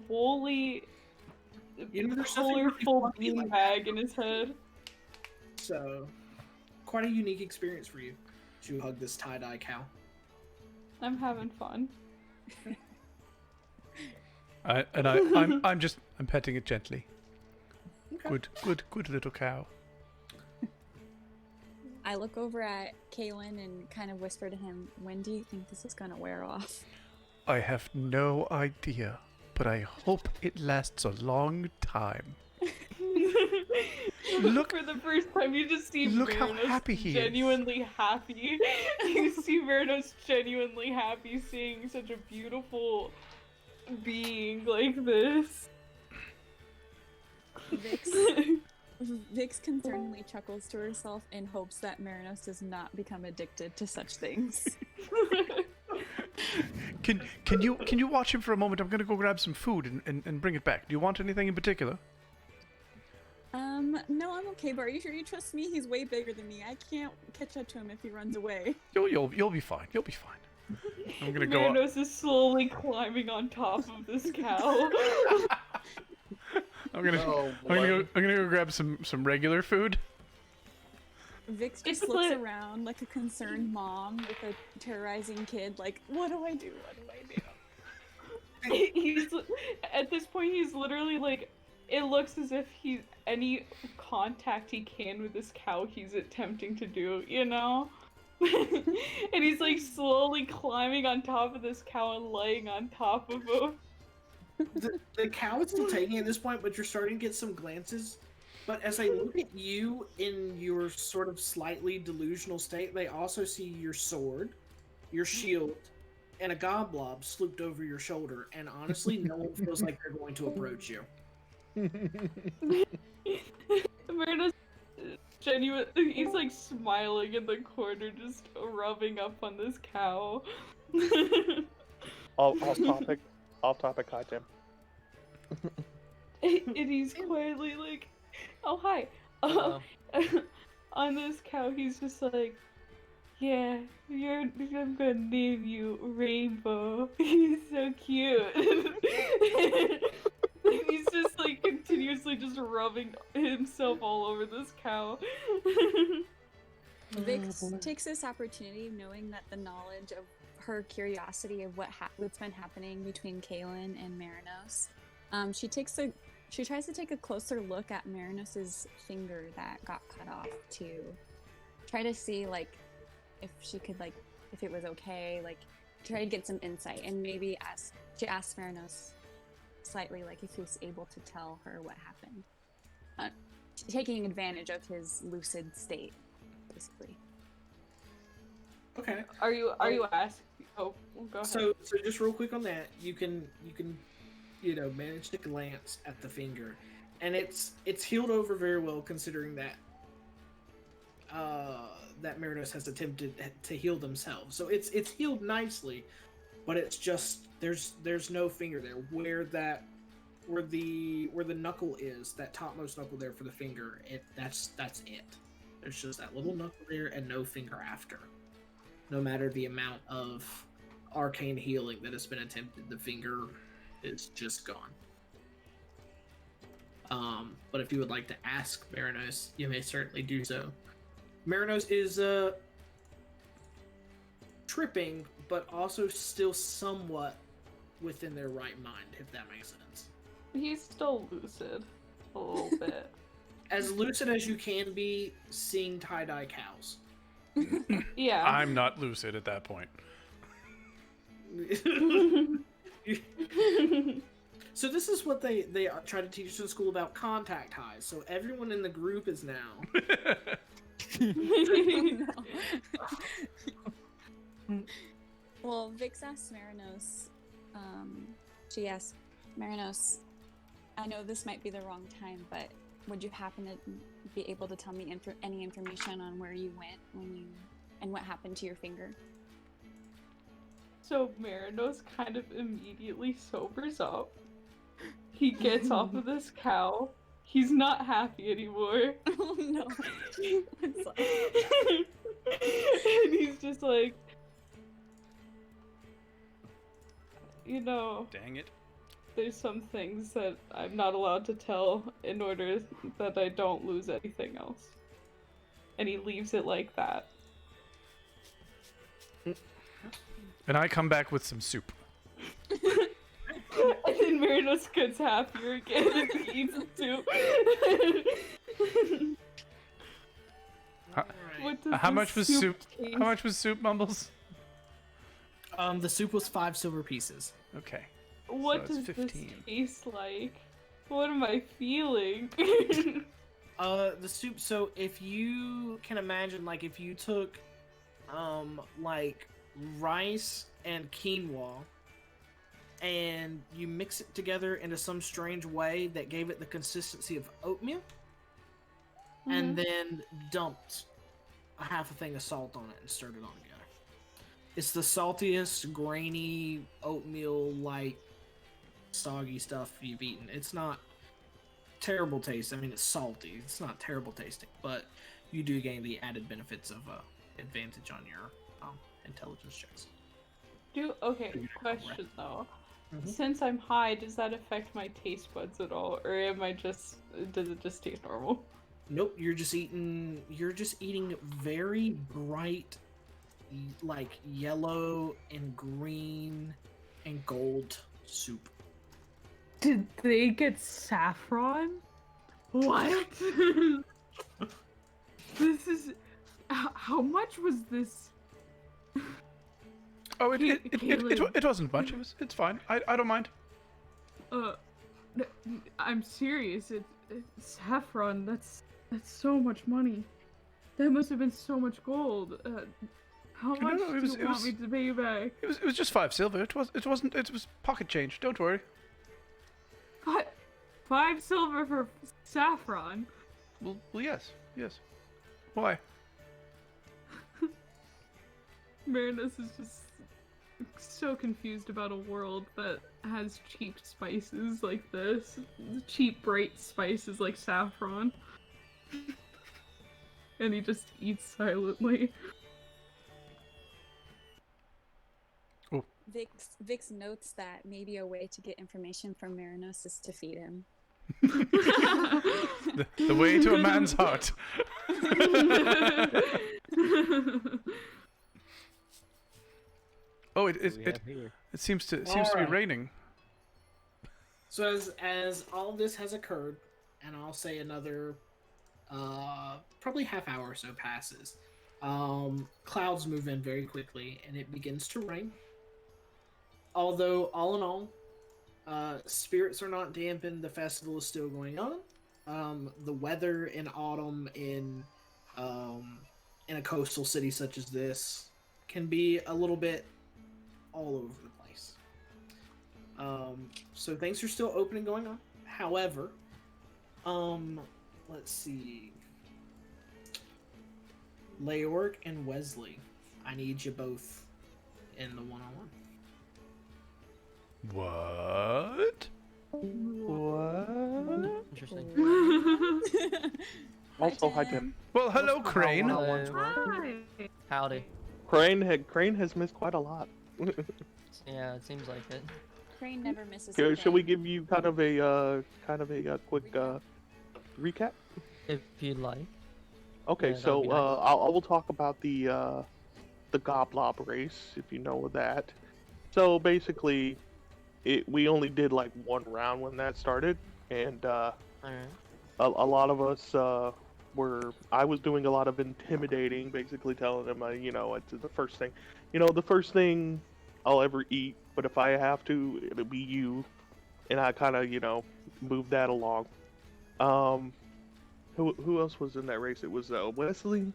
woolly, colorful beanbag in his head. So, quite a unique experience for you to hug this tie-dye cow. I'm having fun. I'm petting it gently. Okay. Good little cow. I look over at Kaelin and kind of whisper to him, when do you think this is gonna wear off? I have no idea, but I hope it lasts a long time. Look, for the first time, you just see look how Merinos happy he is. genuinely happy. You see Merinos genuinely happy seeing such a beautiful being like this. Vix concernedly chuckles to herself in hopes that Merinos does not become addicted to such things. Can you watch him for a moment? I'm gonna go grab some food and bring it back. Do you want anything in particular? No, I'm okay, but are you sure you trust me? He's way bigger than me. I can't catch up to him if he runs away. You'll be fine. You'll be fine. I'm gonna go. Merinos is slowly climbing on top of this cow. I'm gonna go grab some regular food. Vix just looks around like a concerned mom with a terrorizing kid, like, what do I do? What do I do? He's at this point he's literally like, it looks as if he's any contact he can with this cow he's attempting to do, you know? And he's like slowly climbing on top of this cow and laying on top of him. The cow is still taking it at this point, but you're starting to get some glances. But as they look at you in your sort of slightly delusional state, they also see your sword, your shield, and a goblob slooped over your shoulder. And honestly, no one feels like they're going to approach you. Merinos he's like smiling in the corner, just rubbing up on this cow. Off topic, hi Tim. And he's quietly like, oh hi. On this cow, he's just like, yeah, I'm gonna name you Rainbow. He's so cute. And he's just like continuously just rubbing himself all over this cow. Vix takes this opportunity, knowing that the knowledge of her curiosity of what's been happening between Kaelin and Merinos. She tries to take a closer look at Merinos's finger that got cut off to try to see like if she could like if it was okay, like try to get some insight, and maybe she asked Merinos slightly like if he was able to tell her what happened, taking advantage of his lucid state, basically. Okay. Are you asking? Oh, go ahead. So just real quick on that, you can manage to glance at the finger, and it's healed over very well, considering that that Merinos has attempted to heal themselves. So it's healed nicely, but it's just there's no finger there where the knuckle is, that topmost knuckle there for the finger. That's it. There's just that little knuckle there and no finger after. No matter the amount of arcane healing that has been attempted, the finger is just gone. But if you would like to ask Merinos, you may certainly do so. Merinos is tripping, but also still somewhat within their right mind, if that makes sense. He's still lucid a little bit. As lucid as you can be, seeing tie-dye cows. Yeah. I'm not lucid at that point. So this is what they try to teach us in school about contact highs. So everyone in the group is now. Well, Vix asked Merinos. She asked Merinos, I know this might be the wrong time, but would you happen to be able to tell me any information on where you went and what happened to your finger? So Merinos kind of immediately sobers up. He gets off of this cow. He's not happy anymore. Oh no. And he's just like, you know, Dang it. there's some things that I'm not allowed to tell in order that I don't lose anything else. And he leaves it like that. And I come back with some soup. And then Merinos gets happier again and he eats the soup. What does How the much was soup? taste? How much was soup, Mumbles? The soup was 5 silver pieces. Okay. What So does it's this 15. taste like? What am I feeling? The soup. So if you can imagine, like if you took, like rice and quinoa, and you mix it together into some strange way that gave it the consistency of oatmeal, and then dumped a half a thing of salt on it and stirred it all together. It's the saltiest, grainy, oatmeal-like, soggy stuff you've eaten. It's not terrible taste. I mean, it's salty. It's not terrible tasting, but you do gain the added benefits of advantage on your intelligence checks. Okay, question though. Mhm. Since I'm high, does that affect my taste buds at all, or am I just? Does it just taste normal? Nope, you're just eating very bright, like yellow and green and gold soup. Did they get saffron? What? This is. How much was this? Oh, it wasn't much. It's fine. I don't mind. I'm serious. It's saffron. That's so much money. That must have been so much gold. How much do you want me to pay you back? It was just 5 silver. It was pocket change. Don't worry. 5 silver for saffron. Well, yes. Why? Merinos is just so confused about a world that has cheap spices like this. Cheap, bright spices like saffron. And he just eats silently. Oh. Vix notes that maybe a way to get information from Merinos is to feed him. the way to a man's heart. Oh, it seems to be raining. So as all this has occurred, and I'll say another probably half hour or so passes, clouds move in very quickly and it begins to rain. Although all in all, spirits are not dampened, the festival is still going on. The weather in autumn in a coastal city such as this can be a little bit all over the place. So things are still open and going on. However, let's see. Leoric and Weslie, I need you both in the one-on-one. What? What? Interesting. Also, hi Tim. Well, hello, Crane. Hi. Howdy. Crane has missed quite a lot. Yeah, it seems like it. Crane never misses. Okay, shall we give you kind of a quick recap? If you'd like. Okay, Yeah, that so would be nice. I will talk about the Goblob race, if you know that. So basically, we only did like one round when that started, and Alright. a lot of us I was doing a lot of intimidating, basically telling them, it's the first thing, the first thing I'll ever eat, but if I have to, it'll be you, and I kind of, moved that along. Who else was in that race? It was Weslie.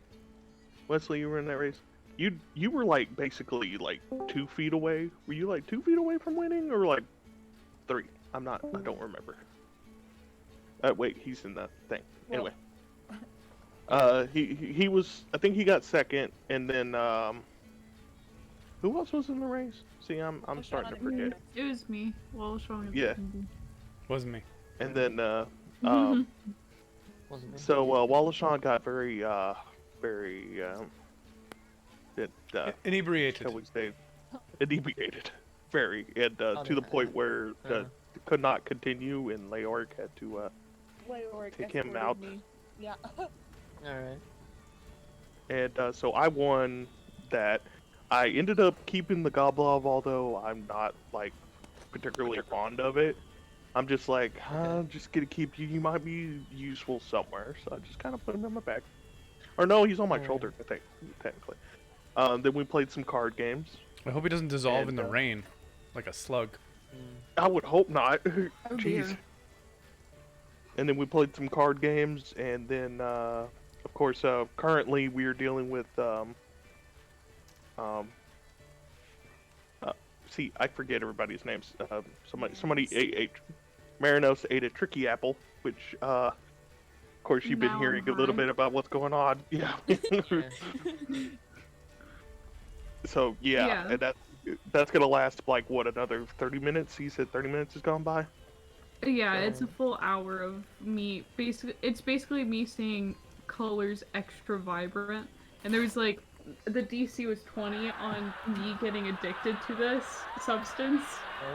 Weslie, you were in that race. You were like basically like 2 feet away. Were you like 2 feet away from winning, or like 3? I don't remember. Wait, he's in the thing. Anyway. He was. I think he got second, and then who else was in the race? See, I'm starting to forget. It was me. Wallashan. Yeah. Wasn't me. And then Wasn't me. so Wallashan got very Inebriated. shall we say, inebriated, very, and to the point where could not continue, and Leoric had to Leoric take him escorted out. me. Yeah. Alright. And so I won that. I ended up keeping the Goblob, although I'm not like particularly fond of it. I'm just like, I'm just gonna keep you. You might be useful somewhere, so I just kind of put him in my back. Or no, he's on my shoulder, I think, technically. Then we played some card games. I hope he doesn't dissolve And, in the rain, like a slug. I would hope not. Oh, Jeez. dear. And then we played some card games, and then, of course, currently we are dealing with, see, I forget everybody's names. Somebody ate Merinos ate a tricky apple, which, of course, you've been Now hearing a I'm little high. bit about what's going on. Yeah. So, yeah, and that's gonna last, like, what, another 30 minutes? He said 30 minutes has gone by? Yeah, it's a full hour of me. It's basically me seeing colors extra vibrant, and there was like the DC was 20 on me getting addicted to this substance.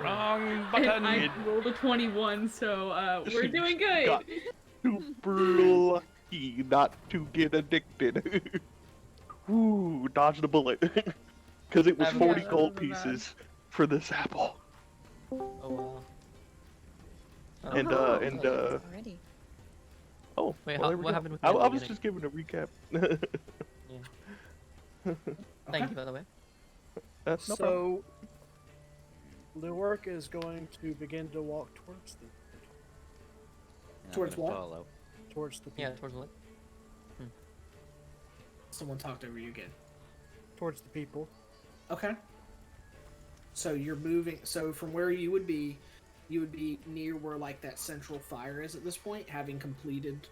Wrong And button. I rolled a 21, so we're doing good. Got super lucky not to get addicted. Ooh, dodged a bullet. Because it was Haven't 40 got gold that bad. pieces for this apple. Oh wow. And, Already. oh, Wait, well, there we what go. happened with I the was beginning? just giving a recap. Thank you, by the way. That's no problem. So, Leoric is going to begin to walk towards the And I'm Towards gonna what? follow. towards the Yeah, people. towards the left. Someone talked over you again. Towards the people. Okay. So you're moving. So from where you would be near where like that central fire is at this point, having completed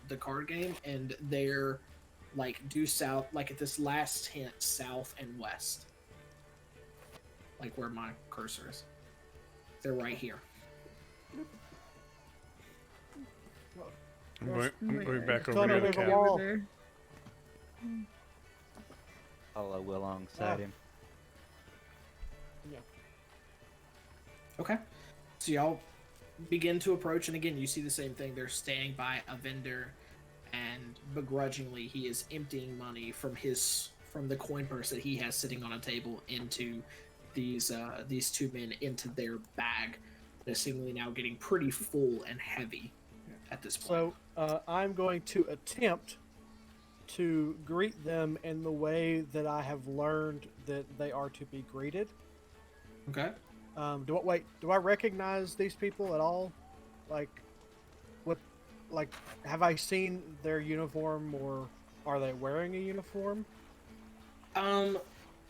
the card game, and they're like due south, like at this last hint, south and west, like where my cursor is. They're right here. I'm going back It's over on here over to the Cat. wall. There. Follow alongside him. Okay. So y'all begin to approach, and again, you see the same thing. They're standing by a vendor, and begrudgingly, he is emptying money from the coin purse that he has sitting on a table into these two men into their bag. They're seemingly now getting pretty full and heavy at this point. So, I'm going to attempt to greet them in the way that I have learned that they are to be greeted. Okay. Do I recognize these people at all? Have I seen their uniform, or are they wearing a uniform?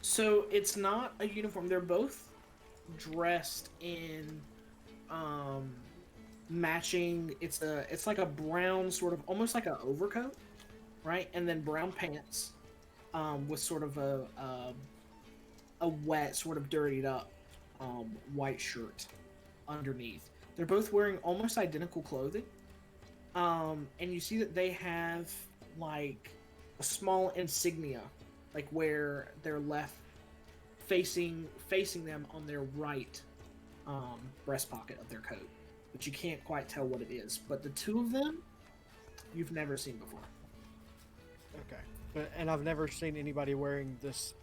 So it's not a uniform. They're both dressed in, matching. It's like a brown sort of, almost like an overcoat, right? And then brown pants, with sort of a wet, sort of dirtied up, white shirt underneath. They're both wearing almost identical clothing. And you see that they have like a small insignia, like where they're left facing them on their right, breast pocket of their coat, but you can't quite tell what it is. But the two of them, you've never seen before. Okay. And I've never seen anybody wearing this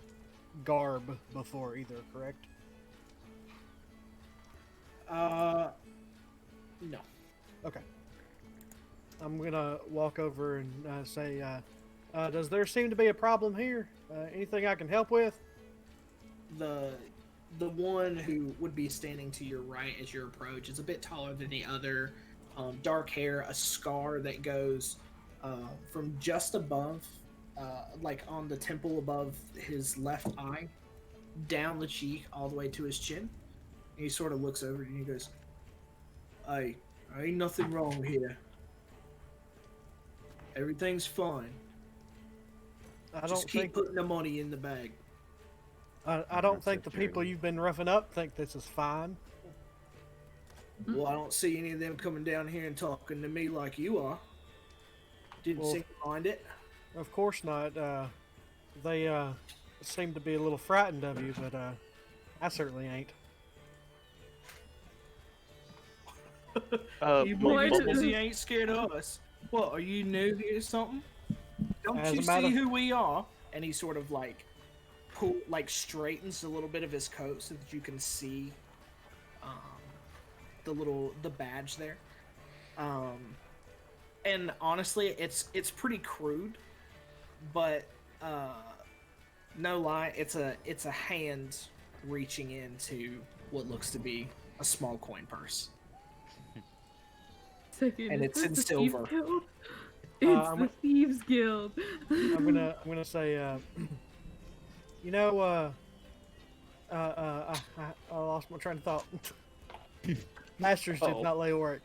garb before either, correct? No. Okay. I'm gonna walk over and say, does there seem to be a problem here? Anything I can help with? The one who would be standing to your right as you approach is a bit taller than the other. Dark hair, a scar that goes from just above, like on the temple above his left eye, down the cheek all the way to his chin. And he sort of looks over and he goes, "Hey, ain't nothing wrong here. Everything's fine. Just keep putting the money in the bag." I don't think the people you've been roughing up think this is fine. Well, I don't see any of them coming down here and talking to me like you are. Didn't seem to mind it. Of course not. They seem to be a little frightened of you, but I certainly ain't. You boys, he ain't scared of us. What, are you new here or something? Don't you see who we are? And he sort of like straightens a little bit of his coat so that you can see the badge there. And honestly, it's pretty crude, but no lie, it's a hand reaching into what looks to be a small coin purse. And it's in silver. It's the Thieves Guild. I'm gonna say, you know, I lost my train of thought. Masters did not Leoric.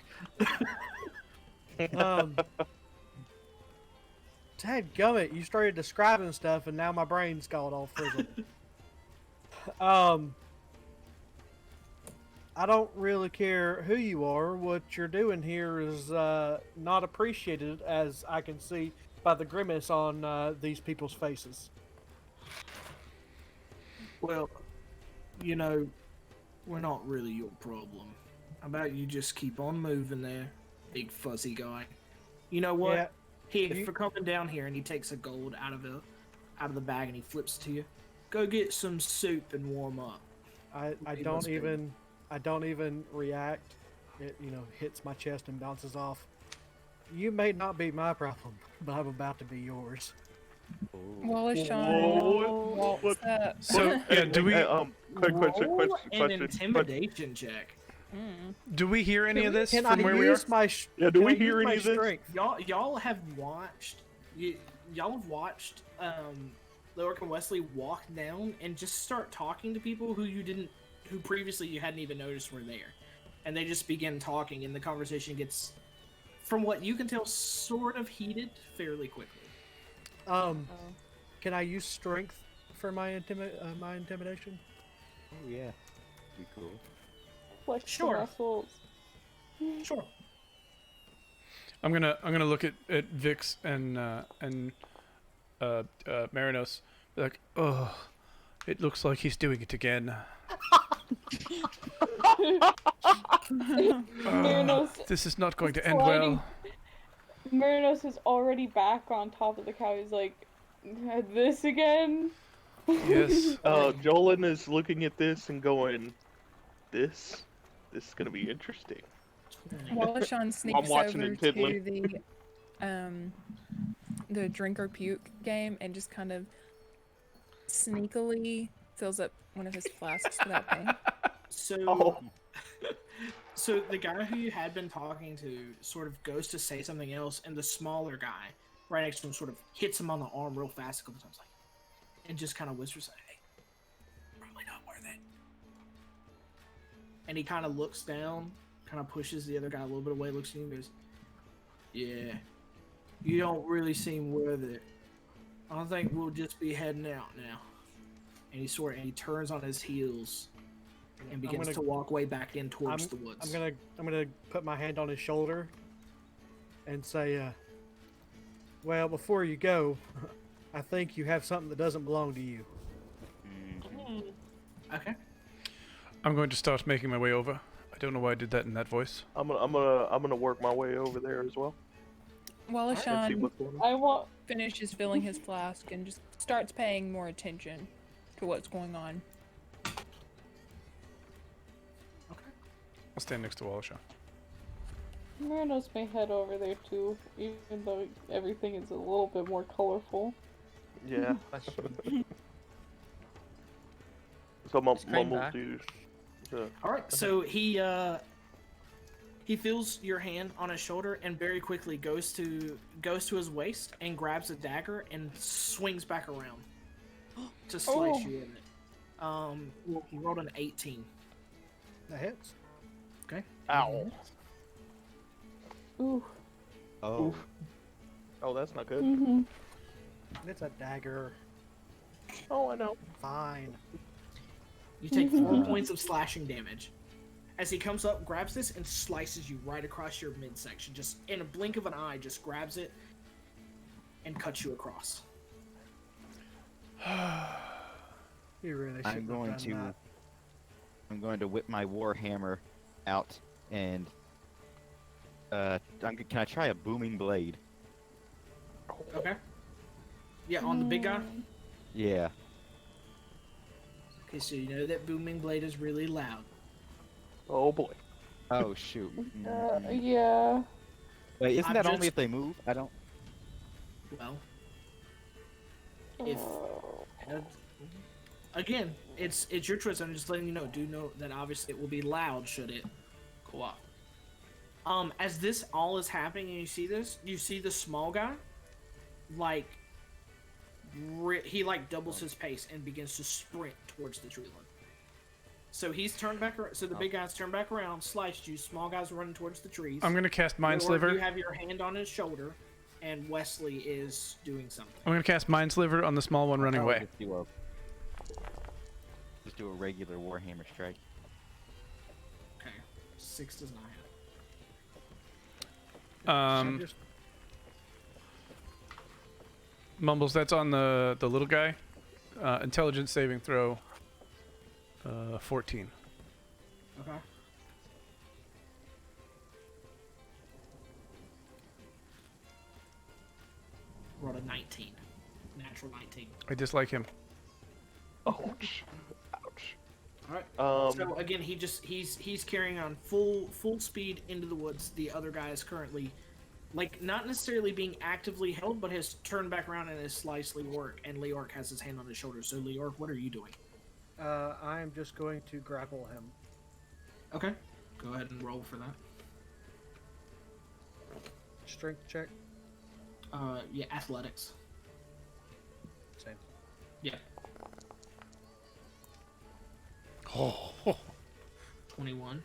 Dadgummit, you started describing stuff and now my brain's gone all frizzled. I don't really care who you are. What you're doing here is not appreciated, as I can see by the grimace on these people's faces. Well, you know, we're not really your problem. How about you just keep on moving there, big fuzzy guy? You know what? Yeah. Here, for coming down here, and he takes a gold out of the bag and he flips it to you. Go get some soup and warm up. I don't even react. It, hits my chest and bounces off. You may not be my problem, but I'm about to be yours. Wallashan walks up. So, yeah, do we... quick question. An intimidation check. Do we hear any of this Can from I where we are? use my do we hear any of this? Y'all have watched Leoric and Weslie walk down and just start talking to people who previously you hadn't even noticed were there. And they just begin talking, and the conversation gets, from what you can tell, sort of heated fairly quickly. Can I use strength for my intimidation? Oh yeah, be cool. What's Sure. the muscles? Sure. I'm gonna look at Vix and Merinos. Be like, oh, it looks like he's doing it again. Merinos, This is not going to end well. Merinos is already back on top of the cow. He's like, this again? Yes. Jolin is looking at this and going, this is gonna be interesting. Wallashan sneaks watching over intently. to the drink or puke game and just kind of sneakily fills up one of his flasks without paying. So the guy who you had been talking to sort of goes to say something else, and the smaller guy right next to him sort of hits him on the arm real fast a couple times, and just kind of whispers, "Hey, probably not worth it." And he kind of looks down, kind of pushes the other guy a little bit away, looks at you and goes, "Yeah, you don't really seem worth it. I think we'll just be heading out now." And he turns on his heels and begins to walk way back in towards the woods. I'm gonna put my hand on his shoulder and say, well, before you go, I think you have something that doesn't belong to you. Okay. I'm going to start making my way over. I don't know why I did that in that voice. I'm gonna work my way over there as well. And see Wallashan what's going on. I want. finishes filling his flask and just starts paying more attention to what's going on. I'll stand next to Wallashan. Merinos may head over there too, even though everything is a little bit more colorful. Yeah. Question. So Just came Mumbles back. do. All right, so he feels your hand on his shoulder and very quickly goes to his waist and grabs a dagger and swings back around to slice you in it. He rolled an 18. That hits. Okay. Ow. Ooh. Oh. Oof. Oh, that's not good. Mm-hmm. It's a dagger. Oh, I know. Fine. You take 4 points of slashing damage. As he comes up, grabs this, and slices you right across your midsection. Just in a blink of an eye, just grabs it and cuts you across. You really I'm shouldn't going have to. done I'm going to whip my war hammer out and. Can I try a booming blade? Okay. Yeah, on the big guy? Yeah. Okay, so you know that booming blade is really loud. Oh boy. Oh shoot. Yeah. Wait, isn't that only Objects- if they move? I don't. Well, if again, it's your choice. I'm just letting you know. Do know that obviously it will be loud should it go off. As this all is happening and you see this, you see the small guy, like, he like doubles his pace and begins to sprint towards the tree line. So he's turned back around. So the big guy's turned back around, sliced you. Small guy's running towards the trees. I'm going to cast Mind Leoric, Sliver. You have your hand on his shoulder, and Weslie is doing something. I'm going to cast Mind Sliver on the small one running away. Just do a regular warhammer strike. Okay, 6 does not hit. Mumbles, that's on the little guy. Intelligence saving throw. 14. Okay. Rolled a 19. Natural 19. I dislike him. Ouch. Ouch. Alright. So again, he's carrying on full speed into the woods. The other guy is currently, like, not necessarily being actively held, but has turned back around and has sliced Leoric, and Leoric has his hand on his shoulder. So Leoric, what are you doing? I'm just going to grapple him. Okay. Go ahead and roll for that. Strength check. Yeah, athletics. Same. Yeah. Oh. 21.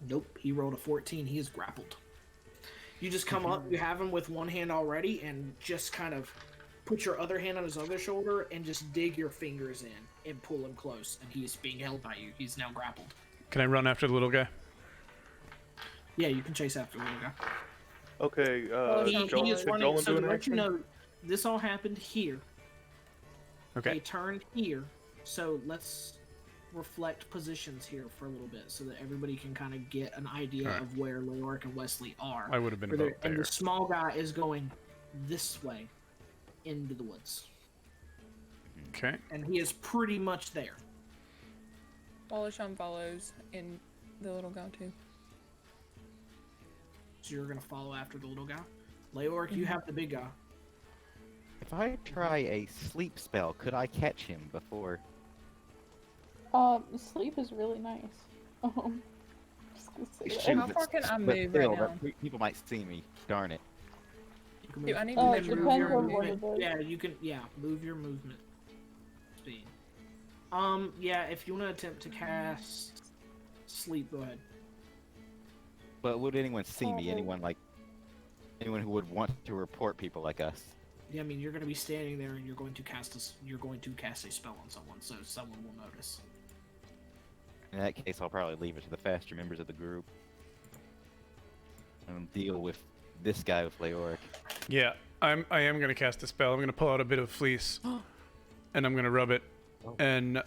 Nope, he rolled a 14. He is grappled. You just come up, you have him with one hand already, and just kind of put your other hand on his other shoulder and just dig your fingers in and pull him close. And he's being held by you. He's now grappled. Can I run after the little guy? Yeah, you can chase after the little guy. Okay, He is running, so to doing let you anything? know, this all happened here. They Okay. turned here, so let's reflect positions here for a little bit so that everybody can kind of get an idea Alright. of where Leoric and Weslie are. I would have been Where they're- about and there. the small guy is going this way into the woods. Okay. And he is pretty much there. Wallashan follows and the little guy too. So you're going to follow after the little guy. Leoric, you have the big guy. If I try a sleep spell, could I catch him before? Sleep is really nice. Just gonna say that. Shoot, How far can I but move still, right now? People might see me. Darn it. You can Do move- I need you to can it measure move depends your on what movement. it is. Yeah, you can. Yeah, move your movement speed. Yeah, if you want to attempt to cast sleep, go ahead. But would anyone see me? Anyone who would want to report people like us? Yeah, I mean you're going to be standing there and you're going to cast a spell on someone, so someone will notice. In that case, I'll probably leave it to the faster members of the group and deal with this guy with Leoric. Yeah. I am gonna cast a spell. I'm gonna pull out a bit of fleece, and I'm gonna rub it, and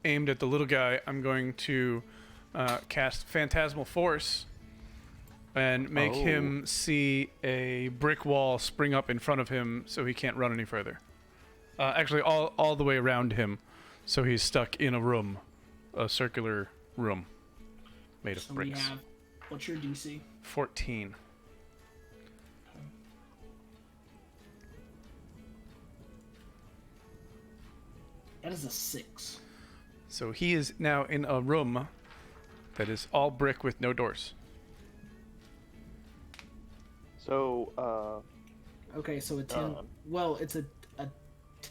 aimed at the little guy, I'm going to cast Phantasmal Force, and make him see a brick wall spring up in front of him, so he can't run any further. Actually, all the way around him, so he's stuck in a room, a circular room, made of bricks. We have. What's your DC? 14. That is a 6. So he is now in a room that is all brick with no doors. So, Okay, so a 10. Well, it's a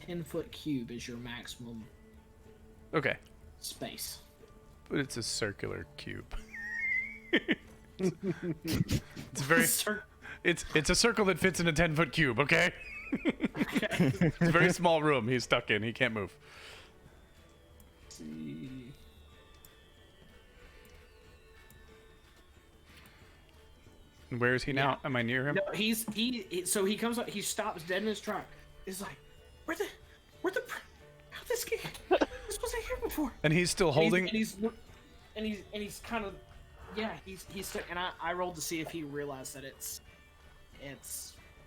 10-foot cube is your maximum Okay, space. but it's a circular cube. It's very. It's a circle that fits in a 10-foot cube. Okay. Okay. It's a very small room. He's stuck in. He can't move. Let's see. And where is he now? Am I near him? No, so he comes up. He stops dead in his track. He's like, how'd this get? This wasn't here before. And he's still holding. And he's kind of, yeah. He's stuck. And I rolled to see if he realized that it's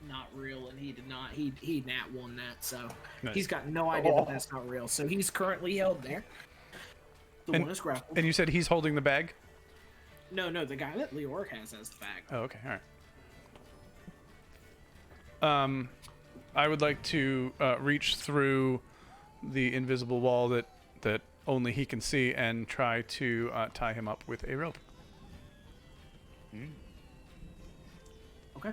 not real, and he did not. He nat won that, so Nice. he's got no idea that that's not real. So he's currently held there. The one is grappled. And you said he's holding the bag? No, the guy that Leoric has the bag. Oh, okay, all right. I would like to reach through the invisible wall that only he can see and try to tie him up with a rope. Okay.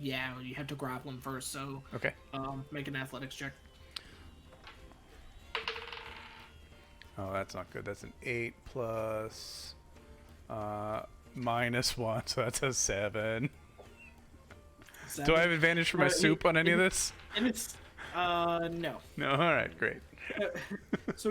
Yeah, you have to grapple him first. So. Okay. Make an athletics check. Oh, that's not good. That's an 8 plus -1, so that's a 7. Do I have advantage for my soup on any of this? And it's no. No. All right, great. So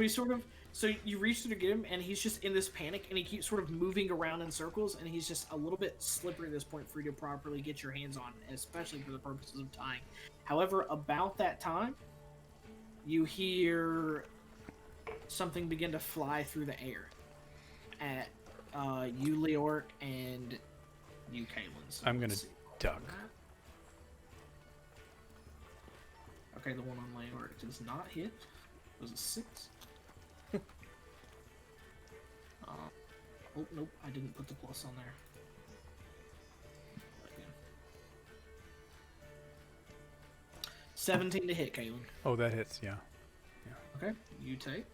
you reach through to get him, and he's just in this panic, and he keeps sort of moving around in circles, and he's just a little bit slippery at this point for you to properly get your hands on, especially for the purposes of tying. However, about that time, you hear something begin to fly through the air at you, Leoric, and you, Kaelin. So I'm gonna duck. Okay, the one on Leoric does not hit. It was a 6. Oh, nope, I didn't put the plus on there. Again. 17 to hit, Kaelin. Oh, that hits, yeah. Okay, you take.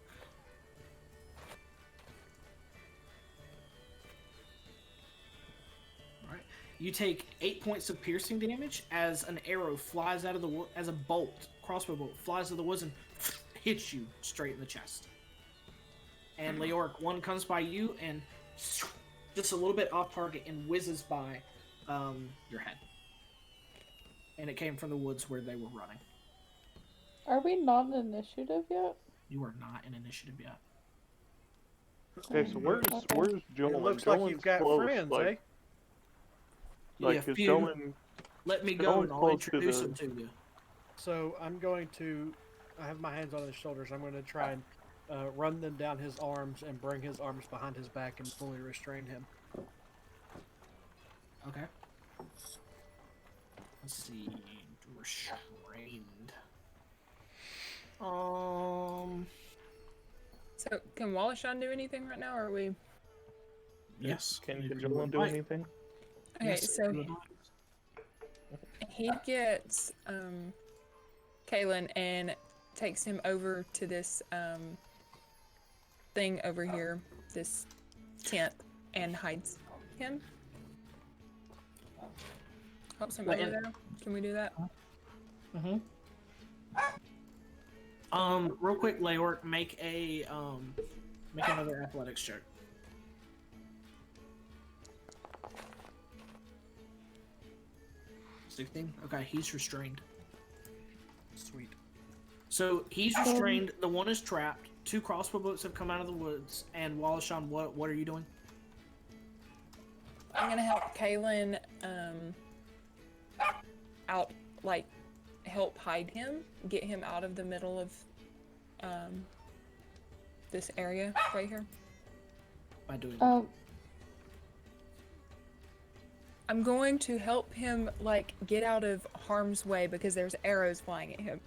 Alright, you take 8 points of piercing damage as an arrow flies out of the wood, as a crossbow bolt flies out of the woods and hits you straight in the chest. And Leoric, one comes by you and just a little bit off target and whizzes by your head. And it came from the woods where they were running. Are we not in initiative yet? You are not in initiative yet. Okay, so where's Joel? It looks like you've got friends, eh? Like, is Joel? Let me go and I'll introduce him to you. So I'm going to, I have my hands on his shoulders. I'm going to try and run them down his arms and bring his arms behind his back and fully restrain him. Okay. Let's see. Restrained. So can Wallashan do anything right now, or are we? Yes. Can Joel do anything? Okay, Yes, so he gets Kaelin and takes him over to this thing over here, this tent, and hides him. Helps him over there. Can we do that? Mm-hmm. Real quick, Leoric, make another athletics check. 16? Okay, he's restrained. Sweet. So he's restrained, the one is trapped, 2 crossbow bolts have come out of the woods, and Wallashan, what are you doing? I'm gonna help Kaelin out, like help hide him, get him out of the middle of this area right here. By doing I'm going to help him like get out of harm's way because there's arrows flying at him.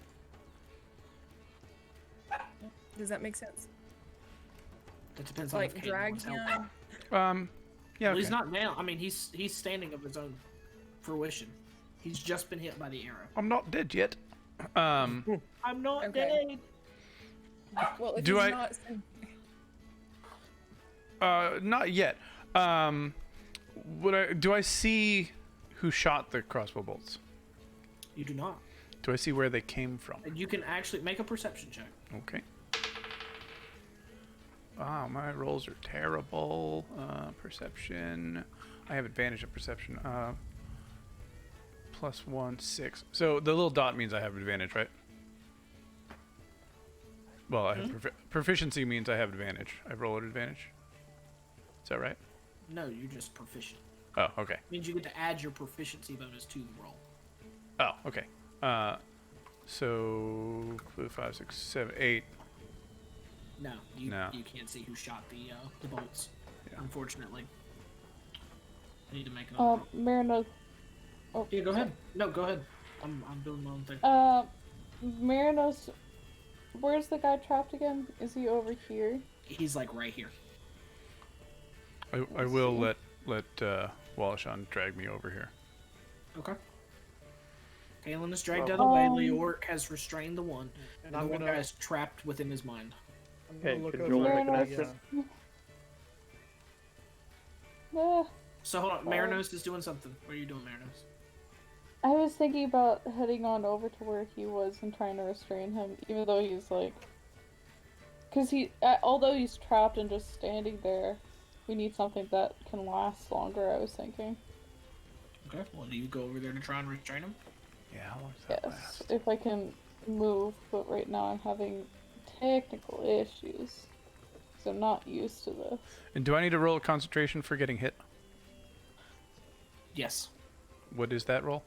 Does that make sense? That depends on if Like Kaelin drag wants help. him. Yeah. Well, he's Okay. not down. I mean, he's standing of his own fruition. He's just been hit by the arrow. I'm not dead yet. I'm not Okay. dead. Well, if Do he's I- not, Not yet. Do I see who shot the crossbow bolts? You do not. Do I see where they came from? And you can actually make a perception check. Okay. Wow, my rolls are terrible. Perception. I have advantage of perception. +1, 6. So the little dot means I have advantage, right? Well, I have proficiency means I have advantage. I roll at advantage. Is that right? No, you're just proficient. Oh, okay. Means you get to add your proficiency bonus to the roll. Oh, okay. So 5, 6, 7, 8. No, you No. you can't see who shot the bolts. Yeah. Unfortunately. I need to make another roll. Merinos. Oh, Yeah, go ahead. No, go ahead. I'm doing my own thing. Merinos. Where's the guy trapped again? Is he over here? He's like right here. I will let Wallashan drag me over here. Okay. Kaelin is dragged out of the way. Leoric has restrained the one, and the I'm one gonna- guy is trapped within his mind. I'm gonna Hey, look could over Joel at make an the, action? Ah, So hold on, Merinos is doing something. What are you doing, Merinos? I was thinking about heading on over to where he was and trying to restrain him, even though he's like, because although he's trapped and just standing there, we need something that can last longer. I was thinking. Okay. Well, do you go over there to try and restrain him? Yeah, how long does that Yes, last? if I can move, but right now I'm having technical issues, so I'm not used to this. And do I need to roll a concentration for getting hit? Yes. What is that roll?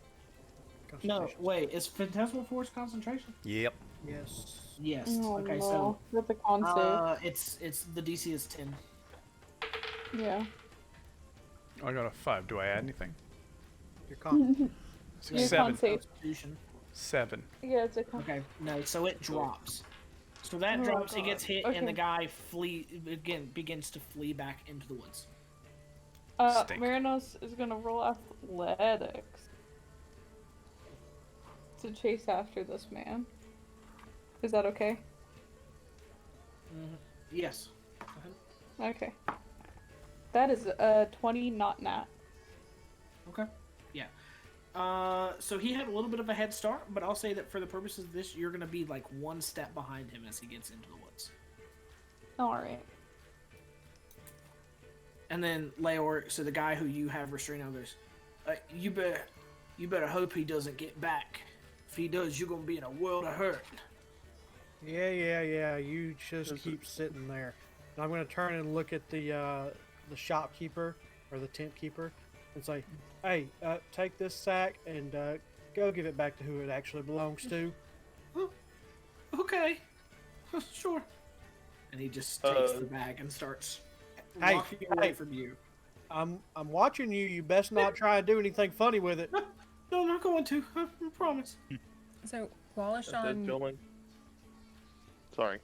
No, wait. Is Phantasmal Force concentration? Yep. Yes. Yes. Oh, Okay, no. With the con so it's the DC is 10. save. Yeah. I got a 5. Do I add anything? Your con. Your 7. con save. Constitution. 7. Yeah, it's a con. Okay. No, so it drops. So that Oh, drops. He gets God. hit, and the Okay. guy begins to flee back into the woods. Stink. Merinos is gonna roll athletics to chase after this man. Is that okay? Yes. Okay. That is 20, not nat. Okay. Yeah. So he had a little bit of a head start, but I'll say that for the purposes of this, you're gonna be like one step behind him as he gets into the woods. Alright. And then Leoric, so the guy who you have restrained others, you better hope he doesn't get back. If he does, you're gonna be in a world of hurt. Yeah. You just keep sitting there. And I'm gonna turn and look at the shopkeeper or the tent keeper and say, "Hey, take this sack and go give it back to who it actually belongs to." Okay, sure. And he just takes the bag and starts walking away from you. I'm watching you. You best not try and do anything funny with it. No, I'm not going to. I promise. So That's it, Wallashan. Joel. Sorry.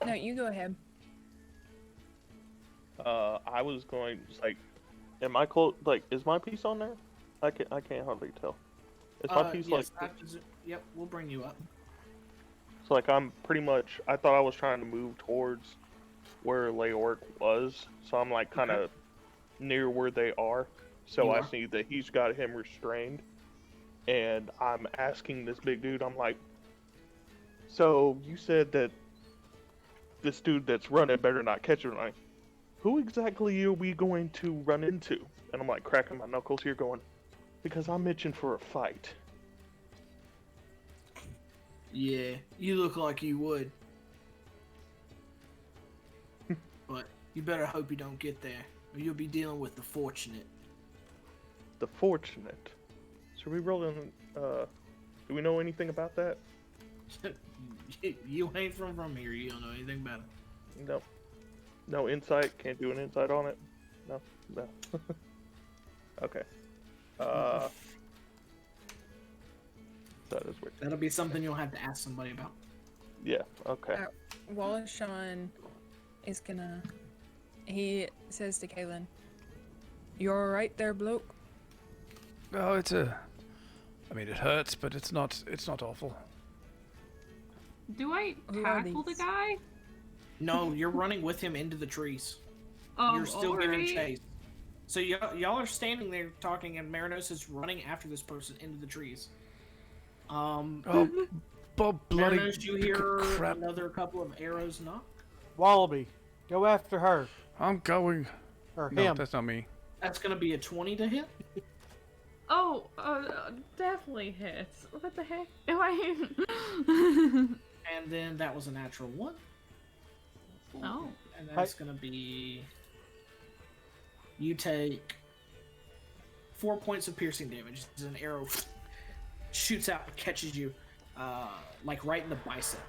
No, you go ahead. I was going like, am I close? Like, is my piece on there? I can't hardly tell. Is my piece yes, like? Yep, we'll bring you up. So like I'm pretty much. I thought I was trying to move towards where Leoric was, so I'm like kind of near where they are. So You I are? see that he's got him restrained, and I'm asking this big dude. I'm like, so you said that this dude that's running better not catch him. Like, who exactly are we going to run into? And I'm like cracking my knuckles here, going, because I'm itching for a fight. Yeah, you look like you would. but you better hope you don't get there, or you'll be dealing with the fortunate. The fortunate. Should we roll in? Do we know anything about that? You ain't from here. You don't know anything about it. No. No insight. Can't do an insight on it. No. Okay. That is weird. That'll be something you'll have to ask somebody about. Yeah. Okay. Wallashan is gonna. He says to Kaelin, "You all right there, bloke?" Oh, I mean, it hurts, but it's not awful. Do I Who are tackle the these? guy? No, you're running with him into the trees. You're still giving alright. chase. So y'all are standing there talking, and Merinos is running after this person into the trees. Oh, Bob, bloody Merinos, you hear crap! another couple of arrows knock. Wallaby, go after her. I'm going. Or No, him. that's not me. That's gonna be a 20 to hit. Oh, definitely hits. What the heck? Am I? And then that was a natural 1. Oh. And that's gonna be. You take 4 points of piercing damage as an arrow shoots out and catches you, like right in the bicep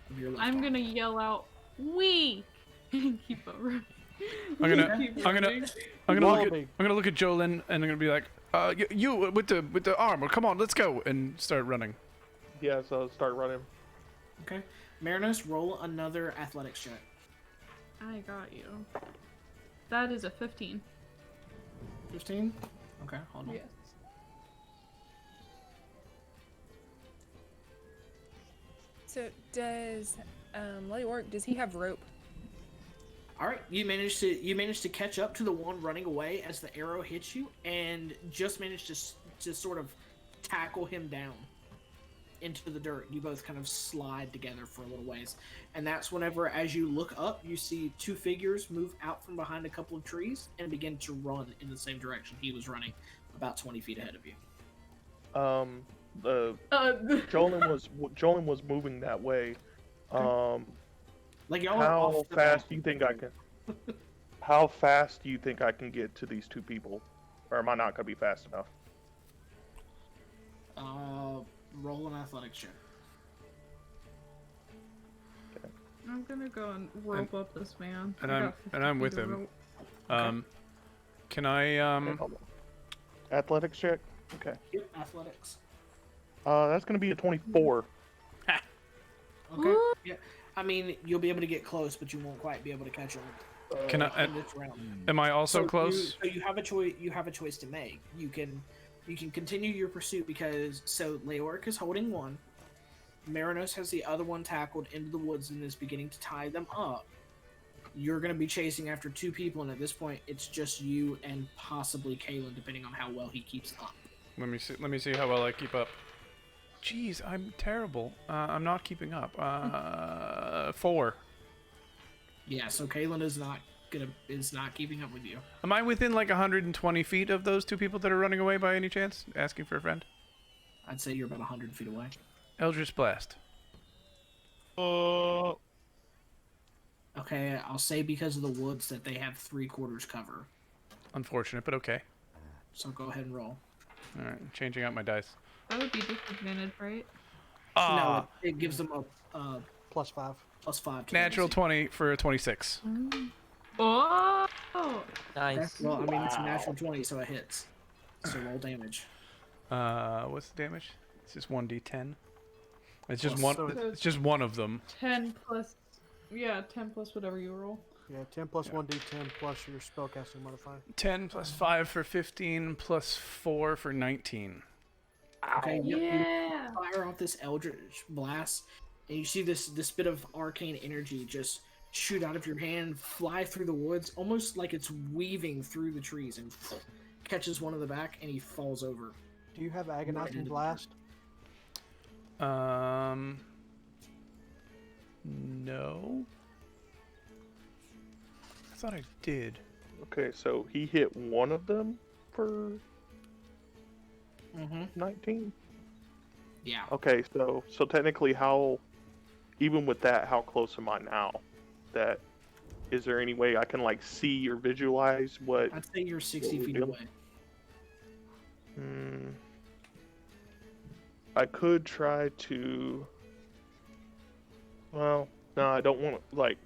of your left I'm arm. gonna yell out, "Weak!" and keep on running. I'm gonna look at Jolyn and I'm gonna be like, you with the armor, come on, let's go, and start running. Yeah. So start running. Okay. Merinos, roll another athletics check. I got you. That is a 15. 15? Okay, hold on. Yes. So does Leoric, does he have rope? All right, you managed to catch up to the one running away as the arrow hits you, and just managed to sort of tackle him down into the dirt. You both kind of slide together for a little ways, and that's whenever, as you look up, you see 2 figures move out from behind a couple of trees and begin to run in the same direction he was running, about 20 feet ahead of you. Jolyn was moving that way. Like y'all are How off the fast map. do you think I can? How fast do you think I can get to these 2 people, or am I not gonna be fast enough? Roll an athletics check. I'm gonna go and rope up this man. And I I'm got 50 and I'm with feet of him. rope. Can I Okay, hold on. Athletics check. Okay. Yep, athletics. That's gonna be a 24. Okay. Yeah. I mean, you'll be able to get close, but you won't quite be able to catch him. Can I? in this round. Am I also close? So you have a choice. You have a choice to make. You can continue your pursuit because Leoric is holding one. Merinos has the other one tackled into the woods and is beginning to tie them up. You're going to be chasing after 2 people, and at this point, it's just you and possibly Kaelin, depending on how well he keeps up. Let me see how well I keep up. Jeez, I'm terrible. I'm not keeping up. 4. Yeah, so Kaelin is not keeping up with you. Am I within like 120 feet of those 2 people that are running away by any chance? Asking for a friend. I'd say you're about 100 feet away. Eldritch Blast. Okay, I'll say because of the woods that they have 3/4 cover. Unfortunate, but okay. So go ahead and roll. All right, changing out my dice. That would be disadvantage, right? Ah, No, it gives them a +5. +5. To natural AC. 20 for a 26. Oh! Nice. Well, I mean, it's a natural 20, so it hits. So roll damage. What's the damage? It's just 1d10. It's just Plus, one. so It's just one of them. 10 plus. Yeah, 10 plus whatever you roll. Yeah, 10 plus 1d10 plus your spellcasting modifier. 10 plus 5 for 15 plus 4 for 19. Okay, you Yeah! fire off this eldritch blast, and you see this bit of arcane energy just shoot out of your hand, fly through the woods, almost like it's weaving through the trees, and catches one of the back, and he falls over. Do you have agonizing into the blast? No. I thought I did. Okay, so he hit one of them for Mm-hmm. 19. Yeah. Okay, so technically, how, even with that, how close am I now? That is there any way I can like see or visualize what? I'd say you're 60 we're feet doing? away. I could try to. Well, no, I don't want to like.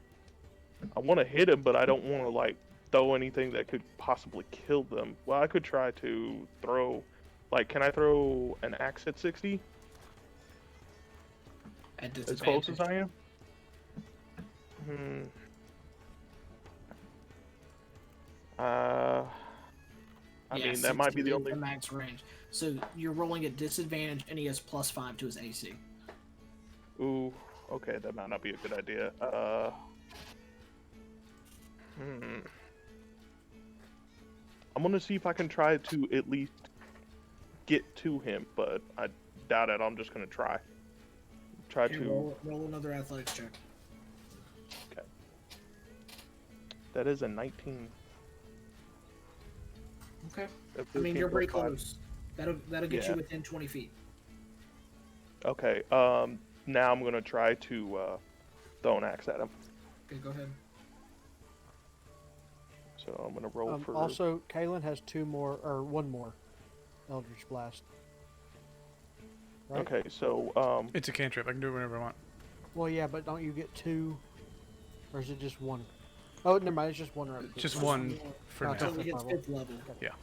I want to hit him, but I don't want to like throw anything that could possibly kill them. Well, I could try to throw. Like, can I throw an axe at 60? At As close as I am? I mean, that might be the only max range. So you're rolling at disadvantage, and he has +5 to his AC. Ooh, okay, that might not be a good idea. I'm gonna see if I can try to at least get to him, but I doubt it. I'm just gonna try. Roll another athletics check. Okay. That is a 19. Okay. I mean, you're pretty close. That'll get you within 20 feet. Okay. Now I'm gonna try to throw an axe at him. Okay, go ahead. So I'm gonna roll for. Also, Kaelin has one more Eldritch Blast. Right? Okay, so It's a cantrip. I can do it whenever I want. Well, yeah, but don't you get 2, or is it just 1? Oh, never mind. It's just 1 right. Just one for now. Until he gets 5th level. Yeah.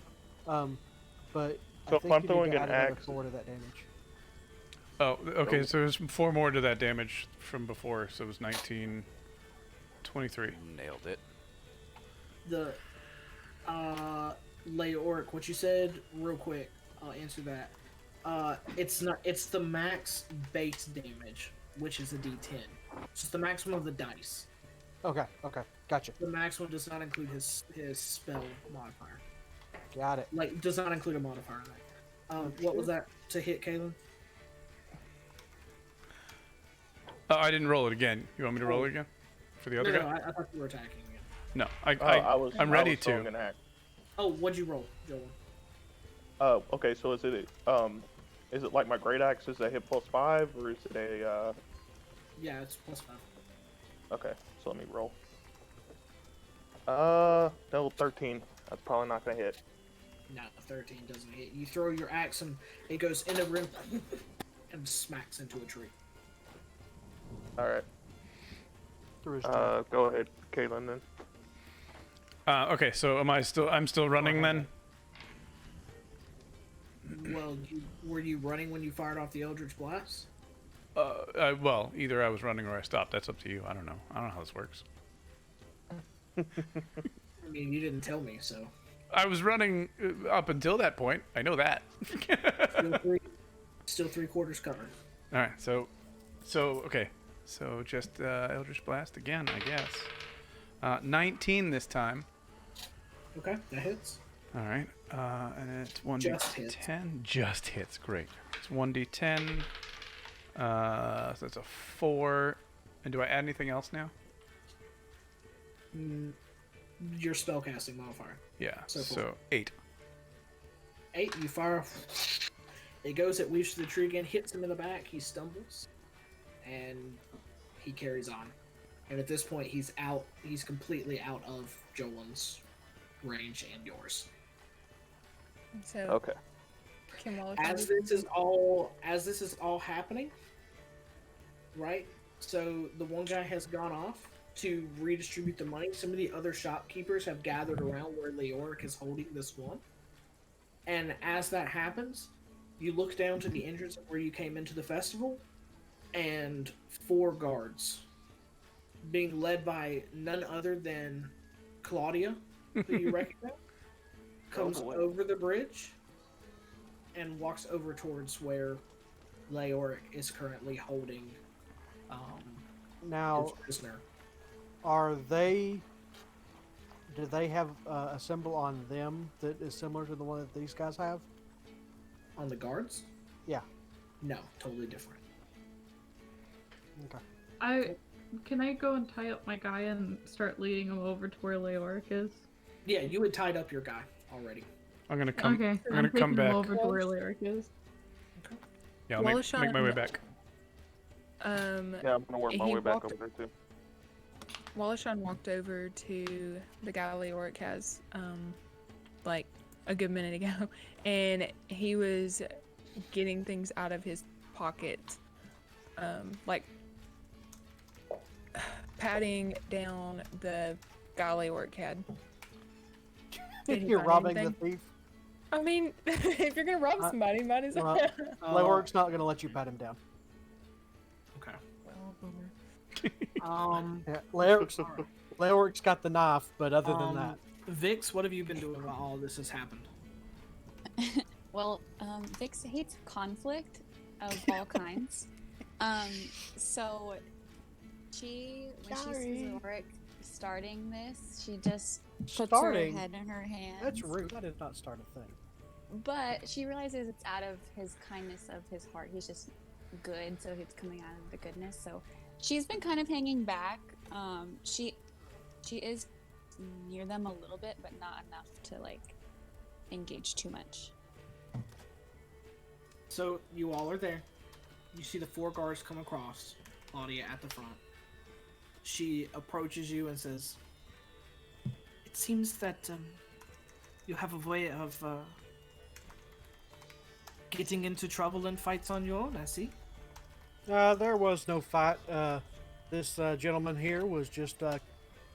But So I if think I'm you throwing need to an add another axe- 4 to that damage. Oh, okay. So there's 4 more to that damage from before. So it was 19, 23. Nailed it. The Leoric, what you said, real quick. I'll answer that. It's the max base damage, which is a D10. It's just the maximum of the dice. Okay, gotcha. The maximum does not include his spell modifier. Got it. Like, does not include a modifier. What was that to hit, Kaelin? I didn't roll it again. You want me to roll it again for the other guy? No, I thought you were attacking again. No, I'm ready throwing to. an axe. Oh, what'd you roll, Joel? Oh, okay. So is it like my great axe? Is a hit +5, or is it a? Yeah, it's +5. Okay, so let me roll. No, 13. That's probably not gonna hit. No, 13 doesn't hit. You throw your axe and it goes in the rim and smacks into a tree. All right. Go ahead, Kaelin. Then. Okay, so I'm still running then? Well, were you running when you fired off the Eldritch Blast? Well, either I was running or I stopped. That's up to you. I don't know. I don't know how this works. I mean, you didn't tell me, so. I was running up until that point. I know that. Still 3/4 covered. All right, so okay, so just Eldritch Blast again, I guess. 19 this time. Okay, that hits. All right, and it's 1d10. Just hits. Great. It's 1d10. So that's a 4. And do I add anything else now? Your spellcasting modifier. Yeah. So So 8. 8. You fire. It goes. It weaves to the tree again. Hits him in the back. He stumbles, and he carries on. And at this point, he's out. He's completely out of Jolen's range and yours. So Okay. As this is all happening, right? So the one guy has gone off to redistribute the money. Some of the other shopkeepers have gathered around where Leoric is holding this one. And as that happens, you look down to the entrance of where you came into the festival, and 4 guards, being led by none other than Claudia, who you recognize, comes over the bridge and walks over towards where Leoric is currently holding Now, his prisoner. do they have a symbol on them that is similar to the one that these guys have? On the guards? Yeah. No, totally different. Okay. Can I go and tie up my guy and start leading him over to where Leoric is? Yeah, you had tied up your guy already. I'm gonna come. Okay, I'm gonna come taking back. him over to where Leoric is. Yeah, I'll make my way back. Yeah, I'm gonna work my way back over there too. Wallashan walked over to the guy Leoric has, like a good minute ago, and he was getting things out of his pocket, like patting down the guy Leoric had. Did he You're find robbing anything? the thief. I mean, if you're gonna rob somebody, might as well. Leoric's not gonna let you pat him down. Okay. Yeah, Leoric's got the knife, but other than that, Vix, what have you been doing while all this has happened? Well, Vix hates conflict of all kinds. So when she sees Leoric starting this, she just puts her head in her hands. That's rude. I did not start a thing. But she realizes it's out of his kindness of his heart. He's just good, so it's coming out of the goodness. So she's been kind of hanging back. She is near them a little bit, but not enough to like engage too much. So you all are there. You see the 4 guards come across, Claudia at the front. She approaches you and says, "It seems that you have a way of getting into trouble and fights on your own, I see." There was no fight. This gentleman here was just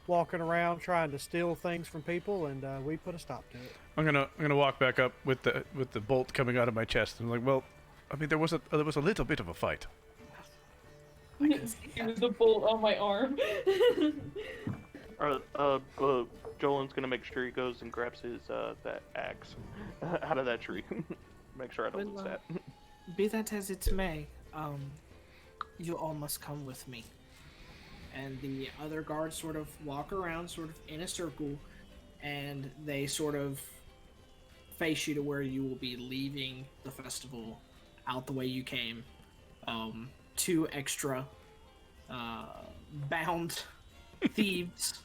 walking around trying to steal things from people, and we put a stop to it. I'm gonna walk back up with the bolt coming out of my chest. I'm like, well, I mean, there was a little bit of a fight. It was the bolt on my arm. Jolin's gonna make sure he goes and grabs his that axe out of that tree. Make sure I don't lose that. Be that as it may, you all must come with me. And the other guards sort of walk around, sort of in a circle, and they sort of face you to where you will be leaving the festival out the way you came. 2 extra bound thieves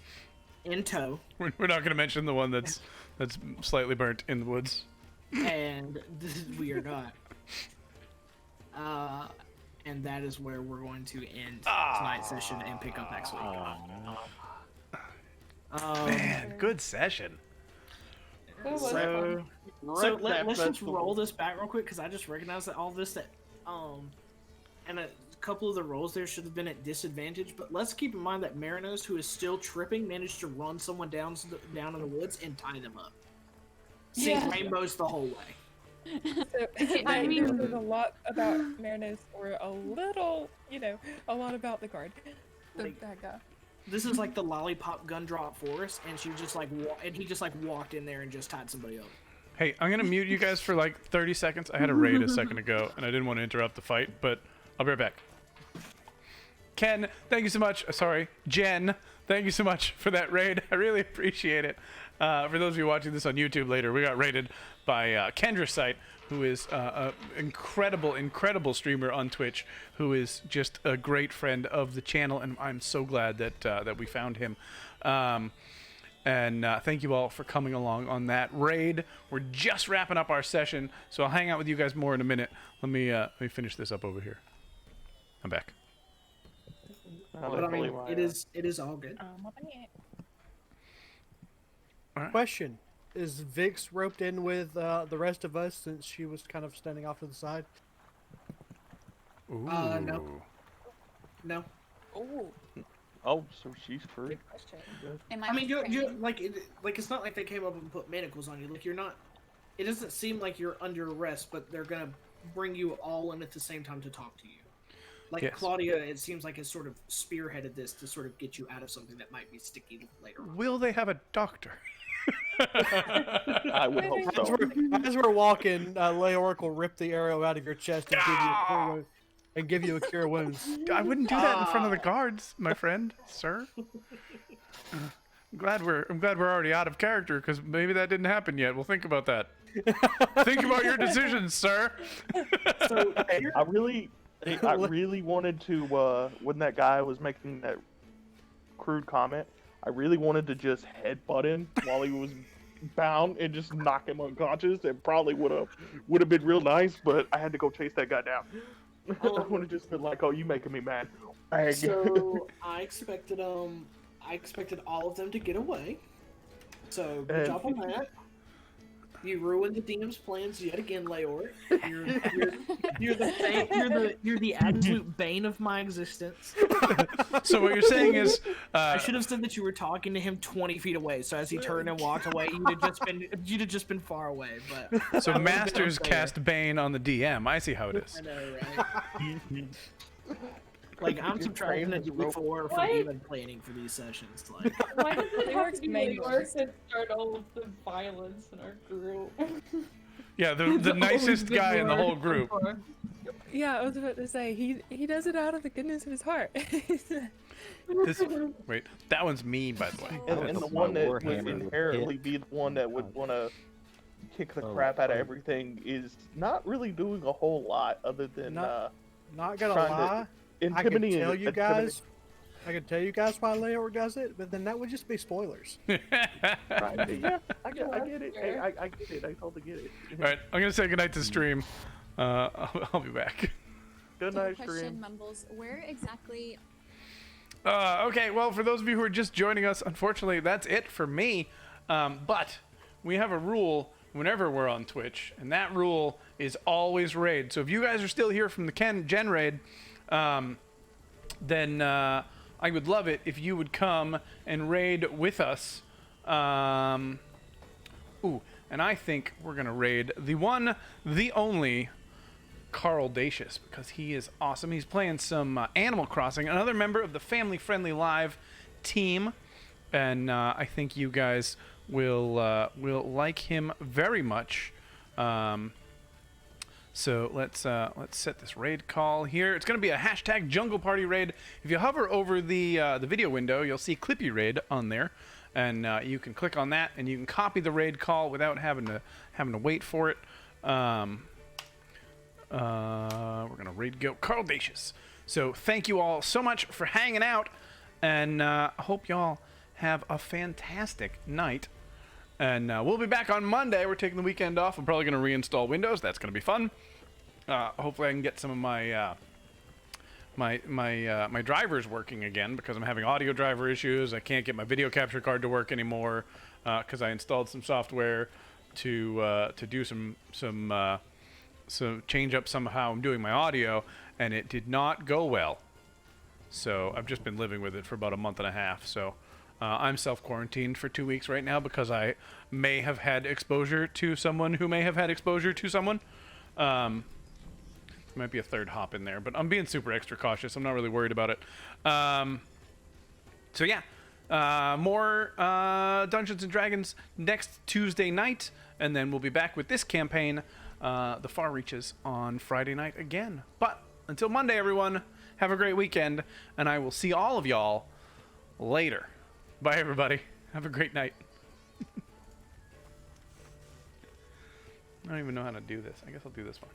in tow. We're not gonna mention the one that's slightly burnt in the woods. And we are not. And that is where we're going to end tonight's session and pick up next week. Man, good session. So let's just roll this back real quick, because I just recognized that all this and a couple of the rolls there should have been at disadvantage. But let's keep in mind that Merinos, who is still tripping, managed to run someone down in the woods and tie them up. Sing rainbows the whole way. So, I mean, there's a lot about Merinos, or a little, a lot about the guard, that guy. This is like the lollipop gun drop forest, and she just like he just like walked in there and just tied somebody up. Hey, I'm gonna mute you guys for like 30 seconds. I had a raid a second ago, and I didn't want to interrupt the fight, but I'll be right back. Ken, thank you so much. Sorry, Jen, thank you so much for that raid. I really appreciate it. For those of you watching this on YouTube later, we got raided by Kendra Sight, who is an incredible streamer on Twitch, who is just a great friend of the channel, and I'm so glad that we found him. And thank you all for coming along on that raid. We're just wrapping up our session, so I'll hang out with you guys more in a minute. Let me finish this up over here. I'm back. But I mean, it is all good. Right. Question: is Vix roped in with the rest of us since she was kind of standing off to the side? Ooh. No. Ooh. Oh, so she's free. Good question. I mean, you like it's not like they came up and put manacles on you. Like, you're not. It doesn't seem like you're under arrest, but they're gonna bring you all in at the same time to talk to you. Like, yes. Claudia, it seems like, has sort of spearheaded this to sort of get you out of something that might be sticky later on. Will they have a doctor? I would hope so. As we're walking, Leoric will rip the arrow out of your chest and give you a cure wounds. I wouldn't do that in front of the guards, my friend, sir. I'm glad we're already out of character, because maybe that didn't happen yet. We'll think about that. Think about your decisions, sir. So I really wanted to, when that guy was making that crude comment, I really wanted to just headbutt him while he was bound and just knock him unconscious. It probably would have been real nice, but I had to go chase that guy down. I would have just been like, "Oh, you making me mad." So I expected I expected all of them to get away. So good job on that. You ruined the DM's plans yet again, Leoric. You're the absolute bane of my existence. So what you're saying is, I should have said that you were talking to him 20 feet away. So as he turned and walked away, you'd have just been far away. But so Masters cast Bane on the DM. I see how it is. I know, right? Like I'm subtracting a D4 from even planning for these sessions. Like, why does it have to be Leoric that start all of the violence in our group? Yeah, the nicest guy in the whole group. Yeah, I was about to say he does it out of the goodness of his heart. Wait, that one's me, by the way. And the one that would inherently be the one that would want to kick the crap out of everything is not really doing a whole lot other than not gonna lie. I can tell you guys why Leoric does it, but then that would just be spoilers. Right, yeah, I get it. I get it. I totally get it. All right, I'm gonna say goodnight to stream. I'll be back. Good night, Question, stream. Mumbles, where exactly? Okay, well, for those of you who are just joining us, unfortunately, that's it for me. But we have a rule whenever we're on Twitch, and that rule is always raid. So if you guys are still here from the Gen raid, then I would love it if you would come and raid with us. And I think we're gonna raid the one, the only Grimbaldus, because he is awesome. He's playing some Animal Crossing, another member of the Family Friendly Live team, and I think you guys will like him very much. So let's set this raid call here. It's going to be a hashtag Jungle Party raid. If you hover over the video window, you'll see Clippy Raid on there, and you can click on that and you can copy the raid call without having to wait for it. We're gonna raid go Grimbaldus. So thank you all so much for hanging out, and hope y'all have a fantastic night. And we'll be back on Monday. We're taking the weekend off. I'm probably going to reinstall Windows. That's going to be fun. Hopefully I can get some of my my drivers working again, because I'm having audio driver issues. I can't get my video capture card to work anymore because I installed some software to do some change up somehow. I'm doing my audio, and it did not go well. So I've just been living with it for about a month and a half. So I'm self-quarantined for 2 weeks right now because I may have had exposure to someone who may have had exposure to someone. There might be a third hop in there, but I'm being super extra cautious. I'm not really worried about it. So yeah, more Dungeons & Dragons next Tuesday night, and then we'll be back with this campaign, The Far Reaches, on Friday night again. But until Monday, everyone, have a great weekend, and I will see all of y'all later. Bye, everybody. Have a great night. I don't even know how to do this. I guess I'll do this one.